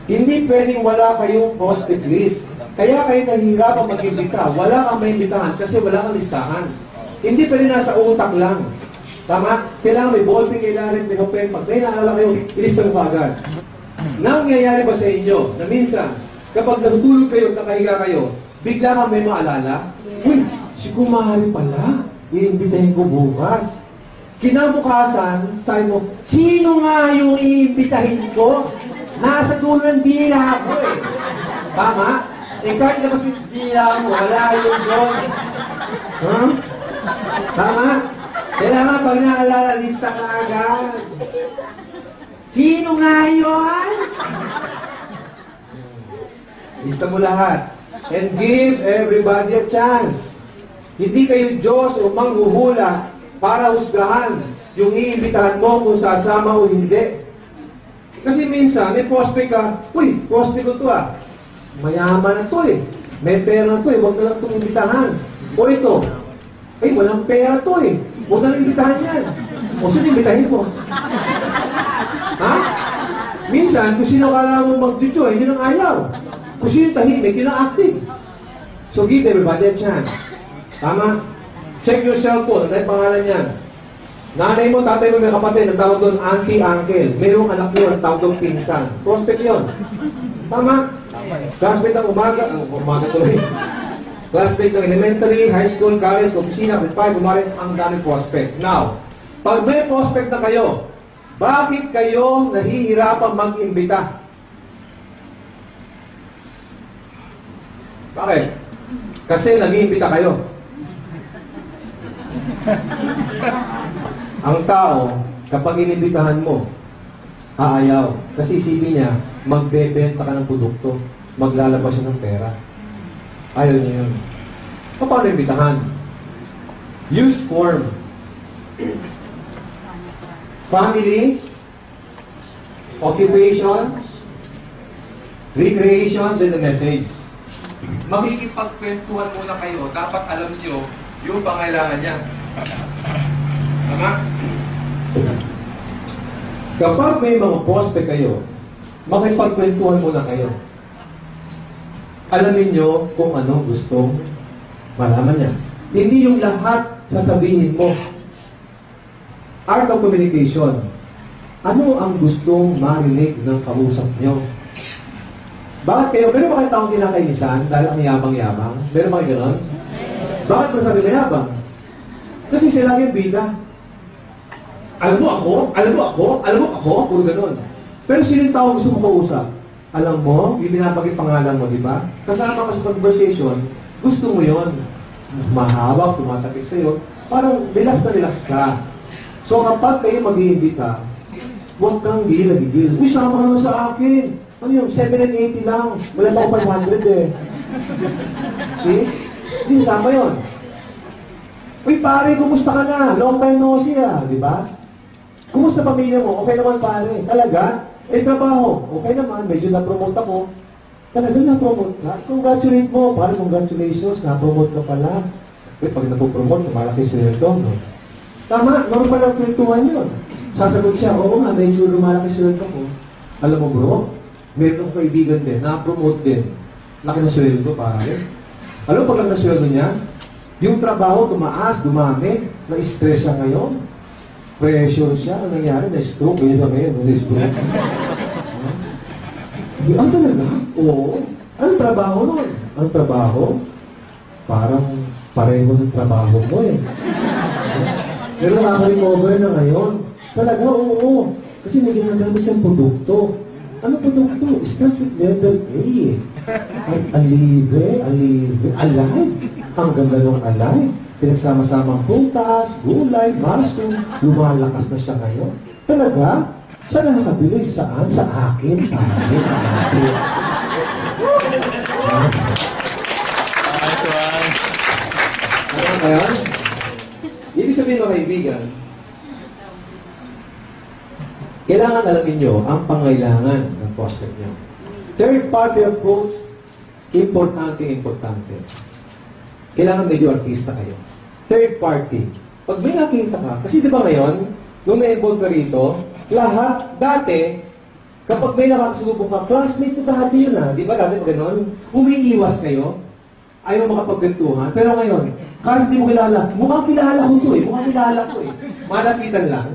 Hindi pwedeng wala kayong prospect list. Kaya kayo nahihirapan mag-imbita. Wala kang maimbitahan kasi wala kang listahan. Hindi pwede nasa utak lang. Tama? Kailangan may ballpen, kailangan may pen. Pag may naalala kayo, ilista mo agad. Nangyayari ba sa inyo na minsan, kapag natutulog kayo, nakahiga kayo, bigla kang may maalala? Uy, si Kumari pala. Iimbitahin ko bukas. Kinabukasan, sabi mo, sino nga yung iimbitahin ko? Nasa dulo ng dila ako eh. Tama? Eh kahit labas yung dila mo, wala yung doon. Huh? Tama? Kailangan pag naalala, lista ka agad. Sino nga yun? Lista mo lahat. And give everybody a chance. Hindi kayo Diyos o manghuhula para husgahan yung iimbitahan mo kung sasama o hindi. Kasi minsan, may prospect ka, uy, prospect ko to ah. Mayaman na to eh. May pera na to eh, huwag na lang itong imbitahan. O ito, ay walang pera to eh. Huwag na lang imbitahan yan. O sino imbitahin mo? Ha? Minsan, kung sino kala mo mag-join, yun ang ayaw. Kung sino tahimik, yun ang active. So give everybody a chance. Tama? Check your cellphone. Ano yung pangalan yan? Nanay mo, tatay mo, may kapatid, ang tawag doon, auntie, uncle. Mayroong anak mo, ang tawag doon, pinsan. Prospect yun. Tama? Classmate ng umaga tuloy. Classmate ng elementary, high school, college, opisina, grade 5, umarin, ang daming prospect. Now, pag may prospect na kayo, bakit kayo nahihirapan mag-imbita? Bakit? Kasi nag-iimbita kayo. Ang tao, kapag inimbitahan mo, aayaw. Kasi isipin niya, magbebenta ka ng produkto, maglalabas siya ng pera. Ayaw niya yun. Paano imbitahan? Use form. Family, occupation, recreation, then the message. Makikipagkwentuhan muna kayo. Dapat alam niyo yung pangailangan niya. Tama? Kapag may mga prospect kayo, makipagkwentuhan muna kayo. Alamin nyo kung ano gustong malaman niya. Hindi yung lahat sasabihin mo. Art of communication. Ano ang gustong marinig ng kausap nyo? Bakit kayo? Meron ba kayong taong kinakainisan dahil ang yabang-yabang? Meron ba kayo gano'n? Bakit mo sabi mayabang? Kasi sila yung bida. Alam mo ako? Alam mo ako? Alam mo ako? Puro gano'n. Pero sino yung tao gusto mo kausap? Alam mo, yung binabagay pangalan mo, di ba? Kasama ka sa conversation, gusto mo yon. Mahawak, tumatakik sa'yo, parang relax na relax ka. So kapag kayo mag-iimbita, huwag kang gigil. Uy, sama ka naman sa akin. Ano yung 780 lang? Wala pa ako 500 eh. See? Hindi, sama yun. Uy, pare, kumusta ka na? Long time no see ah, di ba? Kumusta pamilya mo? Okay naman, pare. Talaga? Eh, trabaho. Okay naman, medyo na-promote ako. Talaga na-promote ka? Congratulate mo. Parang congratulations, na-promote ka pala. Eh, pag napopromote, malaki sweldo, no? Tama, normal ang kwentuhan yun. Sasagot siya, oo nga, medyo lumalaki sweldo ko. Alam mo bro, meron kong kaibigan din, na-promote din. Laki na sweldo, pare. Alam mo, pag lang na sweldo niya, yung trabaho tumaas, dumami, na-stress siya ngayon. Pressure siya, ang nangyari, na-stroke. Ganyan siya ngayon, na-stroke. Ano talaga? Oo. Anong trabaho nun? Anong trabaho? Parang pareho ng trabaho mo eh. Pero nakaka-recover na ngayon. Talaga, oo. Kasi may ginagamit siyang produkto. Ano produkto? Starts with letter A eh. Alive, alive. Ang ganda ng alive. Pinagsama-samang prutas, gulay, mushroom. Lumalakas na siya ngayon. Talaga? Saan na nakabili? Saan? Sa akin. Pare, sa akin. Ano kaya? Ibig sabihin mga kaibigan, kailangan alamin nyo ang pangailangan ng prospect nyo. Third party approach, importante. Kailangan medyo artista kayo. Third party. Pag may nakita ka, kasi di ba ngayon, nung na-involve ka rito, lahat, dati, kapag may nakakasulubong ka, classmate ko dati yun di ba dati pag gano'n, umiiwas kayo, ayaw makapaggantuhan, pero ngayon, kahit hindi mo kilala, mukhang kilala ko to eh, malapitan lang.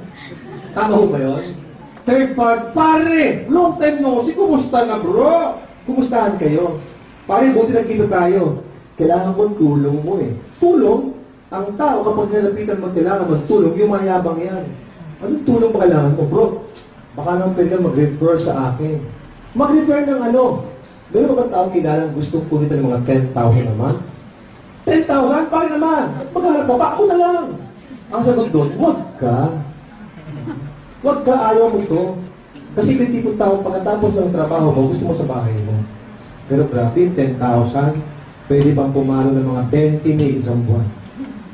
Tama ho ba yun? Third part, pare, long time no see, kumusta na bro? Kumustahan kayo? Pare, buti nagkita tayo. Kailangan ko tulong mo eh. Tulong? Ang tao, kapag nalapitan mo, kailangan magtulong, yung mayabang yan. Anong tulong ba kailangan mo, bro? Baka naman pwede kang mag-refer sa akin. Mag-refer ng ano? Meron ba bang taong kilalang gustong punitan ng mga 10,000 naman? 10,000? Pare naman! At maghanap pa, ako na lang! Ang sagot doon, wag ka. Wag ka, ayaw mo to. Kasi yung tipong tao, pagkatapos ng trabaho mo, gusto mo sa bahay mo. Pero grabe, 10,000, pwede pang pumalo ng mga 20 mil isang buwan.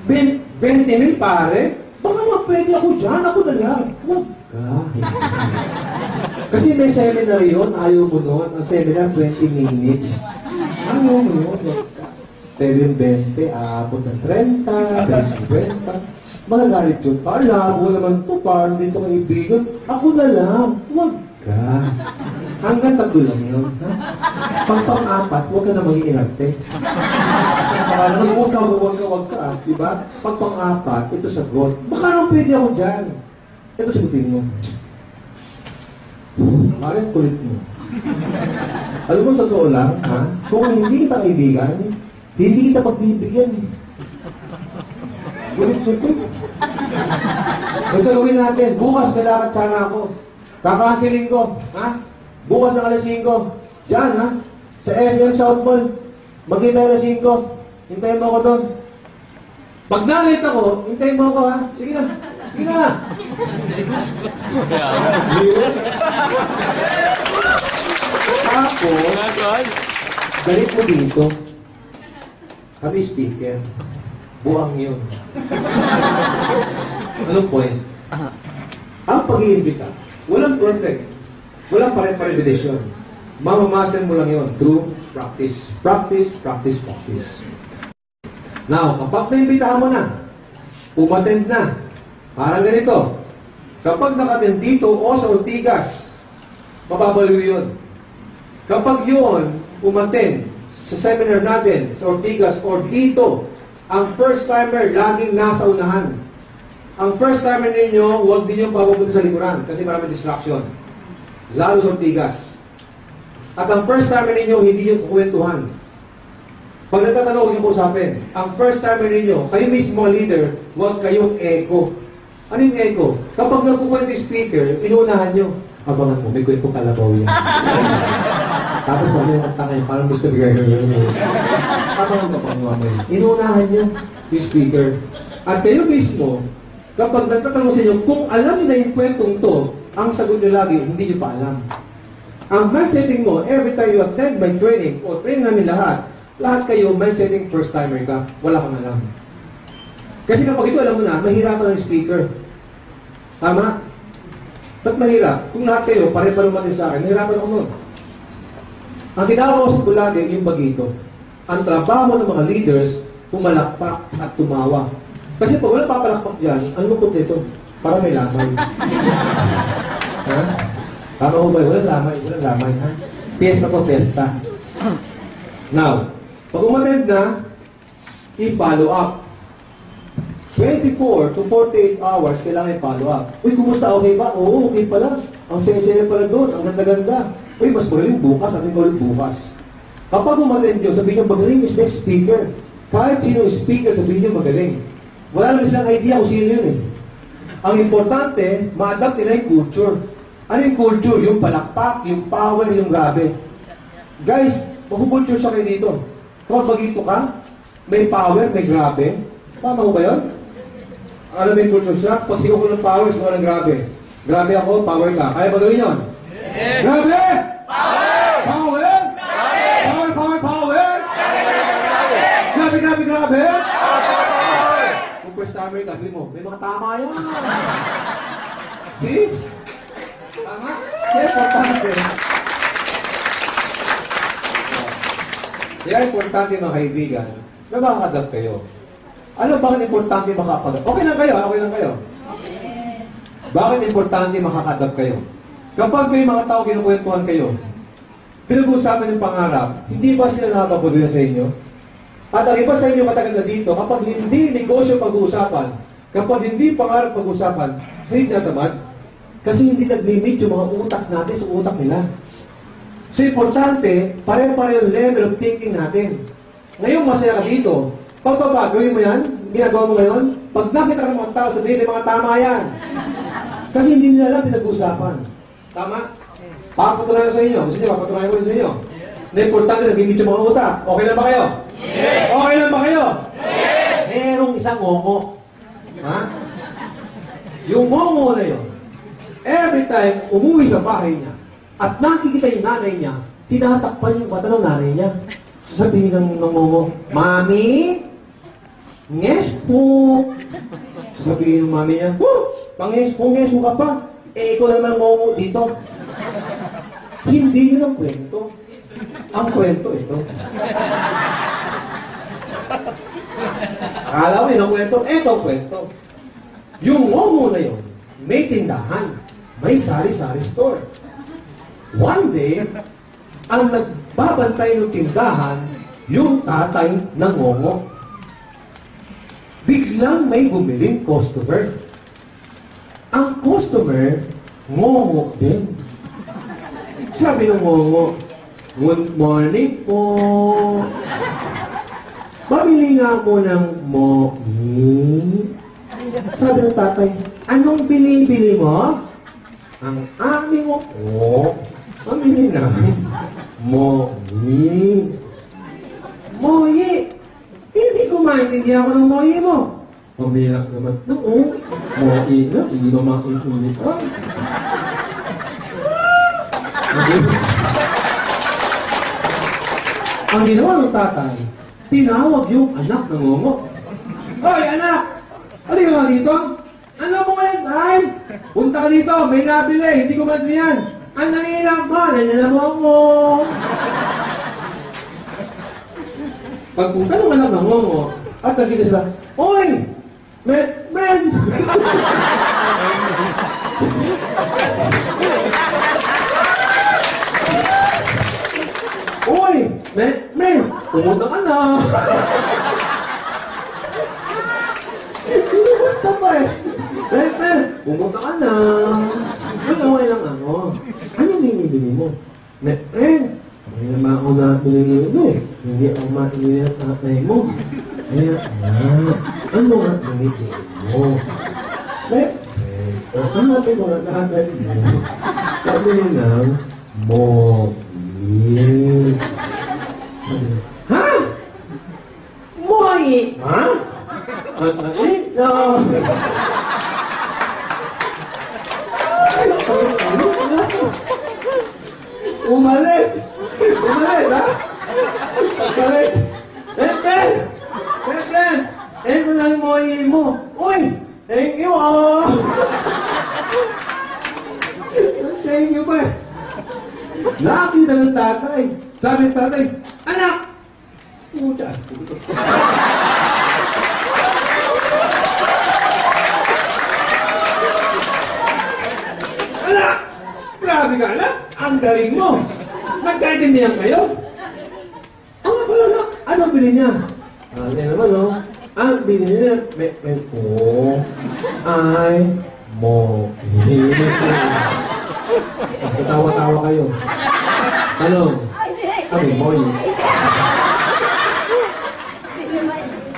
20 mil, pare? Baka naman pwede ako dyan, ako na lang. Wag ka. Kasi may seminar yun, ayaw mo nun. Ang seminar, 20 minutes. Ayaw mo yun, wag ka. Pero yung 20, aabot ng 30, 50. Magagalit yun. Labo naman to, parang dito kaibigan. Ako na lang. Wag ka. Hanggang 3 lang yun. Pag-pang-4, huwag ka na maging inarte. Huwag ka. Diba? Pag-pang-4, ito sagot. Baka naman pwede ako dyan. Ito sagutin mo. Parang kulit mo. Alam mo, sa totoo lang, ha? Kung hindi kita kaibigan, hindi kita pagbibigyan. Kulit-kulit. Ito gawin natin. Bukas, may lakad sana ako. Kakasilin ko. Ha? Bukas ng alas 5. Diyan, ha? Sa SM South Mall. Magkita alas 5. Hintayin mo ako doon. Pag nalit ako, hintayin mo ako, ha? Sige na. Sige na. Tapos, galit mo dito. Kami speaker. Buang yun. Anong point? Ang pag-iimbita, walang perfect. Walang pare-pare-dedisyon. Mamamaster mo lang yun through practice. Practice. Now, kapag naimbitahan mo na, umattend na, parang ganito. Kapag nakattend dito o sa Ortigas, mababaliw yun. Kapag yun, umattend sa seminar natin, sa Ortigas or dito, ang first timer laging nasa unahan. Ang first timer ninyo, huwag din yung papapunta sa likuran kasi maraming distraction. Lalo sa Ortigas. At ang first timer ninyo, hindi yung kukwentuhan. Pag nagtatanong, huwag yung kusapin. Ang first timer ninyo, kayo mismo ang leader, huwag kayong echo. Ano yung echo? Kapag nagkukwento yung speaker, inuunahan nyo. Abangan mo, may kwento kalabaw yan. Tapos kami yung katangay, parang gusto bigay yun. Abangan ka pang mamay. Inuunahan nyo yung speaker. At kayo mismo, kapag nagtatanong sa inyo, kung alam nyo na yung kwentong to, ang sagot nyo lagi, hindi nyo pa alam. Ang mind setting mo, every time you attend my training, o training namin lahat kayo, mind setting first timer ka, wala kang alam. Kasi kapag ito alam mo na, mahirapan ang speaker. Tama? Ba't mahirap? Kung lahat kayo, pare-pare natin sa akin, mahirapan ako nun. Ang tinawag ko lagi yung bagito. Ang trabaho ng mga leaders, pumalakpak at tumawa. Kasi pag wala papalakpak dyan, ang lungkot nito, para may lamay. Ha? Tama ko ba? Walang lamay, ha? Piyesta po, piyesta. Now, pag umatend na, i-follow up. 24 to 48 hours, kailangan i-follow up. Uy, kumusta? Okay ba? Oo, okay pala. Ang saya-saya pala doon. Ang ganda-ganda. Uy, mas magaling bukas. Ating gawin bukas. Kapag umatend nyo, sabihin nyo, magaling is next speaker. Kahit sino yung speaker, sabihin nyo, magaling. Wala naman silang idea kung sino yun eh. Ang importante, ma-adapt nila yung culture. Ano yung culture? Yung palakpak, yung power, yung grabe. Guys, mag-culture siya kayo dito. Kapag bagito ka, may power, may grabe. Tama ko ba yun? Alam mo yung culture siya? Pag sigaw ko ng power, sigaw ng grabe. Grabe ako, power ka. Kaya ba gawin yun? Yes. Grabe! Power! Power! Power! Power! Power! Grabe, grabe, grabe! Kung first timer ka, sabi mo, may mga tama yan. See? Tama? Kaya importante. Kaya importante mga kaibigan, na makakadapt kayo. Ano bakit importante makakadapt? Okay lang kayo, okay lang kayo. Bakit importante makakadapt kayo? Kapag may mga tao kinukwentuhan kayo, pinag-uusapan yung pangarap, hindi ba sila nakakapagod sa inyo? At ang iba sa inyo matagal na dito, kapag hindi negosyo pag-uusapan, kapag hindi pangarap pag-uusapan, hindi natamad. Kasi hindi nag-limit yung mga utak natin sa utak nila. So, importante, pareho-pareho yung level of thinking natin. Ngayon, masaya ka dito. Pagpapagawin mo yan, ginagawa mo ngayon, pag nakita ka ng mga tao, sabihin, may mga tama yan. Kasi hindi nila lang pinag-uusapan. Tama? Papatunayan sa inyo. Gusto nyo, papatunayan ko sa inyo. Na importante, nag-limit yung mga utak. Okay lang ba kayo? Yes! Okay lang ba kayo? Yes! Merong isang ngongo. Ha? Yung ngongo na yun, every time umuwi sa bahay niya, at nakikita yung nanay niya, tinatakpan yung mata ng nanay niya. Sabihin ng ngongo, Mami, nges po. Sabihin ng mami niya, panges po ka pa. Eh, ikaw naman ngongo dito. Hindi yun ang kwento. Ang kwento ito. Akala mo yun ang kwento? Eto ang kwento. Yung ngongo na yun, may tindahan. May sari-sari store. One day, ang nagbabantay ng tindahan, yung tatay ng ngongo. Biglang may bumiling customer. Ang customer, ngongo din. Sabi ng ngongo, good morning po. Pabili nga ako ng morning. Sabi ng tatay, anong bili-bili mo? Ang aming mo po. Pamili na. Moyi. Moyi. Hindi ko maintindihan ako ng moyi mo. Pamilak naman. Oo. Moyi na. Hindi ba makikinig ka? Ang ginawa ng tatay, tinawag yung anak ng ngongo. Hoy, anak! Halika ka dito. Ano mo ngayon, tay? Punta ka dito. May nabili. Hindi ko man yan. Ang nangilang mo, nanyalamang mo. Pagpunta ng anak ng ngongo, at nagkita sila, Oy! Men! Oy! Men! Pumunta ka na! Pumunta pa eh! Men! Pumunta ka na! Okay lang ano. Anong binibili mo? Men! Hindi naman ako na binibili mo eh. Hindi ako maibili at tatay mo. Kaya, ano nga binibili mo? Men! Ano natin ko na tatay mo? Sabi lang, Moyi. Ha? Moyi? Ha? Ito. Umalis, ha? Umalis. Ben! Ito na yung Moyi mo. Uy! Thank you, Thank you, ba? Nakita ng tatay. Sabi ng tatay, anak! Puta. Anak! Grabe ka, anak! Ang galing mo! Nagkaintindihan kayo? Ang pala, anak! Ano ang bili niya? Yan naman, no? Ang bili niya, ay, mo. Tawa-tawa kayo. Ano? Ano yung moy?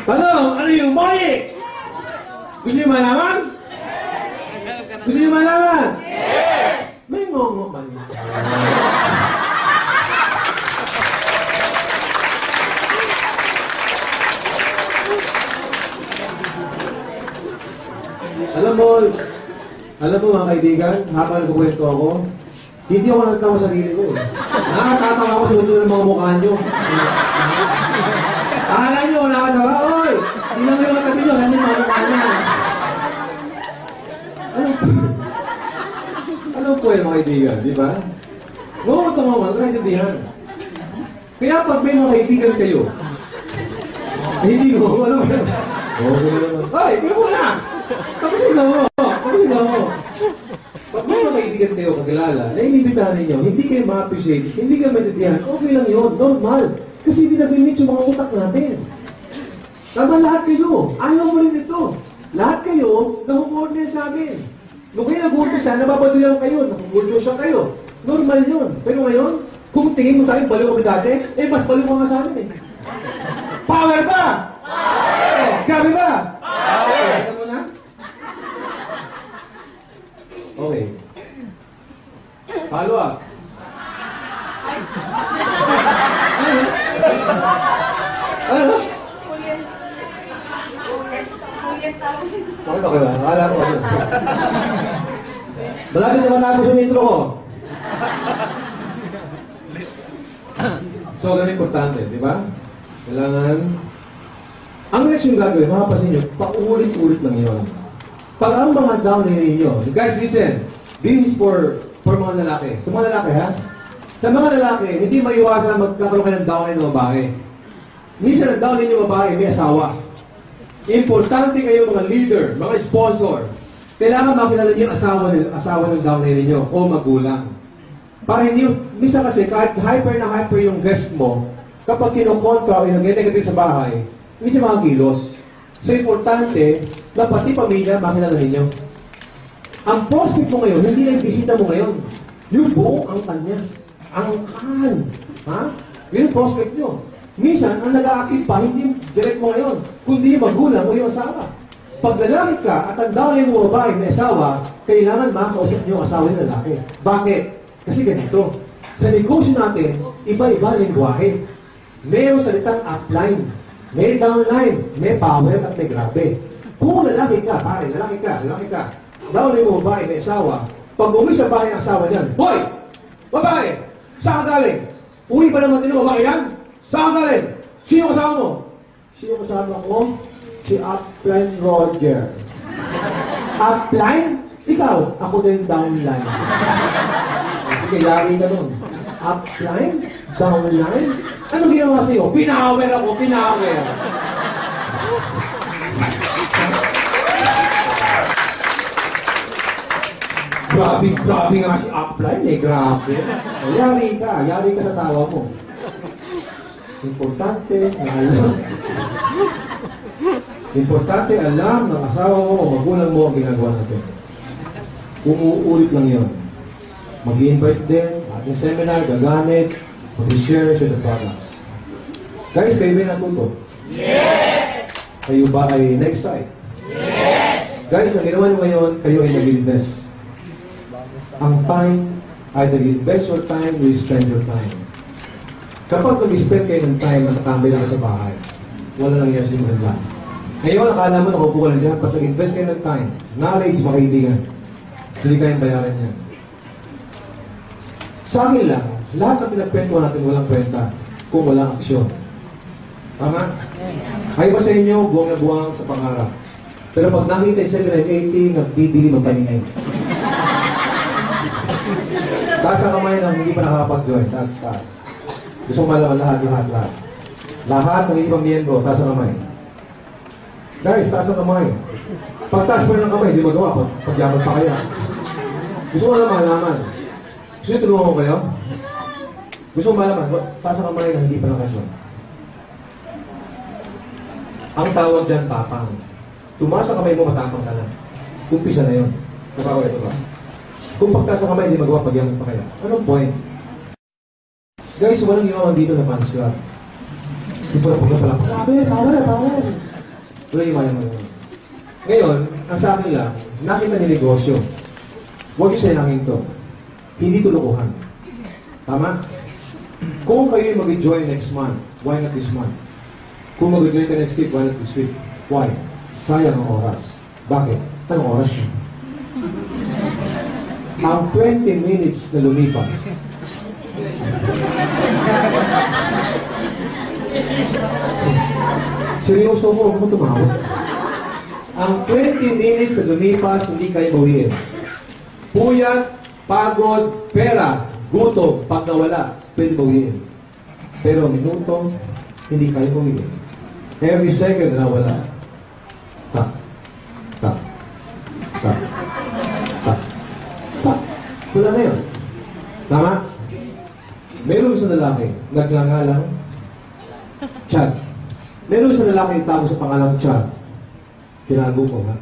Tanong, ano yung moy? Gusto niyo malaman? Gusto niyo malaman? May ngongo man. Alam mo mga kaibigan, habang nagkukwento ako, hindi ako natatawa sa sarili ko. Nakatatawa ako sa gusto ng mga mukha nyo. Akala nyo, nakatawa, oy! Tingnan mo yung katabi nyo, ganyan mga mukha niya. Ano po yan mga kaibigan, di ba? Oo, ito nga, nakaintindihan. Kaya pag may mga kaibigan kayo, hindi ko, ano ba yan? Ay, kaya mo na! Tapos ikaw mo! Pag may mga kaibigan kayo kakilala, na inibitahan ninyo, hindi kayo ma-appreciate, hindi kayo maintindihan, okay lang yun, normal. Kasi hindi nag-limit yung mga utak natin. Tama lahat kayo. Ayaw mo rin ito. Lahat kayo, nakukoordinate sa amin. Nung kayo nag-umpisa, nababaduyan kayo, nakukoordinate kayo. Normal yun. Pero ngayon, kung tingin mo sa akin, baliw kami dati, mas baliw ka nga sa amin eh. Power ba? Power! Gabi ba? Power! Ito mo na? Okay. Follow up. Ano? Bakit ba kayo? Akala ko ano? Malapit naman ako sa intro ko. So, ganun importante, di ba? Kailangan, ang next yung gagawin, makapasin nyo, paulit-ulit lang yun. Pag ang mga down ninyo, guys, listen, this is for mga lalaki. Sa mga lalaki, ha? Sa mga lalaki, hindi maiwasan magkakaroon kayo ng down ng babae. Minsan ang down ninyo babae, may asawa. Importante kayo mga leader, mga sponsor. Kailangan makilala niyo yung asawa ng down ninyo o magulang. Para hindi, minsan kasi kahit hyper na hyper yung guest mo, kapag kinokontra o yung negative sa bahay, hindi siya makakilos. So, importante na pati pamilya makilala ninyo. Ang prospect mo ngayon, hindi na yung bisita mo ngayon. Yung buong ang kanya. Ang kan. Ha? Yun yung prospect nyo. Minsan, ang nag-aakit pa, hindi direct mo ngayon, kundi yung magulang o yung asawa. Pag lalaki ka at ang dawlin mo babae may asawa, kailangan makausap niyo ang asawa ng lalaki. Bakit? Kasi ganito. Sa negosyo natin, iba-iba lingwahe. Mayroong salitang upline, may downline, may power at may grabe. Kung lalaki ka, pare, lalaki ka, dawlin mo babae may asawa, pag uwi sa bahay ang asawa niyan, hoy! Babae! Saan ka galing? Uwi pa naman din ang babae yan? Saan ka galing? Sino kasama mo? Sino kasama ko? Si Upline Roger. Upline? Ikaw? Ako din downline. Sige, lagi ka nun. Upline? Downline? Ano ginawa sa'yo? Pinahawer ako, pinahawer. Grabe nga si Upline eh, grabe. Yari ka sa asawa mo. Importante alam ng asawa mo o magulang mo ang ginagawa natin. Kung uulit lang yun. Mag-i-invite din, ating seminar, gagamit, mag-share sa the products. Guys, kayo ba natuto? Yes! Kayo ba ay next side? Yes! Guys, ang ginawa nyo ngayon, kayo ay nag-invest. Ang time, either you invest your time or you spend your time. Kapag nag-spend kayo ng time at nakambay lang sa bahay, wala lang yan sa inyong handa. Ngayon, akala mo nakupo ka lang dyan, pag nag-invest kayo ng time, knowledge, mga kaibigan, hindi kayang bayaran yan. Sa akin lang, lahat ng pinagkwentuhan natin walang kwenta kung walang aksyon. Tama? Kayo ba sa inyo, buwang na buwang sa pangarap. Pero pag nakita yung 780, nagdidilim ang paningin. Taas ang kamay na hindi pa nakakapag-join. Taas. Gusto ko malaman lahat. Lahat ng ibang miyembro, taas ang kamay. Guys, taas ang kamay. Pagtaas pa rin ng kamay, hindi magawa. Pagyaman pa kayo. Gusto ko malaman. Gusto nyo tulungan ko kayo? Gusto ko malaman, taas ang kamay na hindi pa nakasyon. Ang tawag dyan, tapang. Tumaas ang kamay mo, matapang ka na. Umpisa na yun. Nakakawin ito ba? Kung pagtaas ang kamay, hindi magawa, pagyaman pa kayo. Anong point? Guys, walang iwaman dito na fans club. Hindi po na pala. Tawad. Wala iwanan mo. Ngayon, ang sa akin lang, nakita ni negosyo. Huwag yung sinangin to. Hindi to lokohan. Tama? Kung kayo yung mag-join next month, why not this month? Kung mag-join ka next week, why not this week? Why? Sayang ang oras. Bakit? Anong oras mo? Ang 20 minutes na lumipas. Seryoso mo, huwag mo tumawag. Ang 20 minutes na lumipas, hindi kayo bawiin. Puyat, pagod, pera, gutom, pag nawala, pwede bawiin. Pero minuto, hindi kayo bawiin. Every second na nawala. Tak. Wala na yun. Tama? Meron sa lalaki, nagngangalang Chad. Meron sa lalaki yung tao sa pangalang Chad. Tinago ko, ha?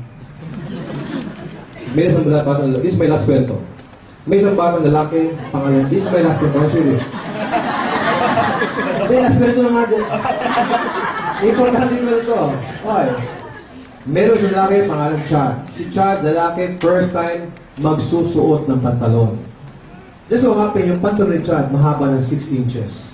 May isang batang lalaki. This is my last kwento. May isang batang lalaki, pangalan. This is my last kwento. Serious. Hindi, last kwento na nga din. Importante yung kwento. Okay. Meron sa lalaki, pangalan Chad. Si Chad, lalaki, first time magsusuot ng pantalon. Just so happen, yung pantalon ni Chad, mahaba ng 6 inches.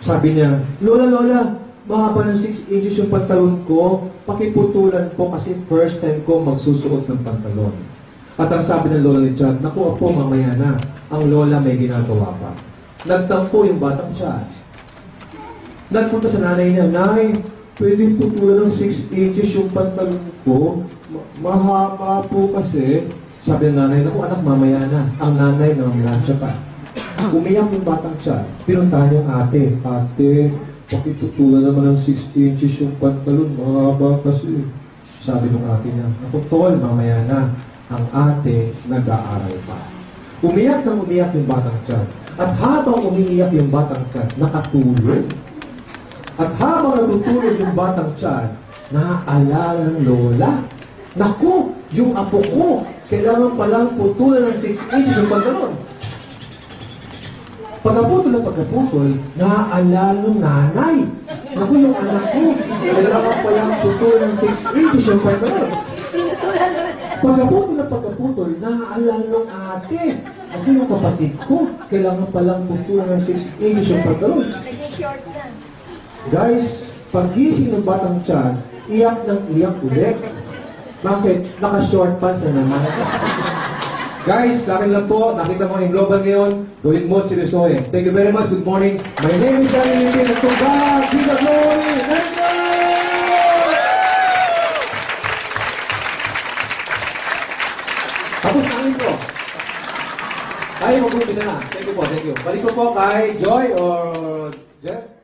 Sabi niya, Lola, mahaba ng 6 inches yung pantalon ko, pakiputulan po kasi first time ko magsusuot ng pantalon. At ang sabi ng lola ni Chad, naku po, mamaya na. Ang lola may ginagawa pa. Nagtampo yung batang Chad. Nagpunta sa nanay niya, Nay, pwede putulan ng 6 inches yung pantalon ko. Mahaba po kasi. Sabi ng nanay, naku anak, mamaya na. Ang nanay na mamlansya pa. Umiyak yung batang Chad. Pinuntahan yung ate. Ate, pakiputulan naman ng 6 inches yung pantalon. Mahaba kasi. Sabi ng ate niya, naku tol, mamaya na. Ang ate, nag-aaral pa. Umiyak yung batang Chad. At habang umiiyak yung batang Chad, nakatulog. At habang natutulog yung batang Chad, naaalala ng lola. Naku, yung apo ko, kailangan palang putulan ng 6 inches yung pantalon. Pagkaputol, naaalala ng nanay. Naku, yung anak ko, kailangan palang putulan ng 6 inches yung pantalon. Pagkaputol, naaalala ng ate. Naku, yung kapatid ko, kailangan palang putulan ng 6 inches yung pantalon. Guys, paggising ng batang Chad, iyak ng iyak ulit. Bakit? Naka-short pants na naman. Guys, sa akin lang po, nakita mo yung global ngayon, gawin mo seryosohin. Thank you very much. Good morning. My name is Danny Limpin. Let's go back. See the glory. Let's go! Tapos na ang intro. Tayo mag-umpisa na. Thank you po, thank you. Balik ko po kay Joy or Jeff.